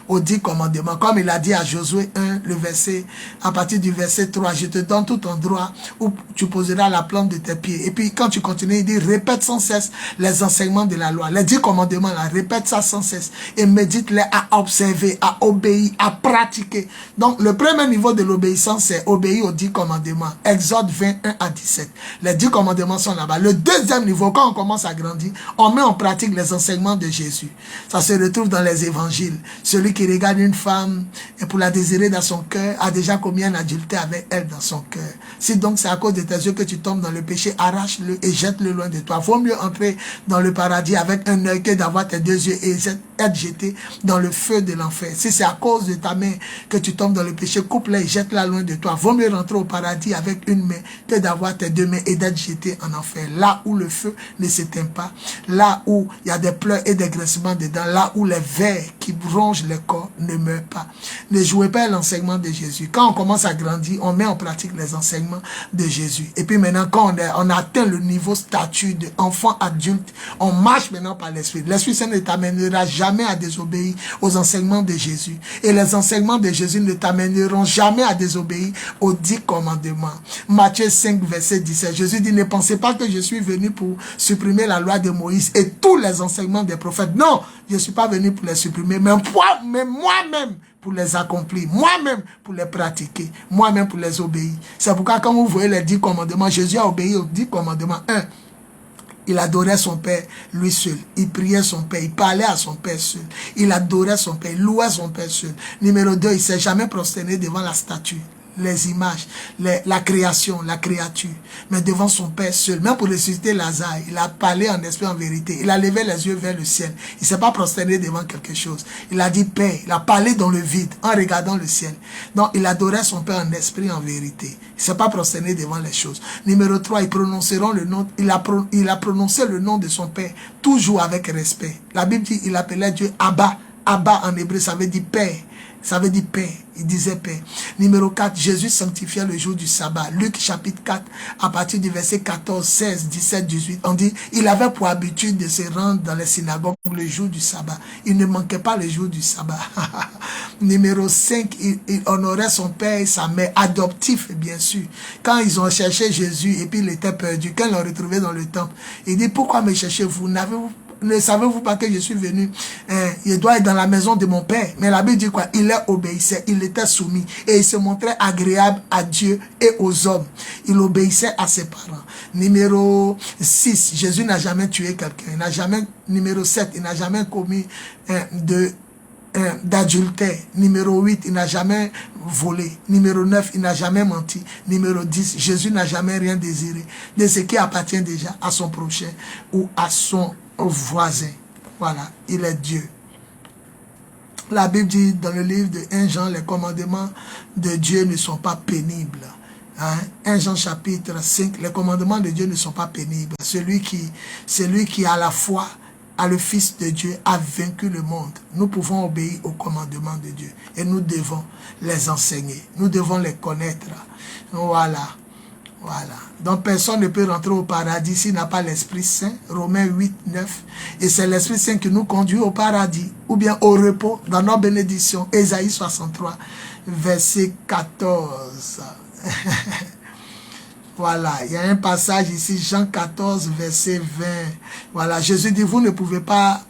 aux 10 commandements. Comme il a dit à Josué 1, le verset, à partir du verset 3, je te donne tout endroit où tu poseras la plante de tes pieds. Et puis quand tu continues, il dit, répète sans cesse les enseignements de la loi. Les 10 commandements, là, répète ça sans cesse. Et médite-les à observer, à obéir, à pratiquer. Donc le premier niveau de l'obéissance, c'est obéir aux 10 commandements. Exode 21 à 17. Les 10 commandements sont là-bas. Le deuxième niveau, quand on commence à grandir, on met en pratique les enseignements de Jésus. Ça se retrouve dans les évangiles. Celui qui regarde une femme et pour la désirer dans son cœur a déjà commis un adultère avec elle dans son cœur. Si donc c'est à cause de tes yeux que tu tombes dans le péché, arrache-le et jette-le loin de toi. Vaut mieux entrer dans le paradis avec un œil que d'avoir tes 2 yeux et être jeté dans le feu de l'enfer. Si c'est à cause de ta main que tu tombes dans le péché, coupe-la et jette-la loin de toi. Vaut mieux rentrer au paradis avec une main que d'avoir tes 2 mains et d'être jeté en enfer. Là où le feu ne s'éteint pas, là où il y a des pleurs et des graissements dedans, là où les vers qui rongent le corps ne meurent pas. Ne jouez pas l'enseignement de Jésus. Quand on commence à grandir, on met en pratique les enseignements de Jésus. Et puis maintenant, quand on atteint le niveau statut d'enfant adulte, on marche maintenant par l'Esprit. L'Esprit Saint ne t'amènera jamais à désobéir aux enseignements de Jésus. Et les enseignements de Jésus ne t'amèneront jamais à désobéir aux 10 commandements. Matthieu 5, verset 17. Jésus dit, ne pensez pas que je suis venu pour supprimer la loi de Moïse et tous les enseignements des prophètes. Non, je ne suis pas venu pour les supprimer, mais moi-même pour les accomplir, moi-même pour les pratiquer, moi-même pour les obéir. C'est pourquoi quand vous voyez les 10 commandements, Jésus a obéi aux 10 commandements. 1. Il adorait son Père, lui seul. Il priait son Père. Il parlait à son Père seul. Il adorait son Père. Il louait son Père seul. Numéro 2, il ne s'est jamais prosterné devant la statue, les images, la création, la créature, mais devant son Père seul. Même pour ressusciter Lazare, il a parlé en esprit, en vérité. Il a levé les yeux vers le ciel. Il ne s'est pas prosterné devant quelque chose. Il a dit Père. Il a parlé dans le vide en regardant le ciel. Donc, il adorait son Père en esprit, en vérité. Il ne s'est pas prosterné devant les choses. Numéro 3, ils prononceront le nom. Il a prononcé le nom de son Père, toujours avec respect. La Bible dit il appelait Dieu Abba. Abba en hébreu, ça veut dire Père. Ça veut dire Père. Il disait Père. Numéro 4, Jésus sanctifiait le jour du sabbat. Luc chapitre 4, à partir du verset 14, 16, 17, 18, on dit, il avait pour habitude de se rendre dans les synagogues le jour du sabbat. Il ne manquait pas le jour du sabbat. Numéro 5, il honorait son père et sa mère, adoptif bien sûr. Quand ils ont cherché Jésus et puis il était perdu, quand ils l'ont retrouvé dans le temple, il dit, pourquoi me cherchez-vous? Ne savez-vous pas que je suis venu? Il doit être dans la maison de mon père. Mais la Bible dit quoi? Il obéissait, il était soumis. Et il se montrait agréable à Dieu et aux hommes. Il obéissait à ses parents. Numéro 6, Jésus n'a jamais tué quelqu'un. Numéro 7, il n'a jamais commis d'adultère. Numéro 8, il n'a jamais volé. Numéro 9, il n'a jamais menti. Numéro 10, Jésus n'a jamais rien désiré de ce qui appartient déjà à son prochain ou à son voisin. Voilà, il est Dieu. La Bible dit dans le livre de 1 Jean, les commandements de Dieu ne sont pas pénibles. 1 Jean chapitre 5, les commandements de Dieu ne sont pas pénibles. Celui qui a la foi à le Fils de Dieu a vaincu le monde. Nous pouvons obéir aux commandements de Dieu et nous devons les enseigner. Nous devons les connaître. Voilà. Voilà. Donc personne ne peut rentrer au paradis s'il n'a pas l'Esprit Saint. Romains 8, 9. Et c'est l'Esprit Saint qui nous conduit au paradis ou bien au repos dans nos bénédictions. Ésaïe 63, verset 14. Voilà, il y a un passage ici, Jean 14, verset 20. Voilà, Jésus dit, vous ne pouvez pas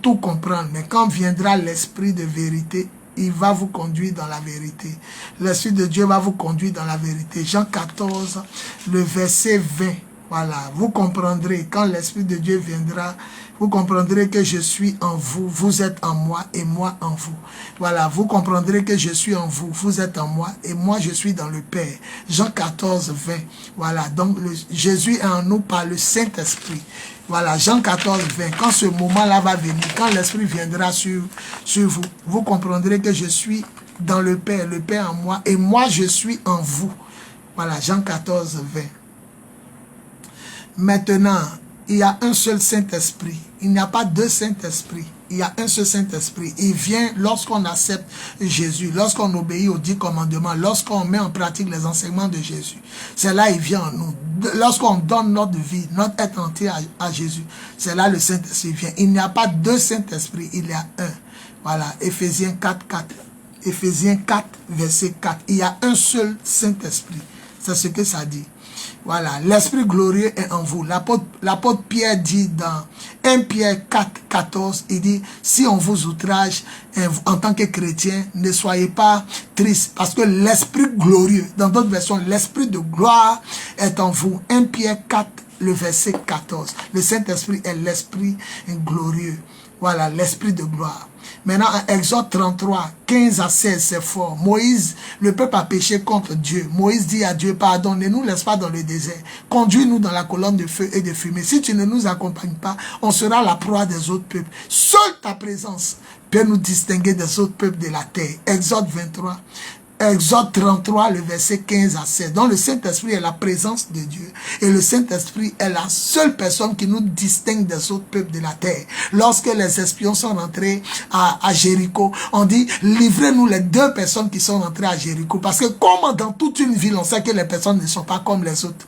tout comprendre, mais quand viendra l'Esprit de vérité, il va vous conduire dans la vérité. L'Esprit de Dieu va vous conduire dans la vérité. Jean 14, le verset 20. Voilà, vous comprendrez, quand l'Esprit de Dieu viendra, vous comprendrez que je suis en vous, vous êtes en moi et moi en vous. Voilà, vous comprendrez que je suis en vous, vous êtes en moi et moi je suis dans le Père. Jean 14, 20. Voilà, donc Jésus est en nous par le Saint-Esprit. Voilà, Jean 14, 20. Quand ce moment-là va venir, quand l'Esprit viendra sur vous, vous comprendrez que je suis dans le Père en moi et moi je suis en vous. Voilà, Jean 14, 20. Maintenant, il y a un seul Saint-Esprit. Il n'y a pas deux Saint-Esprits. Il y a un seul Saint-Esprit. Il vient lorsqu'on accepte Jésus, lorsqu'on obéit aux 10 commandements, lorsqu'on met en pratique les enseignements de Jésus. C'est là il vient en nous. Lorsqu'on donne notre vie, notre être entier à Jésus, c'est là le Saint-Esprit vient. Il n'y a pas deux Saint-Esprits, il y a un. Voilà, Éphésiens 4, 4. Éphésiens 4, verset 4. Il y a un seul Saint-Esprit. C'est ce que ça dit. Voilà, l'Esprit glorieux est en vous. L'apôtre Pierre dit dans 1 Pierre 4, 14, il dit, si on vous outrage en tant que chrétien, ne soyez pas tristes, parce que l'Esprit glorieux, dans d'autres versions, l'Esprit de gloire est en vous. 1 Pierre 4, le verset 14. Le Saint-Esprit est l'Esprit glorieux. Voilà, l'Esprit de gloire. Maintenant, en Exode 33, 15 à 16, c'est fort. Moïse, le peuple a péché contre Dieu. Moïse dit à Dieu, pardonne, ne nous laisse pas dans le désert. Conduis-nous dans la colonne de feu et de fumée. Si tu ne nous accompagnes pas, on sera la proie des autres peuples. Seule ta présence peut nous distinguer des autres peuples de la terre. Exode 23. Exode 33, le verset 15 à 16. Donc le Saint-Esprit est la présence de Dieu. Et le Saint-Esprit est la seule personne qui nous distingue des autres peuples de la terre. Lorsque les espions sont rentrés à Jéricho, on dit, livrez-nous les 2 personnes qui sont rentrées à Jéricho. Parce que comme dans toute une ville, on sait que les personnes ne sont pas comme les autres.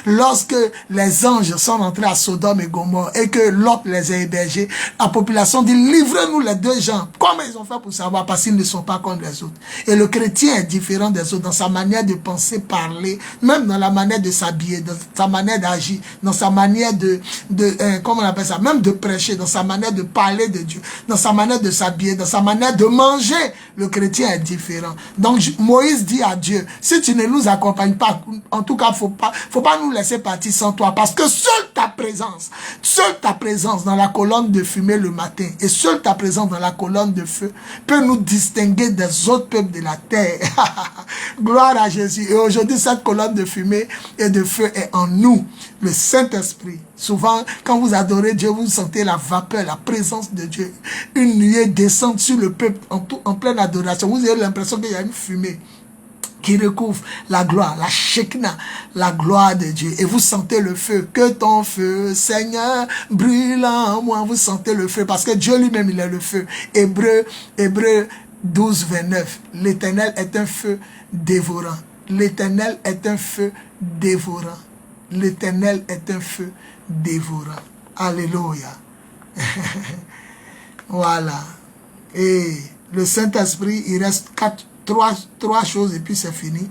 Lorsque les anges sont rentrés à Sodome et Gomorrhe et que Lot les a hébergés, la population dit, livrez-nous les 2 gens. Comment ils ont fait pour savoir? Parce qu'ils ne sont pas comme les autres. Et le chrétien est différent des autres dans sa manière de penser, parler, même dans la manière de s'habiller, dans sa manière d'agir, dans sa manière comment on appelle ça, même de prêcher, dans sa manière de parler de Dieu, dans sa manière de s'habiller, dans sa manière de manger. Le chrétien est différent. Donc Moïse dit à Dieu, si tu ne nous accompagnes pas, en tout cas, faut pas nous laisser partir sans toi, parce que seule ta présence dans la colonne de fumée le matin et seule ta présence dans la colonne de feu peut nous distinguer des autres peuples de la terre. Gloire à Jésus. Et aujourd'hui, cette colonne de fumée et de feu est en nous, le Saint-Esprit. Souvent, quand vous adorez Dieu, vous sentez la vapeur, la présence de Dieu. Une nuée descend sur le peuple en pleine adoration. Vous avez l'impression qu'il y a une fumée qui recouvre la gloire, la Shekinah, la gloire de Dieu. Et vous sentez le feu. Que ton feu, Seigneur, brûle en moi. Vous sentez le feu parce que Dieu lui-même, il est le feu. Hébreu 12, 29. L'Éternel est un feu dévorant. L'Éternel est un feu dévorant. L'Éternel est un feu dévorant. Alléluia. Voilà. Et le Saint-Esprit, il reste trois choses et puis c'est fini.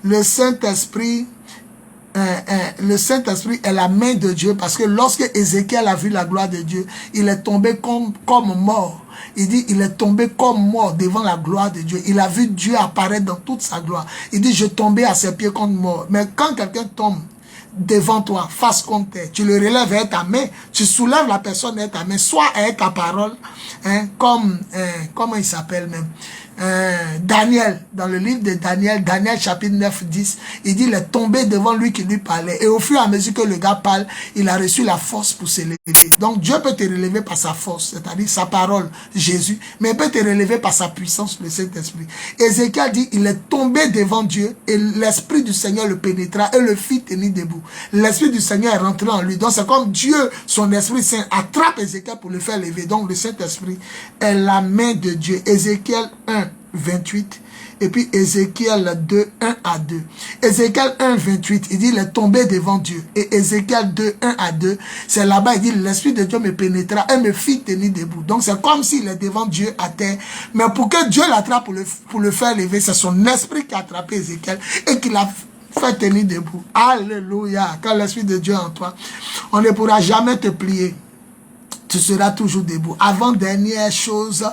Le Saint-Esprit est la main de Dieu, parce que lorsque Ézéchiel a vu la gloire de Dieu, il est tombé comme mort. Il dit, il est tombé comme mort devant la gloire de Dieu. Il a vu Dieu apparaître dans toute sa gloire. Il dit, je tombais à ses pieds comme mort. Mais quand quelqu'un tombe devant toi, face contre terre, tu le relèves avec ta main, tu soulèves la personne avec ta main, soit avec ta parole, hein, comme, comment il s'appelle même, Daniel, dans le livre de Daniel, Daniel chapitre 9, 10, il dit, il est tombé devant lui qui lui parlait. Et au fur et à mesure que le gars parle, il a reçu la force pour se lever. Donc Dieu peut te relever par sa force, c'est-à-dire sa parole, Jésus, mais il peut te relever par sa puissance, le Saint-Esprit. Ézéchiel dit, il est tombé devant Dieu et l'Esprit du Seigneur le pénétra et le fit tenir debout. L'Esprit du Seigneur est rentré en lui. Donc c'est comme Dieu, son Esprit Saint, attrape Ézéchiel pour le faire lever. Donc le Saint-Esprit est la main de Dieu. Ézéchiel 1, 28. Et puis Ézéchiel 2, 1 à 2. Ézéchiel 1, 28, il dit, il est tombé devant Dieu. Et Ézéchiel 2, 1 à 2, c'est là-bas, il dit, l'Esprit de Dieu me pénétra et me fit tenir debout. Donc c'est comme s'il est devant Dieu à terre. Mais pour que Dieu l'attrape pour le faire lever, c'est son Esprit qui a attrapé Ézéchiel et qui l'a fait tenir debout. Alléluia. Quand l'Esprit de Dieu est en toi, on ne pourra jamais te plier. Tu seras toujours debout. Avant-dernière chose,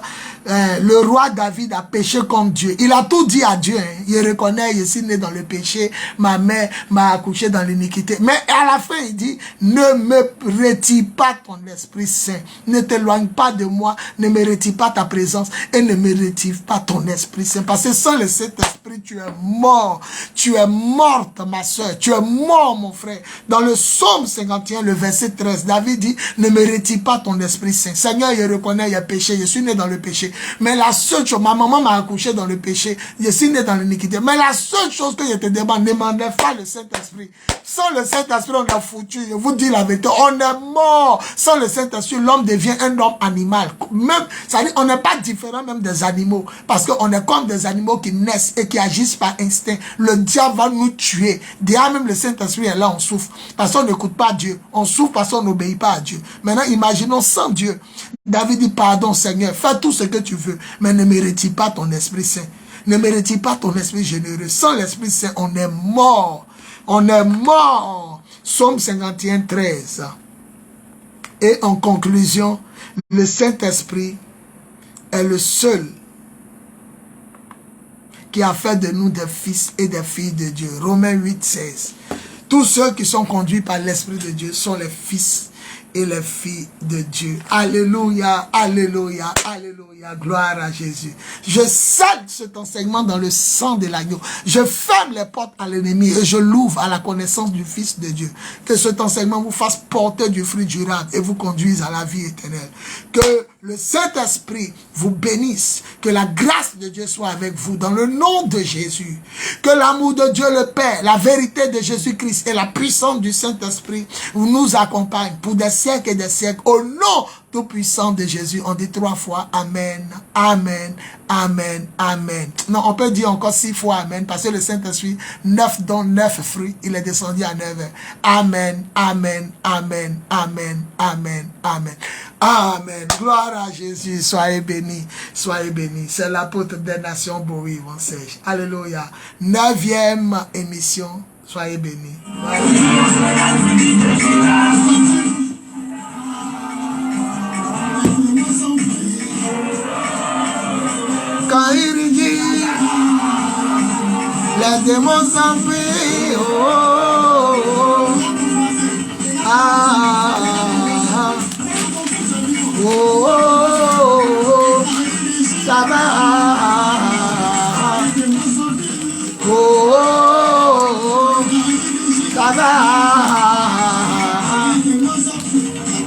le roi David a péché comme Dieu. Il a tout dit à Dieu. Hein. Il reconnaît, je suis né dans le péché, ma mère m'a accouché dans l'iniquité. Mais à la fin, il dit, ne me retire pas ton Esprit Saint. Ne t'éloigne pas de moi, ne me retire pas ta présence et ne me retire pas ton Esprit Saint. Parce que sans le Saint-Esprit, tu es mort. Tu es morte, ma soeur. Tu es mort, mon frère. Dans le psaume 51, le verset 13, David dit, ne me retire pas ton Esprit Saint. Seigneur, je reconnais, il y a péché, je suis né dans le péché. Mais la seule chose, ma maman m'a accouché dans le péché, je suis né dans l'iniquité. Mais la seule chose que je te demande, ne demandez pas le Saint-Esprit. Sans le Saint-Esprit, on est foutu. Je vous dis la vérité, on est mort. Sans le Saint-Esprit, l'homme devient un homme animal. Même, c'est-à-dire, on n'est pas différent même des animaux. Parce qu'on est comme des animaux qui naissent et qui agissent par instinct. Le diable va nous tuer. Déjà même le Saint-Esprit est là, on souffre. Parce qu'on n'écoute pas Dieu. On souffre parce qu'on n'obéit pas à Dieu. Maintenant, imaginons non, sans Dieu. David dit, pardon Seigneur, fais tout ce que tu veux, mais ne me retire pas ton Esprit Saint. Ne me retire pas ton Esprit généreux. Sans l'Esprit Saint, on est mort. On est mort. Psaume 51, 13. Et en conclusion, le Saint-Esprit est le seul qui a fait de nous des fils et des filles de Dieu. Romains 8, 16. Tous ceux qui sont conduits par l'Esprit de Dieu sont les fils et les filles de Dieu. Alléluia, alléluia, alléluia, gloire à Jésus. Je scelle cet enseignement dans le sang de l'agneau. Je ferme les portes à l'ennemi et je l'ouvre à la connaissance du Fils de Dieu. Que cet enseignement vous fasse porter du fruit durable et vous conduise à la vie éternelle. Que le Saint-Esprit vous bénisse. Que la grâce de Dieu soit avec vous dans le nom de Jésus. Que l'amour de Dieu le Père, la vérité de Jésus-Christ et la puissance du Saint-Esprit nous accompagnent pour des siècles et des siècles. Au nom tout puissant de Jésus, on dit 3 fois Amen, Amen, Amen, Amen. Non, on peut dire encore 6 fois Amen, parce que le Saint-Esprit, 9 dons, 9 fruits, il est descendu à 9. Amen, Amen, Amen, Amen, Amen, Amen. Amen. Gloire à Jésus. Soyez bénis. Soyez bénis. C'est l'apôtre des nations, Bowie, mon Serge. Alléluia. 9e émission. Soyez bénis. Quand il dit, les démons s'enfuient. Oh, oh, oh. Ah, ah, oh, oh, oh, ça va. Oh, oh, oh, ça va.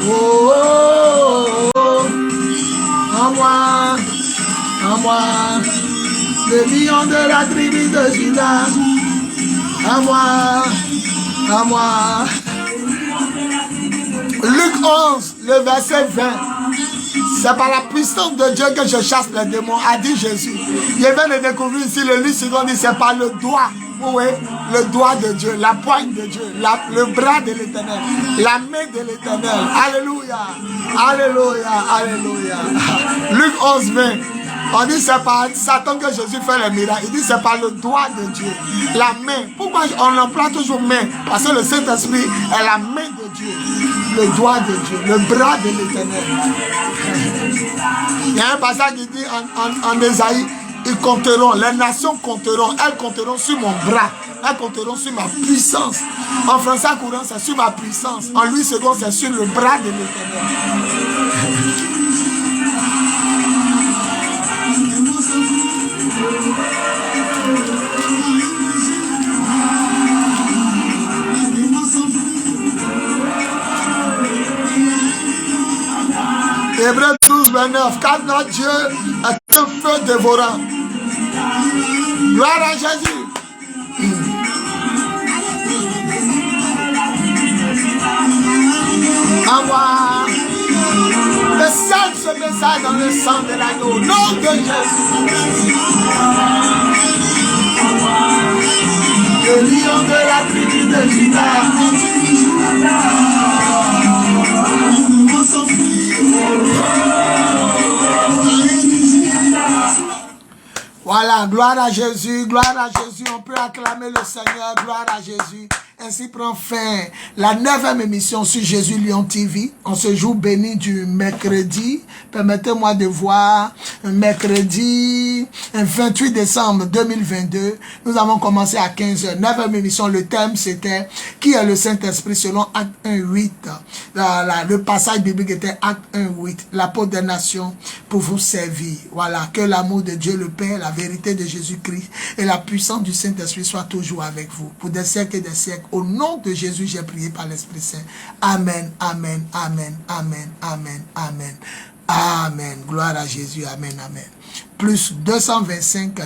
Oh, oh, oh, en moi, le lion de la tribu de Juda. En moi. Luc 11, le verset 20. C'est par la puissance de Dieu que je chasse les démons, a dit Jésus. Il vient de découvrir ici le livre second, dit c'est par le doigt. Oui, le doigt de Dieu, la poigne de Dieu, le bras de l'Éternel, la main de l'Éternel. Alléluia, alléluia, alléluia. Luc 11, 20. On dit c'est par Satan que Jésus fait les miracles. Il dit c'est par le doigt de Dieu, la main. Pourquoi on emploie toujours main? Parce que le Saint-Esprit est la main de Dieu, le doigt de Dieu, le bras de l'Éternel. Il y a un passage qui dit en Ésaïe, ils compteront, les nations compteront, elles compteront sur mon bras, elles compteront sur ma puissance. En français courant, c'est sur ma puissance. En lui second, c'est sur le bras de l'Éternel. Hébreux 12, 29. Car notre Dieu est un feu dévorant. Gloire à Jésus. Envoie. Et scelle ce message dans le sang de l'agneau. Nom de Jésus. Le lion de la tribu de Juda. Voilà, gloire à Jésus, gloire à Jésus. On peut acclamer le Seigneur, gloire à Jésus. Ainsi prend fin la 9e émission sur Jésus Lion TV. On se joue béni du mercredi. Permettez-moi de voir mercredi 28 décembre 2022. Nous avons commencé à 15h. 9e émission, le thème c'était « Qui est le Saint-Esprit » selon Acte 1.8. Le passage biblique était Acte 1.8. L'apôtre des nations pour vous servir. Voilà, que l'amour de Dieu le Père, la vérité de Jésus-Christ et la puissance du Saint-Esprit soient toujours avec vous. Pour des siècles et des siècles. Au nom de Jésus, j'ai prié par l'Esprit Saint. Amen, amen, amen, amen, amen, amen. Amen. Gloire à Jésus. Amen, amen. Plus 225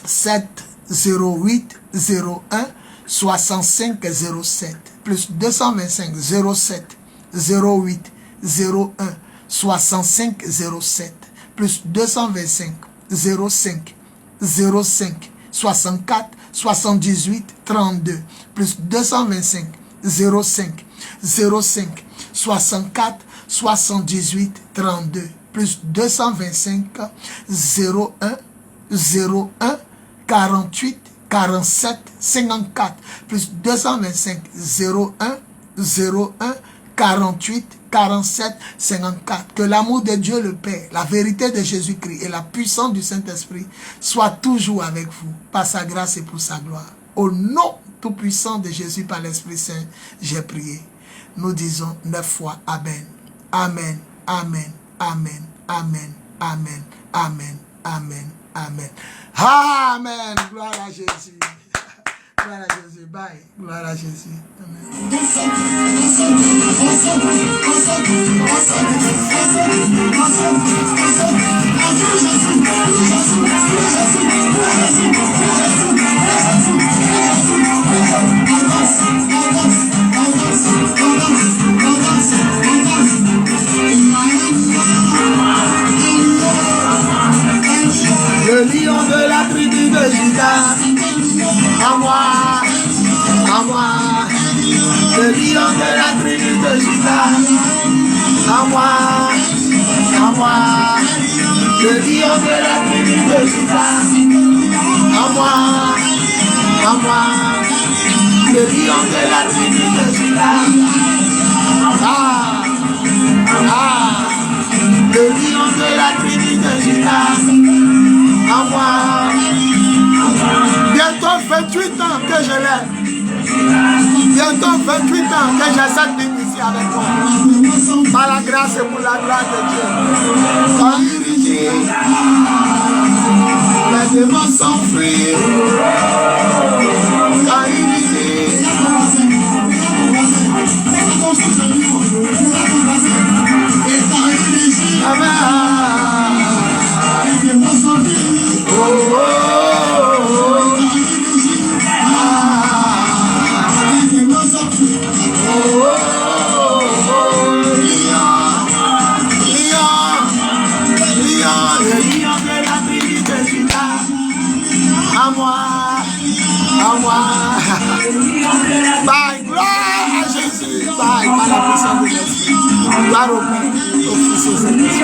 07 08 01 65 07. Plus 225 07 08 01 65 07. Plus 225 05 05 64 78 32 plus 225 05 05 64 78 32 plus 225 01 01 48 47 54 plus 225 01 01 48 47 54. Que l'amour de Dieu le Père, la vérité de Jésus-Christ et la puissance du Saint-Esprit soient toujours avec vous, par sa grâce et pour sa gloire. Au nom tout puissant de Jésus par l'Esprit Saint, j'ai prié. Nous disons 9 fois Amen. Amen. Amen. Amen. Amen. Amen. Amen. Amen. Amen. Amen. Gloire à Jésus. Gloire à Jésus. Bye. Gloire à Jésus. Amen. Le lion de la tribu de Judas, à moi, à moi. Le lion de la tribu de Judas, à moi, à moi. Le lion de la tribu de Judas, à moi, à moi. Le lion de la tribu de Judas, le lion de la tribu de Judas, à moi. Bientôt 28 ans que je l'ai. Bientôt 28 ans que j'essaie d'initier avec toi. Par la grâce et pour la gloire de Dieu. Quand il dit, les démons s'enfuient. Quand il dit, Amen. Oh, oh, oh. À moi, by gloire à Jésus, by par la puissance de l'Esprit, gloire au Père, au Fils et au Saint-Esprit.